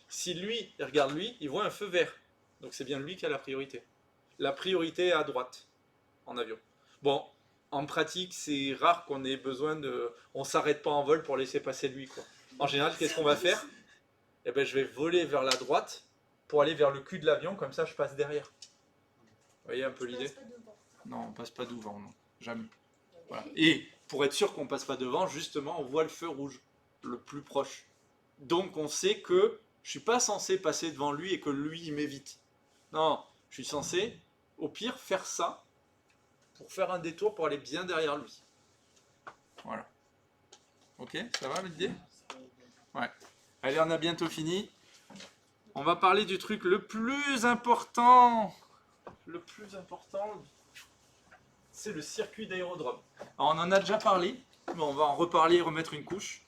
Si lui, il regarde lui, il voit un feu vert. Donc c'est bien lui qui a la priorité. La priorité est à droite, en avion. Bon, en pratique, c'est rare qu'on ait besoin de... On ne s'arrête pas en vol pour laisser passer lui, quoi. En général, qu'est-ce qu'on va faire? Eh ben, je vais voler vers la droite pour aller vers le cul de l'avion, comme ça je passe derrière. Vous voyez un peu l'idée? Non, on passe pas devant, non. Jamais. Voilà. Et pour être sûr qu'on passe pas devant, justement, on voit le feu rouge, le plus proche. Donc on sait que je suis pas censé passer devant lui et que lui il m'évite. Non, je suis censé, au pire, faire ça pour faire un détour pour aller bien derrière lui. Voilà. Ok, ça va l'idée? Ouais. Allez, on a bientôt fini. On va parler du truc le plus important. Le plus important, c'est le circuit d'aérodrome. Alors, on en a déjà parlé, mais on va en reparler et remettre une couche.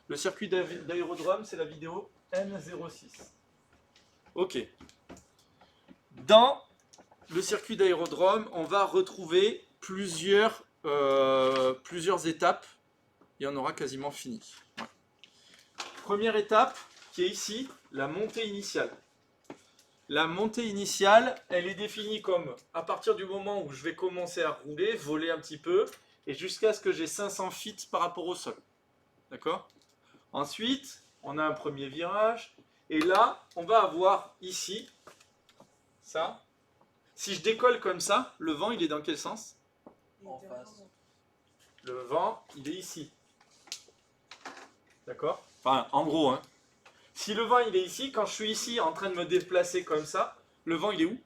Le circuit d'aérodrome, c'est la vidéo N06. Ok. Dans le circuit d'aérodrome, on va retrouver plusieurs étapes et on aura quasiment fini. Ouais. Première étape qui est ici, la montée initiale. La montée initiale, elle est définie comme à partir du moment où je vais commencer à rouler, voler un petit peu, et jusqu'à ce que j'ai 500 feet par rapport au sol. D'accord? Ensuite, on a un premier virage, et là, on va avoir ici, ça. Si je décolle comme ça, le vent, il est dans quel sens?
En face.
Le vent, il est ici. D'accord? Enfin, en gros, hein. Si le vent, il est ici, quand je suis ici en train de me déplacer comme ça, le vent, il est où?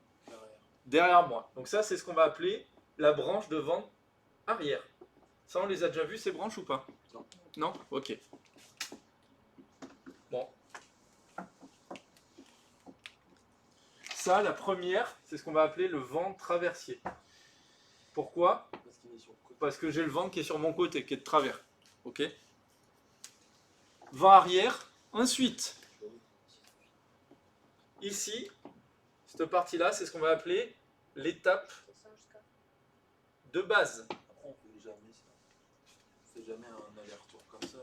Derrière moi. Donc ça, c'est ce qu'on va appeler la branche de vent arrière. Ça, on les a déjà vus, ces branches, ou pas?
Non.
Non? Ok. Bon. Ça, la première, c'est ce qu'on va appeler le vent traversier. Pourquoi?
Parce qu'il est sur le côté.
Parce que j'ai le vent qui est sur mon côté, qui est de travers. Ok? Vent arrière. Ensuite, ici, cette partie-là, c'est ce qu'on va appeler l'étape
C'est ça jusqu'à.
de base.
Après, on fait jamais ça. On fait jamais un aller-retour comme ça.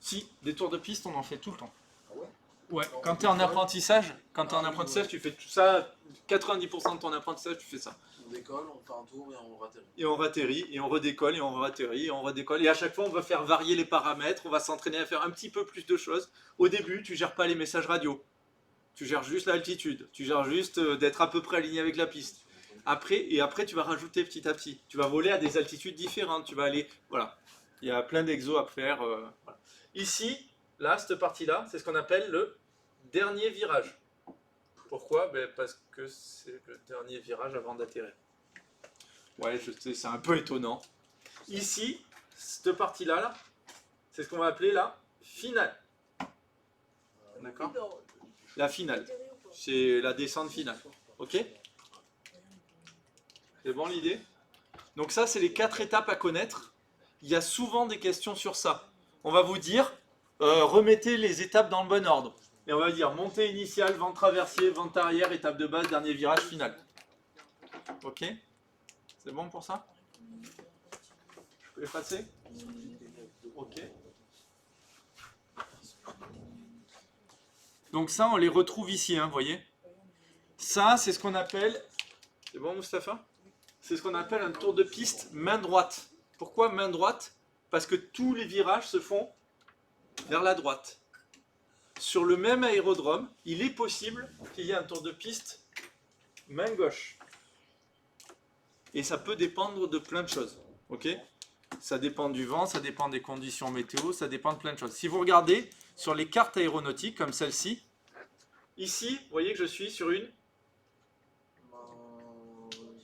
Si, des tours de piste, on en fait tout le temps.
Ah ouais?
Ouais,
Non,
quand tu es en
on décolle.
apprentissage,
Oui.
tu fais tout ça, 90% de ton apprentissage, tu fais ça.
On décolle, on fait un tour et on ratterrit.
Et on ratterrit, et on redécolle, et on ratterrit, et on redécolle. Et à chaque fois, on va faire varier les paramètres, on va s'entraîner à faire un petit peu plus de choses. Au début, tu gères pas les messages radio. Tu gères juste l'altitude. Tu gères juste d'être à peu près aligné avec la piste. Après, tu vas rajouter petit à petit. Tu vas voler à des altitudes différentes. Tu vas aller, voilà. Il y a plein d'exos à faire. Voilà. Ici, là, cette partie-là, c'est ce qu'on appelle le dernier virage. Pourquoi? Parce que c'est le dernier virage avant d'atterrir. Ouais, je sais, c'est un peu étonnant. Ici, cette partie-là, là, c'est ce qu'on va appeler la finale. D'accord? La finale. C'est la descente finale. Ok? C'est bon l'idée? Donc ça, c'est les 4 étapes à connaître. Il y a souvent des questions sur ça. On va vous dire, remettez les étapes dans le bon ordre. Et on va dire montée initiale, vent traversier, vent arrière, étape de base, dernier virage, finale. Ok? C'est bon pour ça? Je peux effacer? Ok. Donc ça, on les retrouve ici, hein, vous voyez? Ça, c'est ce qu'on appelle... C'est bon, Mustapha? C'est ce qu'on appelle un tour de piste main droite. Pourquoi main droite? Parce que tous les virages se font vers la droite. Sur le même aérodrome, il est possible qu'il y ait un tour de piste main gauche. Et ça peut dépendre de plein de choses. Ok? Ça dépend du vent, ça dépend des conditions météo, ça dépend de plein de choses. Si vous regardez sur les cartes aéronautiques comme celle-ci, ici, vous voyez que je suis sur une
Main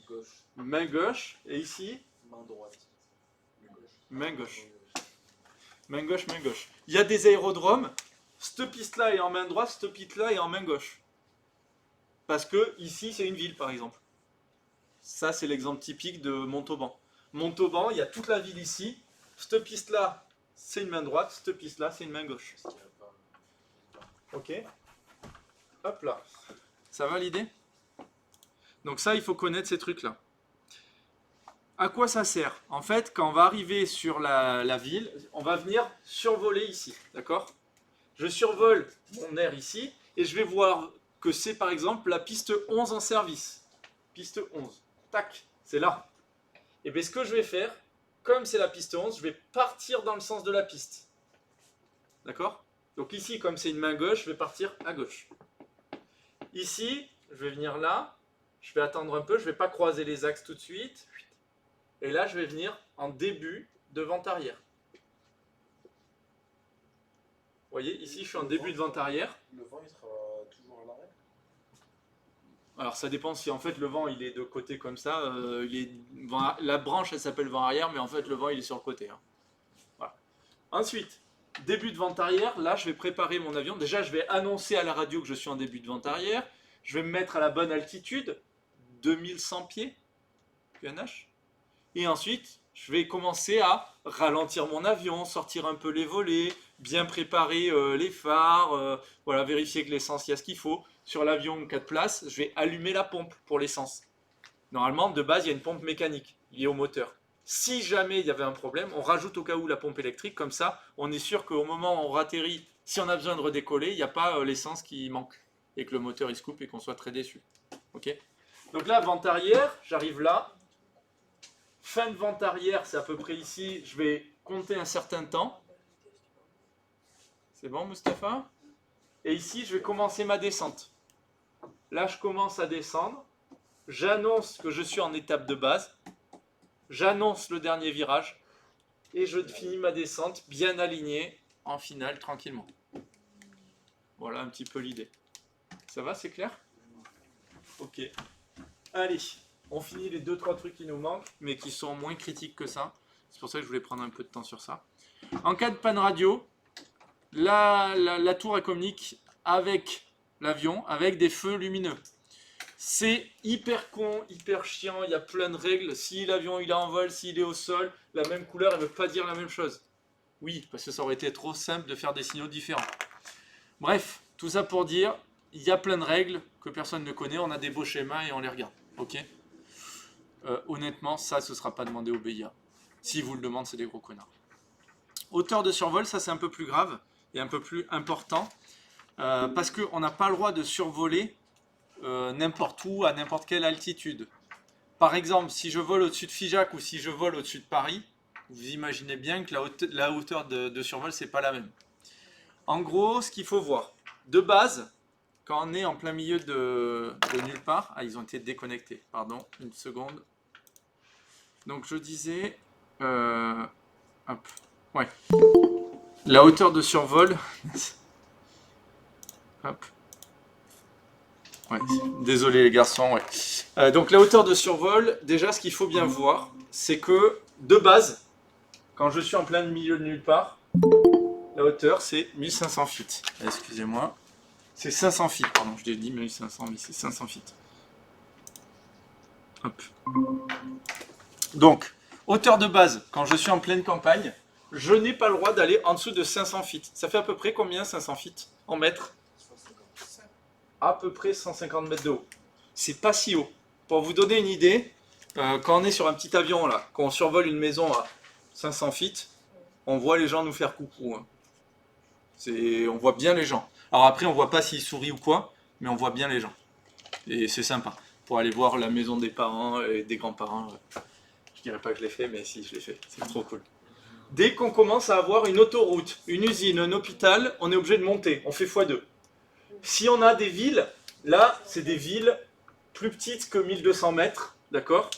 gauche.
main gauche, et ici,
Main droite.
main gauche. Main gauche, main gauche. Il y a des aérodromes, cette piste-là est en main droite, cette piste-là est en main gauche. Parce que ici, c'est une ville, par exemple. Ça, c'est l'exemple typique de Montauban. Montauban, il y a toute la ville ici. Cette piste-là, c'est une main droite. Cette piste-là, c'est une main gauche. Ok? Hop là. Ça va l'idée? Donc ça, il faut connaître ces trucs-là. À quoi ça sert? En fait, quand on va arriver sur la ville, on va venir survoler ici. D'accord? Je survole mon air ici et je vais voir que c'est par exemple la piste 11 en service. Piste 11. Tac, c'est là. Et bien ce que je vais faire, comme c'est la piste 11, je vais partir dans le sens de la piste. D'accord? Donc ici, comme c'est une main gauche, je vais partir à gauche. Ici, je vais venir là, je vais attendre un peu, je ne vais pas croiser les axes tout de suite. Et là, je vais venir en début de vent arrière. Vous voyez, ici, je suis en début de vent arrière.
Le vent, il sera toujours à l'arrêt.
Alors ça dépend si en fait le vent il est de côté comme ça, la branche elle s'appelle vent arrière, mais en fait le vent il est sur le côté. Hein. Voilà. Ensuite, début de vent arrière, là je vais préparer mon avion. Déjà je vais annoncer à la radio que je suis en début de vent arrière. Je vais me mettre à la bonne altitude, 2100 pieds, QNH. Et ensuite je vais commencer à ralentir mon avion, sortir un peu les volets, bien préparer les phares, voilà, vérifier que l'essence il y a ce qu'il faut. Sur l'avion 4 places, je vais allumer la pompe pour l'essence. Normalement, de base, il y a une pompe mécanique liée au moteur. Si jamais il y avait un problème, on rajoute au cas où la pompe électrique, comme ça, on est sûr qu'au moment où on atterrit, si on a besoin de redécoller, il n'y a pas l'essence qui manque et que le moteur il se coupe et qu'on soit très déçu. Ok? Donc là, vent arrière, j'arrive là. Fin de vent arrière, c'est à peu près ici. Je vais compter un certain temps. C'est bon, Mustapha? Et ici, je vais commencer ma descente. Là, je commence à descendre. J'annonce que je suis en étape de base. J'annonce le dernier virage. et je finis ma descente bien alignée en finale tranquillement. Voilà un petit peu l'idée. Ça va, c'est clair? Ok. Allez, on finit les 2-3 trucs qui nous manquent, mais qui sont moins critiques que ça. C'est pour ça que je voulais prendre un peu de temps sur ça. En cas de panne radio, la tour elle communique avec l'avion, avec des feux lumineux. C'est hyper con, hyper chiant, il y a plein de règles. Si l'avion il est en vol, s'il est au sol, la même couleur, elle ne veut pas dire la même chose. Oui, parce que ça aurait été trop simple de faire des signaux différents. Bref, tout ça pour dire, il y a plein de règles que personne ne connaît, on a des beaux schémas et on les regarde. Ok. Honnêtement, ça, ce ne sera pas demandé au BIA. Si vous le demandez, c'est des gros connards. Hauteur de survol, ça c'est un peu plus grave et un peu plus important. Parce qu'on n'a pas le droit de survoler n'importe où, à n'importe quelle altitude. Par exemple, si je vole au-dessus de Figeac ou si je vole au-dessus de Paris, vous imaginez bien que la hauteur de survol, c'est pas la même. En gros, ce qu'il faut voir, de base, quand on est en plein milieu de nulle part, ils ont été déconnectés, pardon, une seconde. Donc je disais, hop, ouais, la hauteur de survol, hop. Ouais, désolé les garçons, ouais. Donc la hauteur de survol, déjà ce qu'il faut bien voir, c'est que de base, quand je suis en plein milieu de nulle part, la hauteur c'est 1500 feet. Excusez-moi. C'est 500 feet, pardon, je l'ai dit 1500, mais c'est 500 feet. Hop. Donc, hauteur de base, quand je suis en pleine campagne, je n'ai pas le droit d'aller en dessous de 500 feet. Ça fait à peu près combien 500 feet en mètres? À peu près 150 mètres de haut. C'est pas si haut. Pour vous donner une idée, quand on est sur un petit avion là, quand on survole une maison à 500 feet, on voit les gens nous faire coucou. Hein. On voit bien les gens. Alors après, on voit pas s'ils sourient ou quoi, mais on voit bien les gens. Et c'est sympa. Pour aller voir la maison des parents et des grands-parents. Je dirais pas que je l'ai fait, mais si, je l'ai fait. C'est trop cool. Dès qu'on commence à avoir une autoroute, une usine, un hôpital, on est obligé de monter. On fait x2. Si on a des villes, là, c'est des villes plus petites que 1200 mètres, d'accord?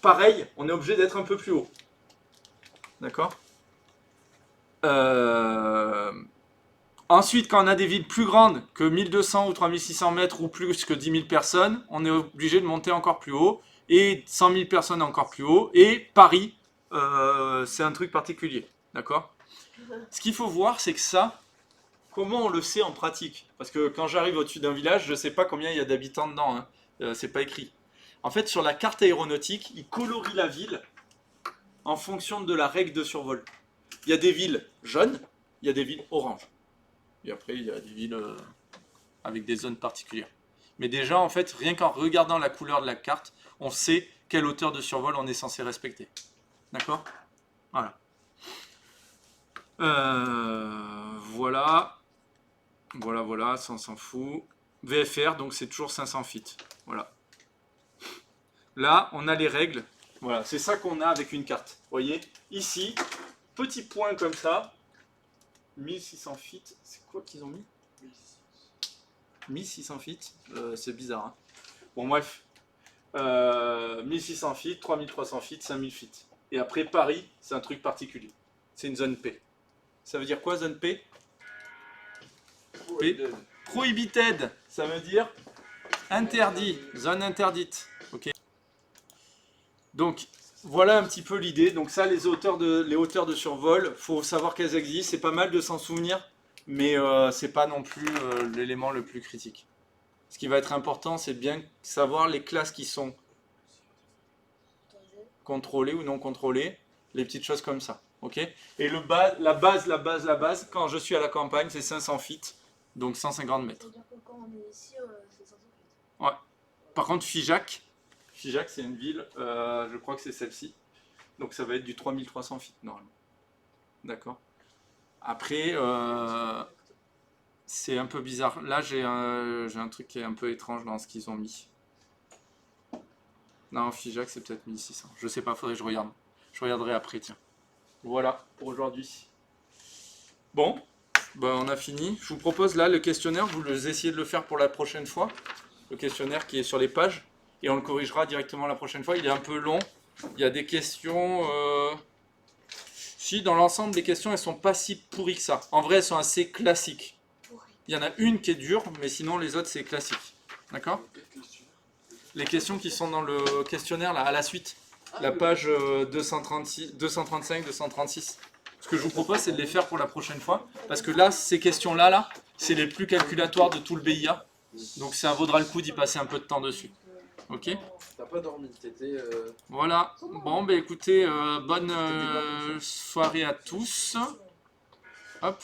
Pareil, on est obligé d'être un peu plus haut. D'accord? Ensuite, quand on a des villes plus grandes que 1200 ou 3600 mètres ou plus que 10 000 personnes, on est obligé de monter encore plus haut. Et 100 000 personnes encore plus haut. Et Paris, c'est un truc particulier. D'accord? Ce qu'il faut voir, c'est que ça... Comment on le sait en pratique? Parce que quand j'arrive au-dessus d'un village, je ne sais pas combien il y a d'habitants dedans. Hein. C'est pas écrit. En fait, sur la carte aéronautique, il colorie la ville en fonction de la règle de survol. Il y a des villes jaunes, il y a des villes oranges. Et après, il y a des villes avec des zones particulières. Mais déjà, en fait, rien qu'en regardant la couleur de la carte, on sait quelle hauteur de survol on est censé respecter. D'accord? Voilà. Voilà. Voilà, ça on s'en fout. VFR, donc c'est toujours 500 feet. Voilà. Là, on a les règles. Voilà, c'est ça qu'on a avec une carte. Vous voyez? Ici, petit point comme ça. 1600 feet. C'est quoi qu'ils ont mis? 1600 feet. C'est bizarre. Hein. Bon, bref. 1600 feet, 3300 feet, 5000 feet. Et après, Paris, c'est un truc particulier. C'est une zone P. Ça veut dire quoi, zone P? Prohibited, ça veut dire interdit, zone interdite. Ok. Donc voilà un petit peu l'idée. Donc ça, les hauteurs de survol, faut savoir qu'elles existent. C'est pas mal de s'en souvenir, mais c'est pas non plus l'élément le plus critique. Ce qui va être important, c'est bien savoir les classes qui sont contrôlées ou non contrôlées, les petites choses comme ça. Ok. Et la base, quand je suis à la campagne, c'est 500 feet. Donc 150 mètres.
C'est-à-dire que quand on est ici, c'est 500 feet.
Ouais. Par contre, Figeac, c'est une ville, je crois que c'est celle-ci. Donc ça va être du 3300 feet normalement. D'accord. Après, c'est un peu bizarre. Là, j'ai un truc qui est un peu étrange dans ce qu'ils ont mis. Non, Figeac, c'est peut-être 1600. Je sais pas, faudrait que je regarde. Je regarderai après, tiens. Voilà pour aujourd'hui. Bon. Ben, on a fini. Je vous propose là le questionnaire, vous essayez de le faire pour la prochaine fois. Le questionnaire qui est sur les pages. Et on le corrigera directement la prochaine fois. Il est un peu long. Il y a des questions Si, dans l'ensemble, les questions, elles sont pas si pourries que ça. En vrai, elles sont assez classiques. Il y en a une qui est dure, mais sinon, les autres, c'est classique. D'accord? Les questions qui sont dans le questionnaire, là, à la suite. La page 236, 235, 236. Ce que je vous propose, c'est de les faire pour la prochaine fois. Parce que là, ces questions-là, là, c'est les plus calculatoires de tout le BIA. Donc ça vaudra le coup d'y passer un peu de temps dessus. Ok?
T'as pas dormi, t'étais...
Voilà. Bon, bah écoutez, bonne soirée à tous. Hop.